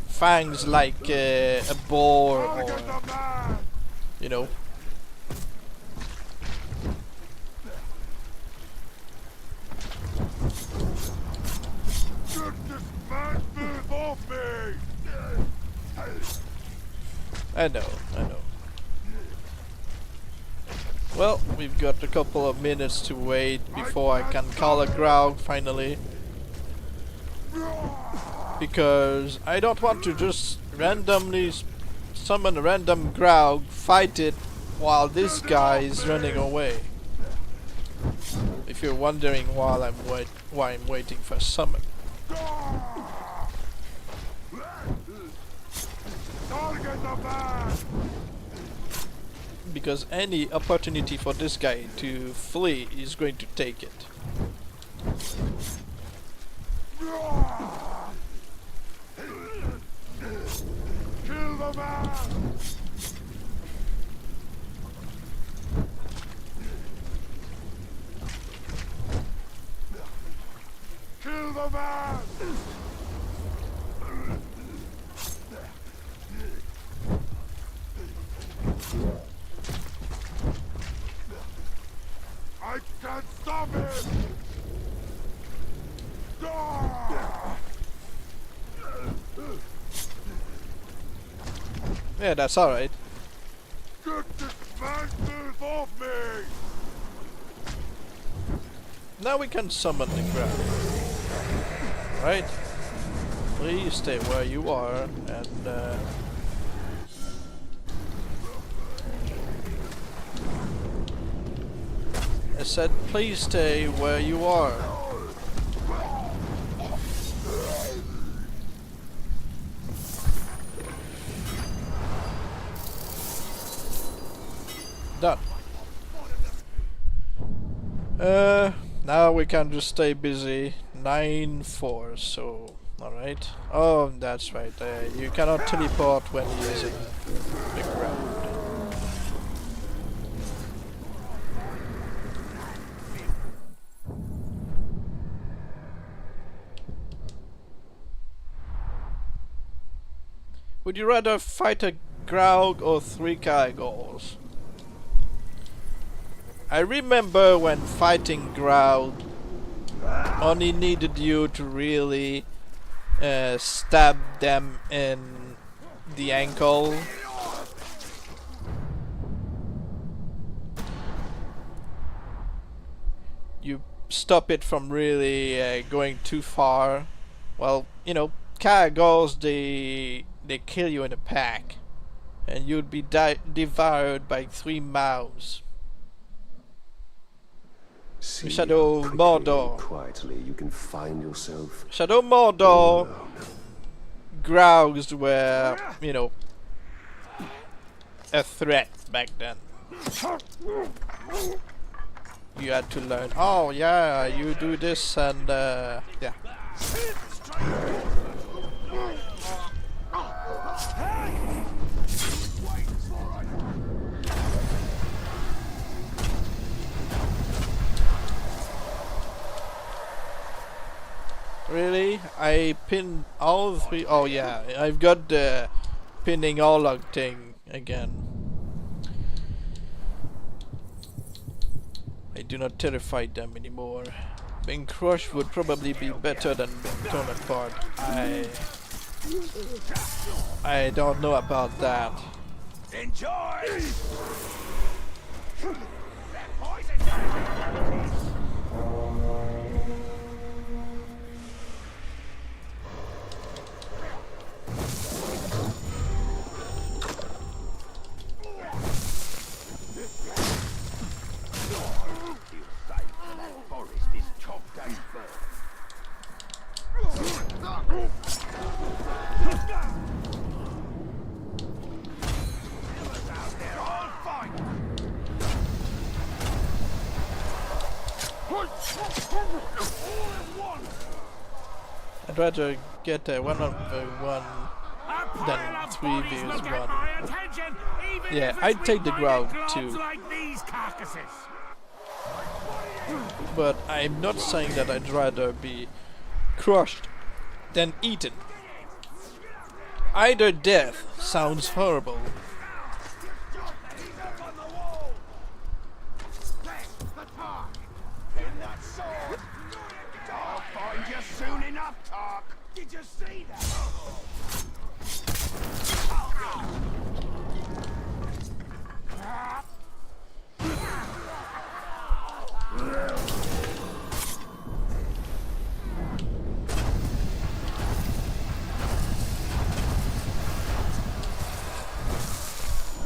fangs like a boar or, Target the man! you know. Get this man off me! I know. Well, we've got a couple of minutes to wait before I can call a Graug finally. Because I don't want to just randomly summon a random Graug, fight it while this guy is running away. If you're wondering why I'm waiting for summon. Target the man! Because any opportunity for this guy to flee is going to take it. Kill the man! Kill the man! I can't stop him! Yeah, that's alright. Get this man off me! Now we can summon the Graug. Right? Please stay where you are and I said please stay where you are. Done. Now we can just stay busy. 9-4, so alright. Oh, that's right. You cannot teleport when using the ground. Would you rather fight a Graug or 3 Caragors? I remember when fighting Graug only needed you to really stab them in the ankle. You stop it from really going too far. Well, you know, Caragors, they kill you in a pack, and you'd be devoured by 3 mouths. See Shadow how quickly and Mordor. quietly you can find yourself Shadow Mordor, Graugs were, you know, a threat back then. You had to learn, oh yeah, you do this and yeah. Really? I pinned all three. Oh yeah, I've got the pinning all log thing again. I do not terrify them anymore. Being crushed would probably be better than being torn apart. I don't know about that. Enjoy! I'd rather get a 1-on-1 than 3v1. Yeah, I'd take the ground too. But I'm not saying that I'd rather be crushed than eaten. Either death sounds horrible. I'll find you soon enough, Tark. Did you see that?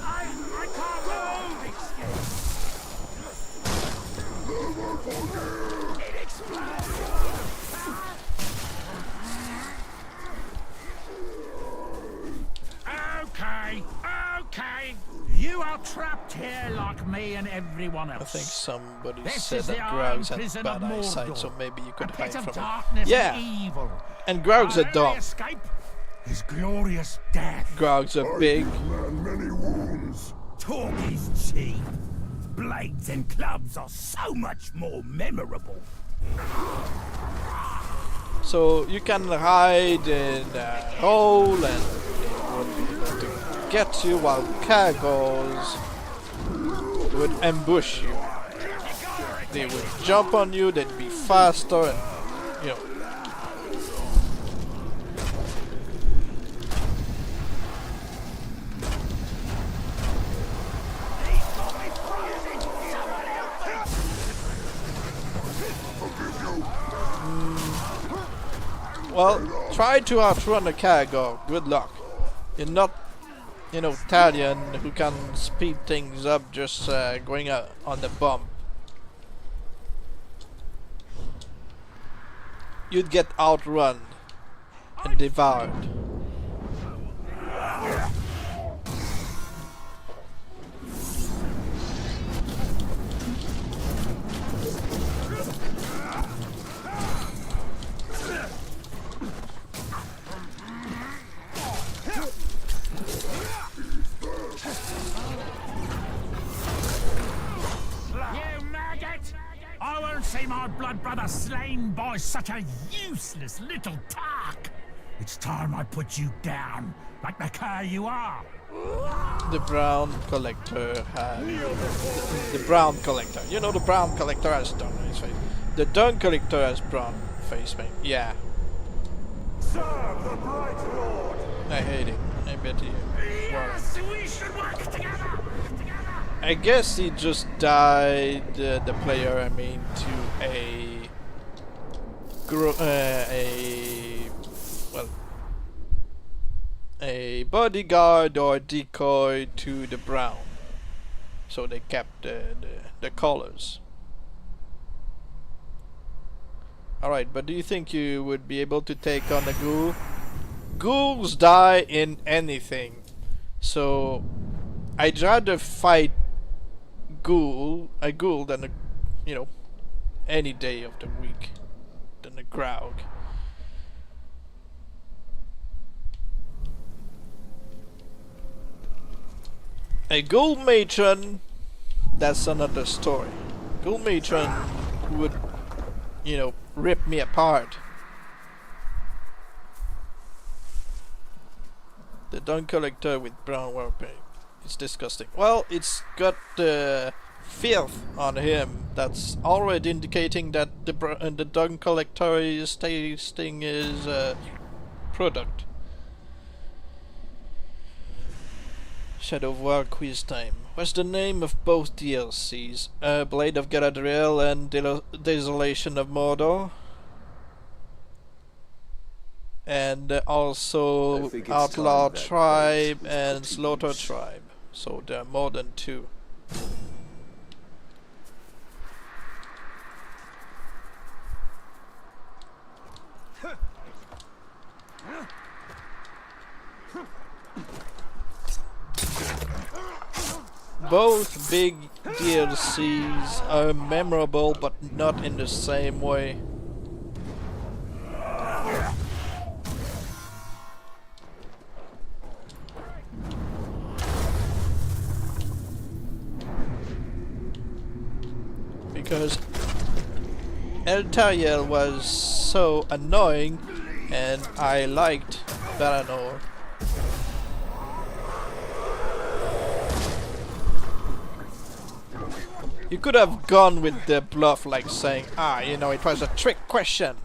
I can't move! It explodes! Okay. You are trapped here like me and everyone else. I think somebody This said is that the Graugs Iron had Prison bad of eyesight, Mordor. so maybe you could A hide pit of from him. darkness Yeah, and evil. and Graugs are Our dumb. only escape is glorious death. Graugs are big. Man, many wounds. Talk is cheap. Blades and clubs are so much more memorable. So you can hide in a hole and they won't be able to get you, while cargoes would ambush you. They would jump on you, they'd be faster, and you know. Well, try to outrun a cargo. Good luck. You're not, Italian who can speed things up just going on the bump. You'd get outrun and devoured. I won't see my blood brother slain by such a useless little tark. It's time I put you down, like the cur you are. The brown collector had... The brown collector. You know the brown collector has dung on his face. The dung collector has brown face paint. Yeah. Serve the Bright Lord! I hate it. I bet you. Yes, we should work together. I guess he just died, the player, I mean, to a bodyguard or decoy to the brown. So they kept the colors. Alright, but do you think you would be able to take on a ghoul? Ghouls die in anything. So I'd rather fight a ghoul than any day of the week than a Graug. A ghoul matron, that's another story. Ghoul matron would, rip me apart. The dung collector with brown wall paint. It's disgusting. Well, it's got filth on him. That's already indicating that the dung collector is tasting his product. Shadow of War quiz time. What's the name of both DLCs? Blade of Galadriel and Desolation of Mordor? And also Outlaw Tribe and Slaughter Tribe. So there are more than 2. Both big DLCs are memorable, but not in the same way. Because Eltariel was so annoying, and I liked Varanor. You could have gone with the bluff, like saying, you know, it was a trick question.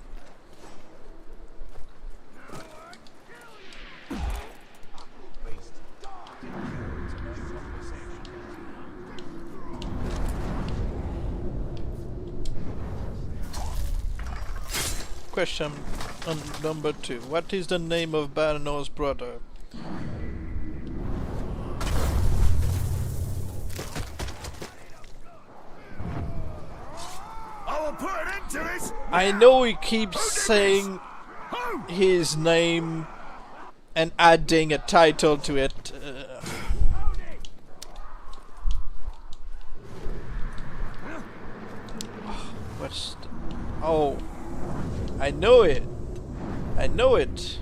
Question on number 2. What is the name of Baranor's brother? I know he keeps saying his name and adding a title to it. What's the... Oh, I know it. I know it.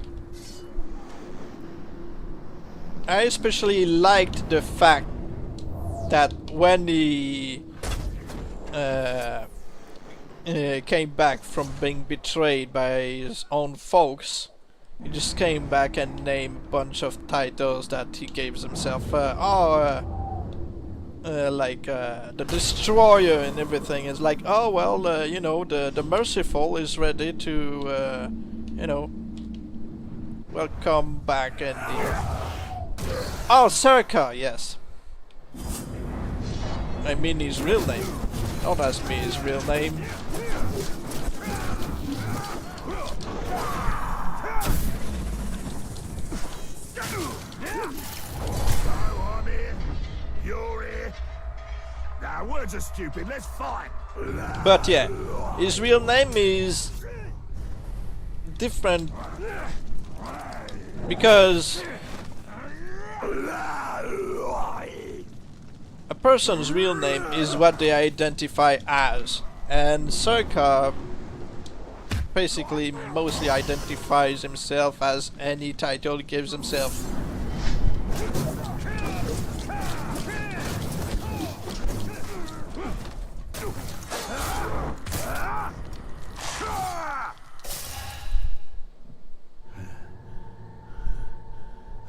I especially liked the fact that when he came back from being betrayed by his own folks, he just came back and named a bunch of titles that he gave himself. Like the Destroyer and everything. Is like, oh well, you know, the Merciful is ready to, you know, welcome back and oh, Circa, yes. I mean his real name. Don't ask me his real name. Words are stupid, let's fight! But yeah, his real name is different because a person's real name is what they identify as, and Circa basically mostly identifies himself as any title he gives himself.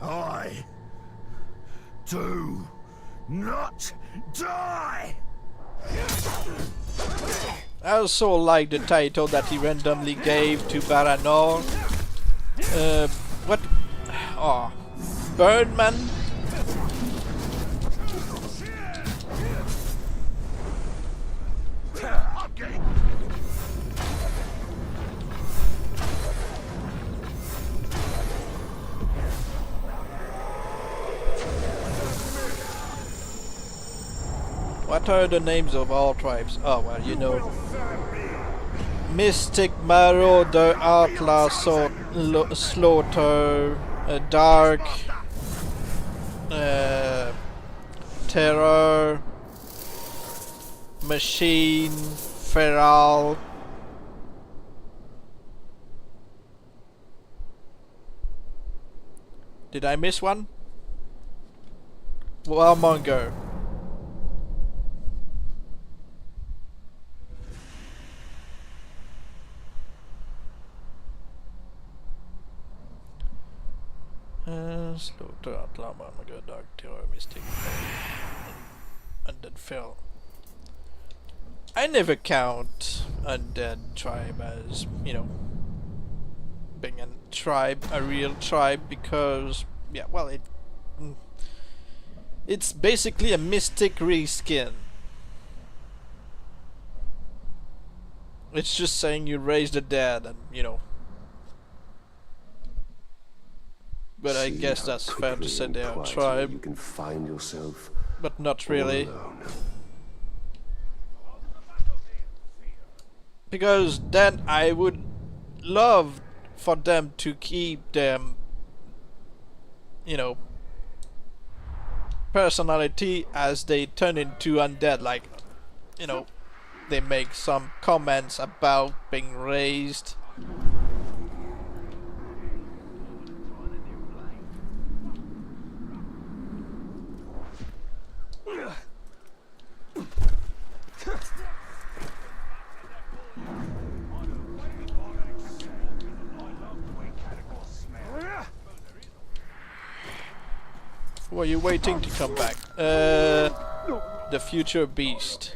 I do not die! I also like the title that he randomly gave to Baranor. What? Oh, Birdman? What are the names of all tribes? Oh, well, you know. Mystic, Marauder, Outlaw, Slaughter, Dark, Terror, Machine, Feral. Did I miss one? Warmonger. Slaughter, Outlaw, Armageddon, Dark Terror, Mystic, Undead Fell. I never count Undead Tribe as, you know, being a tribe, a real tribe, because, yeah, well, it's basically a Mystic reskin. It's just saying you raise the dead and, you know. But I See guess how that's fair to quickly say and they're a quietly tribe. You can find yourself But not all really. alone. Because then I would love for them to keep them, you know, personality as they turn into undead. Like, you know, they make some comments about being raised. Who are you waiting to come back? The future beast.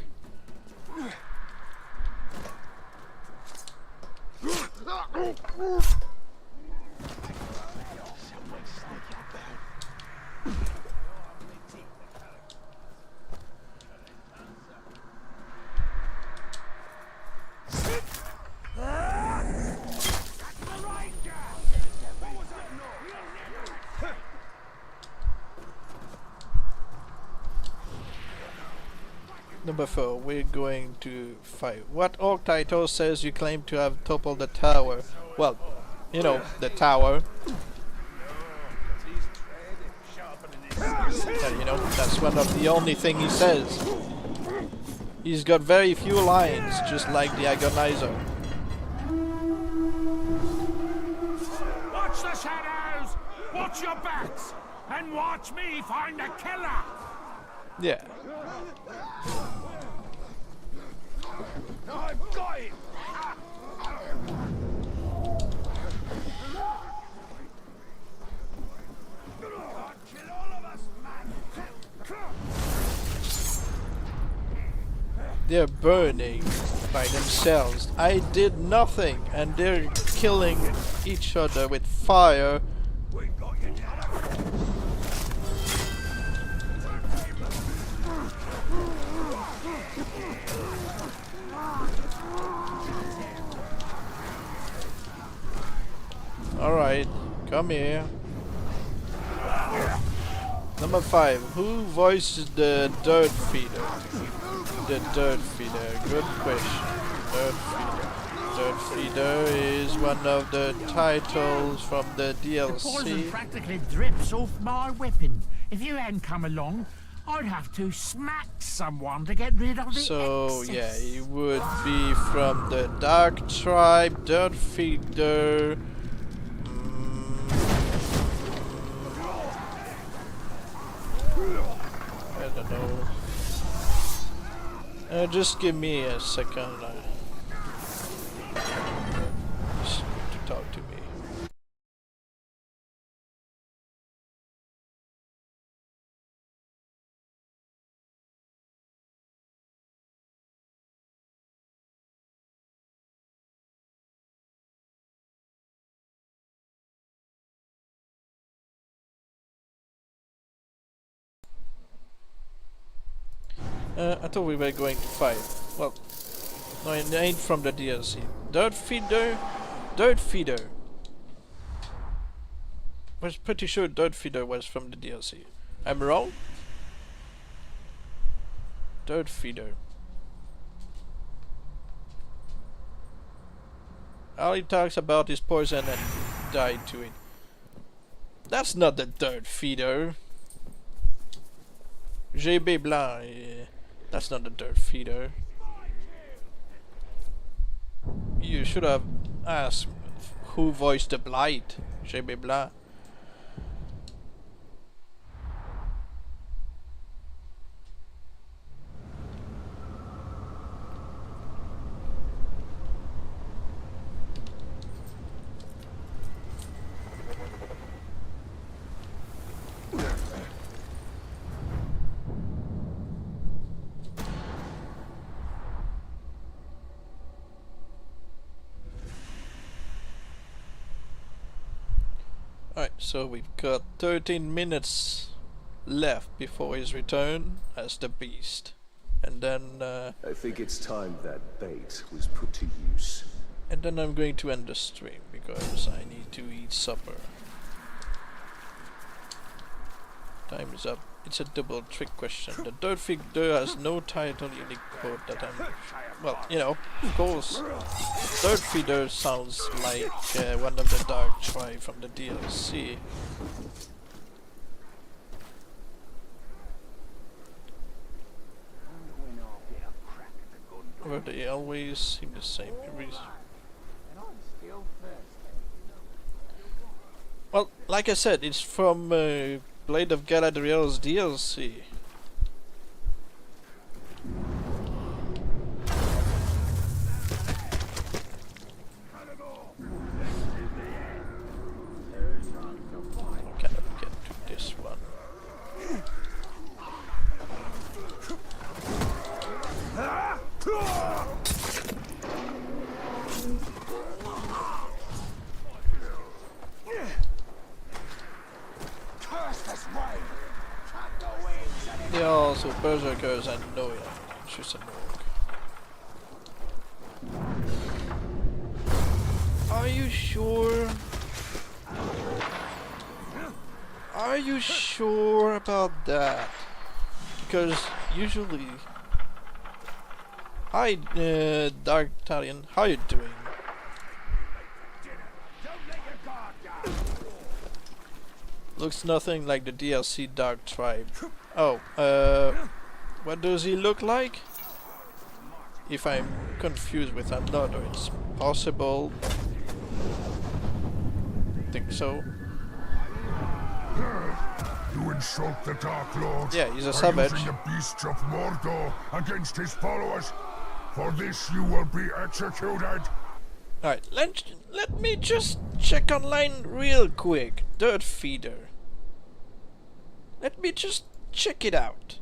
Number 4, we're going to fight. What orc title says you claim to have toppled the tower? Well, you know, the tower. And, you know, that's one of the only thing he says. He's got very few lines, just like the Agonizer. Watch the shadows! Watch your backs! And watch me find a killer! Yeah. I've got him! Kill all of us, man! They're burning by themselves. I did nothing, and they're killing each other with fire. We got you now. Alright, come here. Number 5, who voices the Dirt Feeder? The Dirt Feeder, good question. Dirt Feeder. Dirt Feeder is one of the titles from the The poison DLC. practically drips off my weapon. If you hadn't come along, I'd have to smack someone to get rid of the So excess. yeah, he would be from the Dark Tribe, Dirt Feeder. I don't know. Just give me a second. Just to talk to me. I thought we were going to fight. Well, no, it ain't from the DLC. Dirt Feeder? Dirt Feeder. Was pretty sure Dirt Feeder was from the DLC. I'm wrong? Dirt Feeder. All he talks about is poison and died to it. That's not the Dirt Feeder. GB Blanc. That's not the Dirt Feeder. You should have asked who voiced the Blight. GB Blanc. Alright, so we've got 13 minutes left before his return as the beast. And then I think it's time that bait was put to use. and then I'm going to end the stream because I need to eat supper. Time is up. It's a double trick question. The Dirt Feeder has no title unique quote that I'm... Well, you know, of course. Dirt Feeder sounds like one of the Dark Tribe from the DLC. Where they always seem the same. Well, like I said, it's from Blade of Galadriel's DLC. How can I get to this one? They are also berserkers and no, she's an orc. Are you sure? Are you sure about that? Because usually... Hi, Dark Italian, how you doing? Looks nothing like the DLC Dark Tribe. Oh, what does he look like? If I'm confused with another, it's possible. Think so. You insult the Dark Lord. Yeah, he's a by savage. using the beasts of Mordor against his followers. For this you will be executed. Alright, let me just check online real quick. Dirt Feeder. Let me just check it out.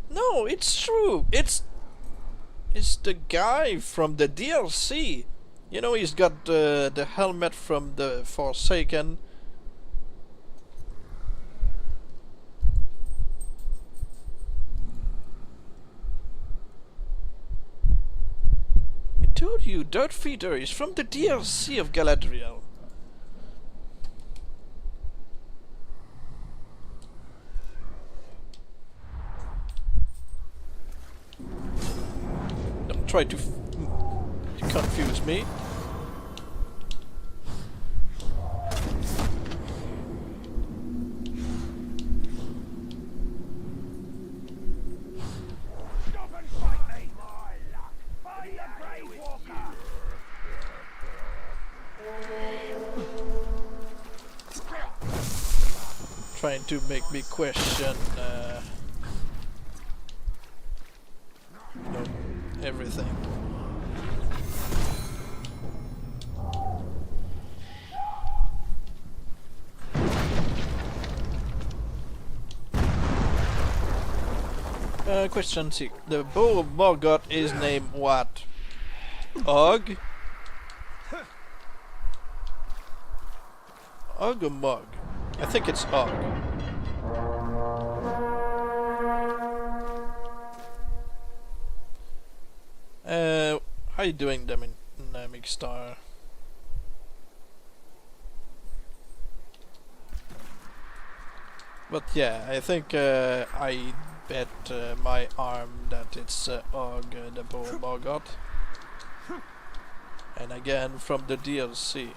No, it's true. It's the guy from the DLC. You know, he's got the helmet from the Forsaken. I told you, Dirt Feeder is from the DLC of Galadriel. Don't try to confuse me. Trying to make me question you know, everything. Question 6. The bow of Morgoth is named what? Og? Og or Mog? I think it's Og. How you doing, Dynamic Star? But yeah, I think I bet my arm that it's Og, the bow of Morgoth. And again from the DLC.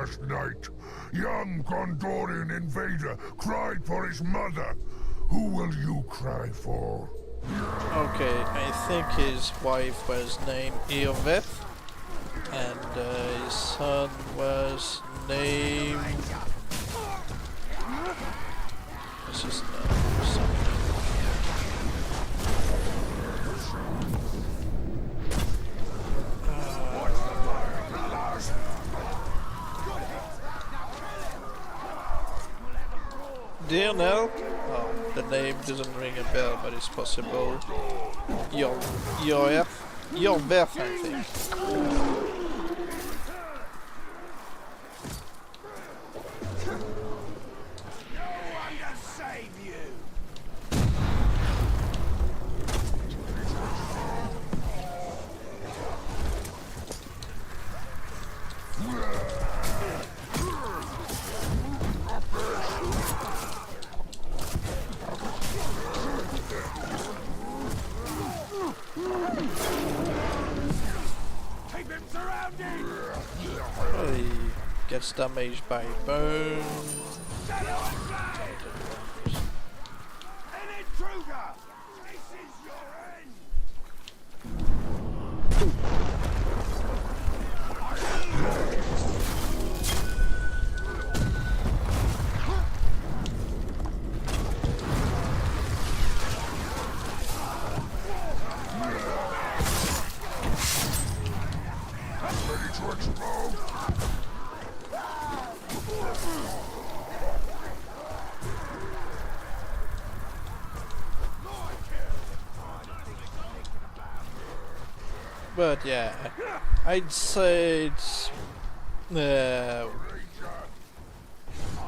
last night. Young Gondorian invader cried for his mother. Who will you cry for? Okay, I think his wife was named Eoveth, and his son was named... What's his name? Something. Dear Nell? Oh, the name doesn't ring a bell, but it's possible. Yorveth, I think. Well, he gets damaged by burn. But yeah, I'd say it's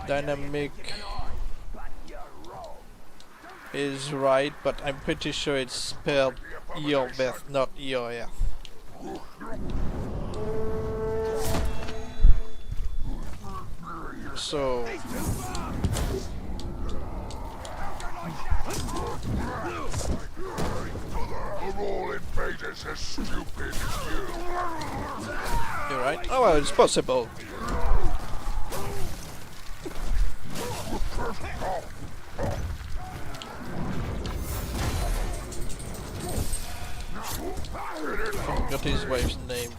dynamic is right, but I'm pretty sure it's spelled Eobeth, not Eoeth. So Of all invaders as stupid as you. you're right. Oh well, it's possible. Got his wife's name.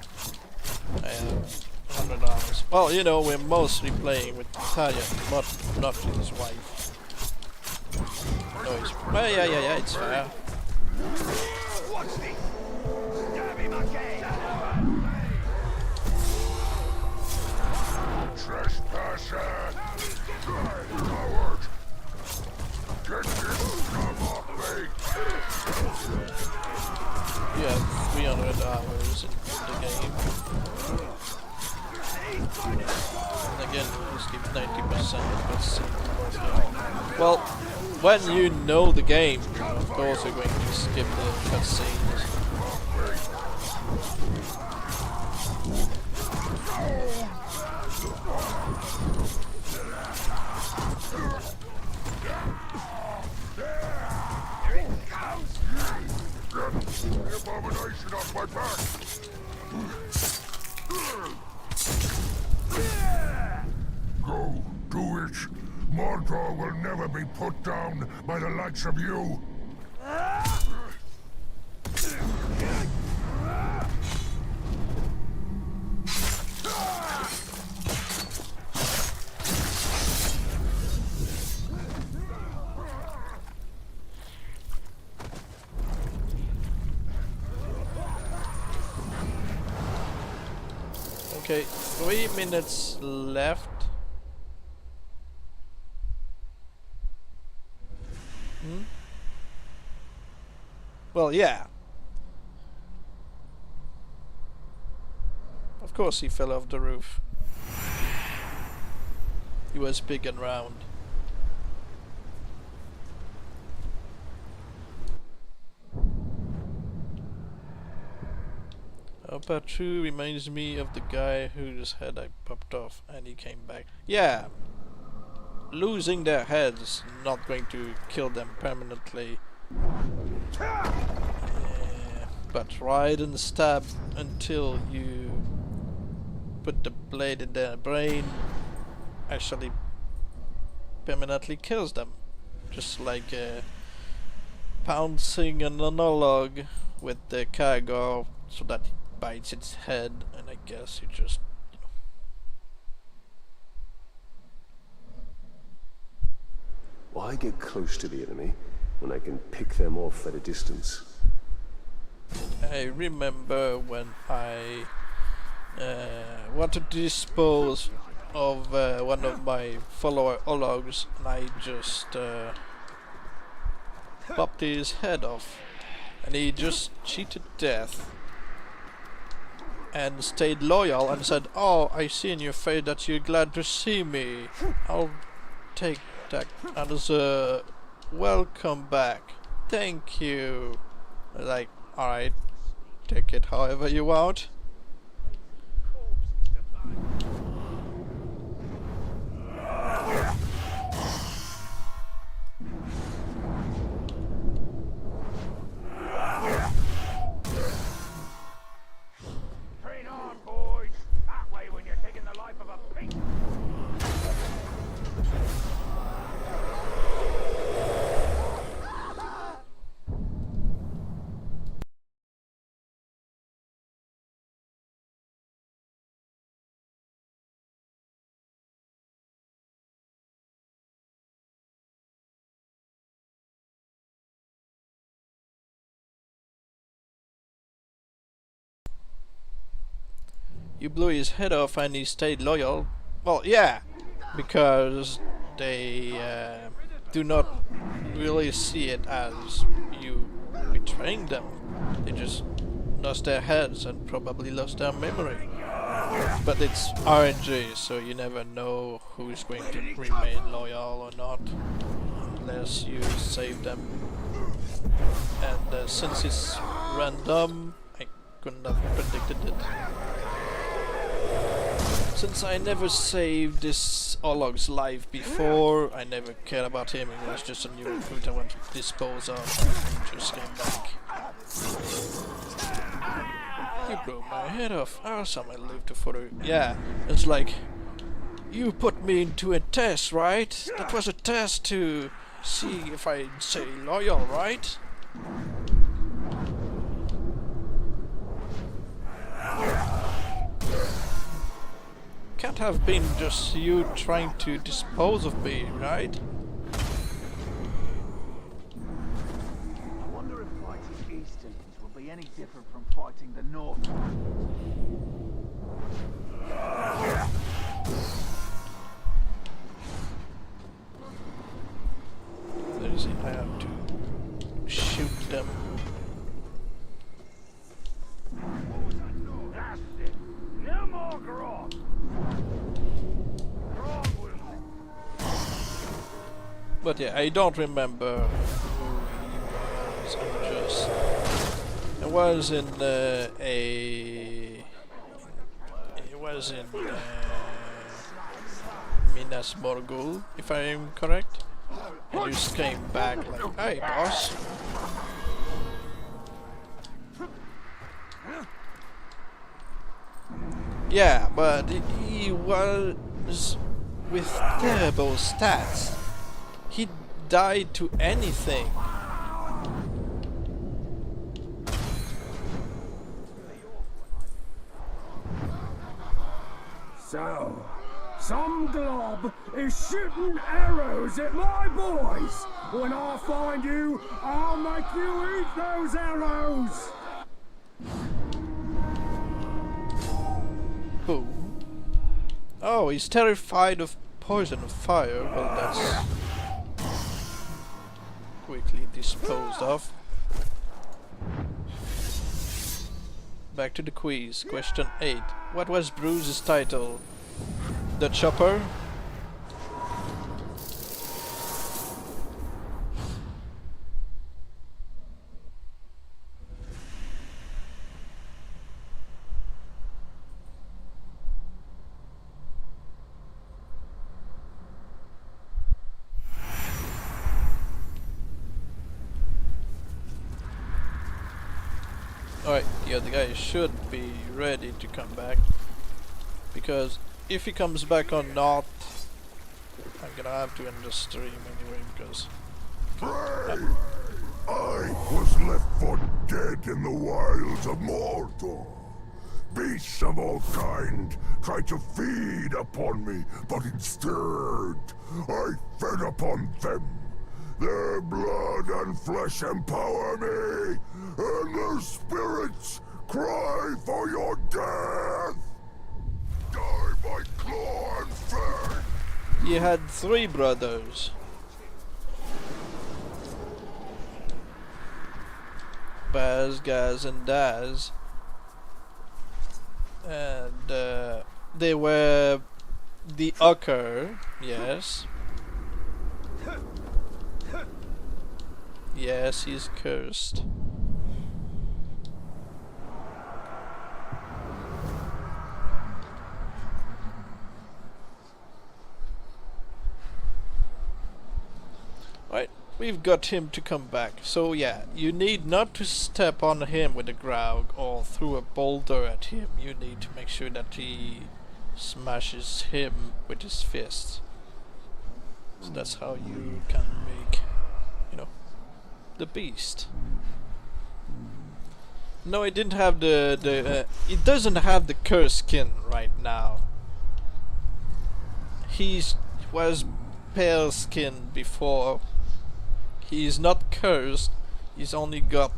$100. Well, you know, we're mostly playing with Talia, not his wife. No, it's, well, yeah, it's fair. Trespasser! Coward! Get this scum off me! Yeah, 300 hours in the game. And again, we skip 90% of cutscenes. Well, when you know the game, of course you're going to skip the cutscenes. The abomination off my back! Go, do it! Mordor will never be put down by the likes of you! Okay, 3 minutes left. Well, yeah. Of course he fell off the roof. He was big and round. Part 2 reminds me of the guy whose head I popped off and he came back. Yeah, losing their heads not going to kill them permanently. Yeah, but ride and stab until you put the blade in their brain actually permanently kills them. Just like pouncing an analog with the cargo so that it bites its head, and I guess you just, you know. Why get close to the enemy when I can pick them off at a distance? I remember when I wanted to dispose of one of my follower Ologs, and I just popped his head off, and he just cheated death and stayed loyal and said, "Oh, I see in your face that you're glad to see me. I'll take that as a welcome back. Thank you." Like, alright, take it however you want. Train on, boys! That way when you're taking the life of a pig! You blew his head off and he stayed loyal. Well, yeah, because they do not really see it as you betraying them. They just lost their heads and probably lost their memory. But it's RNG, so you never know who's going to remain loyal or not unless you save them. And since it's random, I couldn't have predicted it. Since I never saved this Olog's life before, I never cared about him. It was just a new recruit I wanted to dispose of, and he just came back. You blew my head off. Awesome, I live to follow. Yeah, it's like, you put me into a test, right? That was a test to see if I'd stay loyal, right? Can't have been just you trying to dispose of me, right? I wonder if fighting Easterns will be any different from fighting the North. There's it, I have to shoot them. That's it. No more grog. But yeah, I don't remember who he was. I was in Minas Morgul, if I am correct. And you just came back like, "Hey, boss." Yeah, but he was with terrible stats. He died to anything. So, some glob is shooting arrows at my boys. When I find you, I'll make you eat those arrows. Boom. Oh, he's terrified of poison of fire. Well, that's quickly disposed of. Back to the quiz. Question 8. What was Bruce's title? The Chopper? Alright, the other guy should be ready to come back. Because if he comes back or not, I'm gonna have to end the stream anyway, because... I was left for dead in the wilds of Mordor. Beasts of all kind tried to feed upon me, but instead I fed upon them. Their blood and flesh empower me, and their spirits cry for your death. Die by claw and fang. You had 3 brothers. Baz, Gaz, and Daz. And they were the Ucker, yes. Yes, he's cursed. Right, we've got him to come back. So yeah, you need not to step on him with a Graug or throw a boulder at him. You need to make sure that he smashes him with his fists. So that's how you can make, you know, the beast. No, it didn't have it doesn't have the curse skin right now. He was pale skin before. He's not cursed. He's only got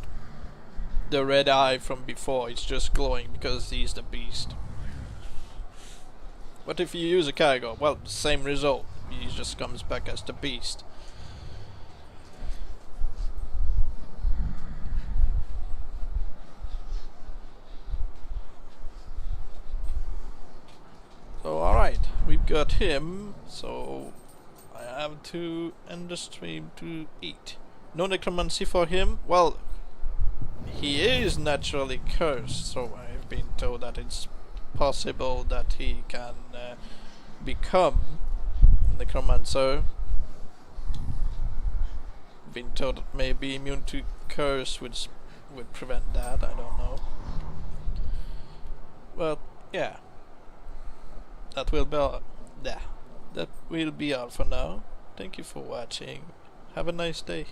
the red eye from before. It's just glowing because he's the beast. But if you use a Caragor, well, same result. He just comes back as the beast. So alright, we've got him, so I have to end the stream to eat. No necromancy for him? Well, he is naturally cursed, so I've been told that it's possible that he can become necromancer. Been told that maybe immune to curse would prevent that, I don't know. Well, yeah. That will be all. That will be all for now. Thank you for watching. Have a nice day.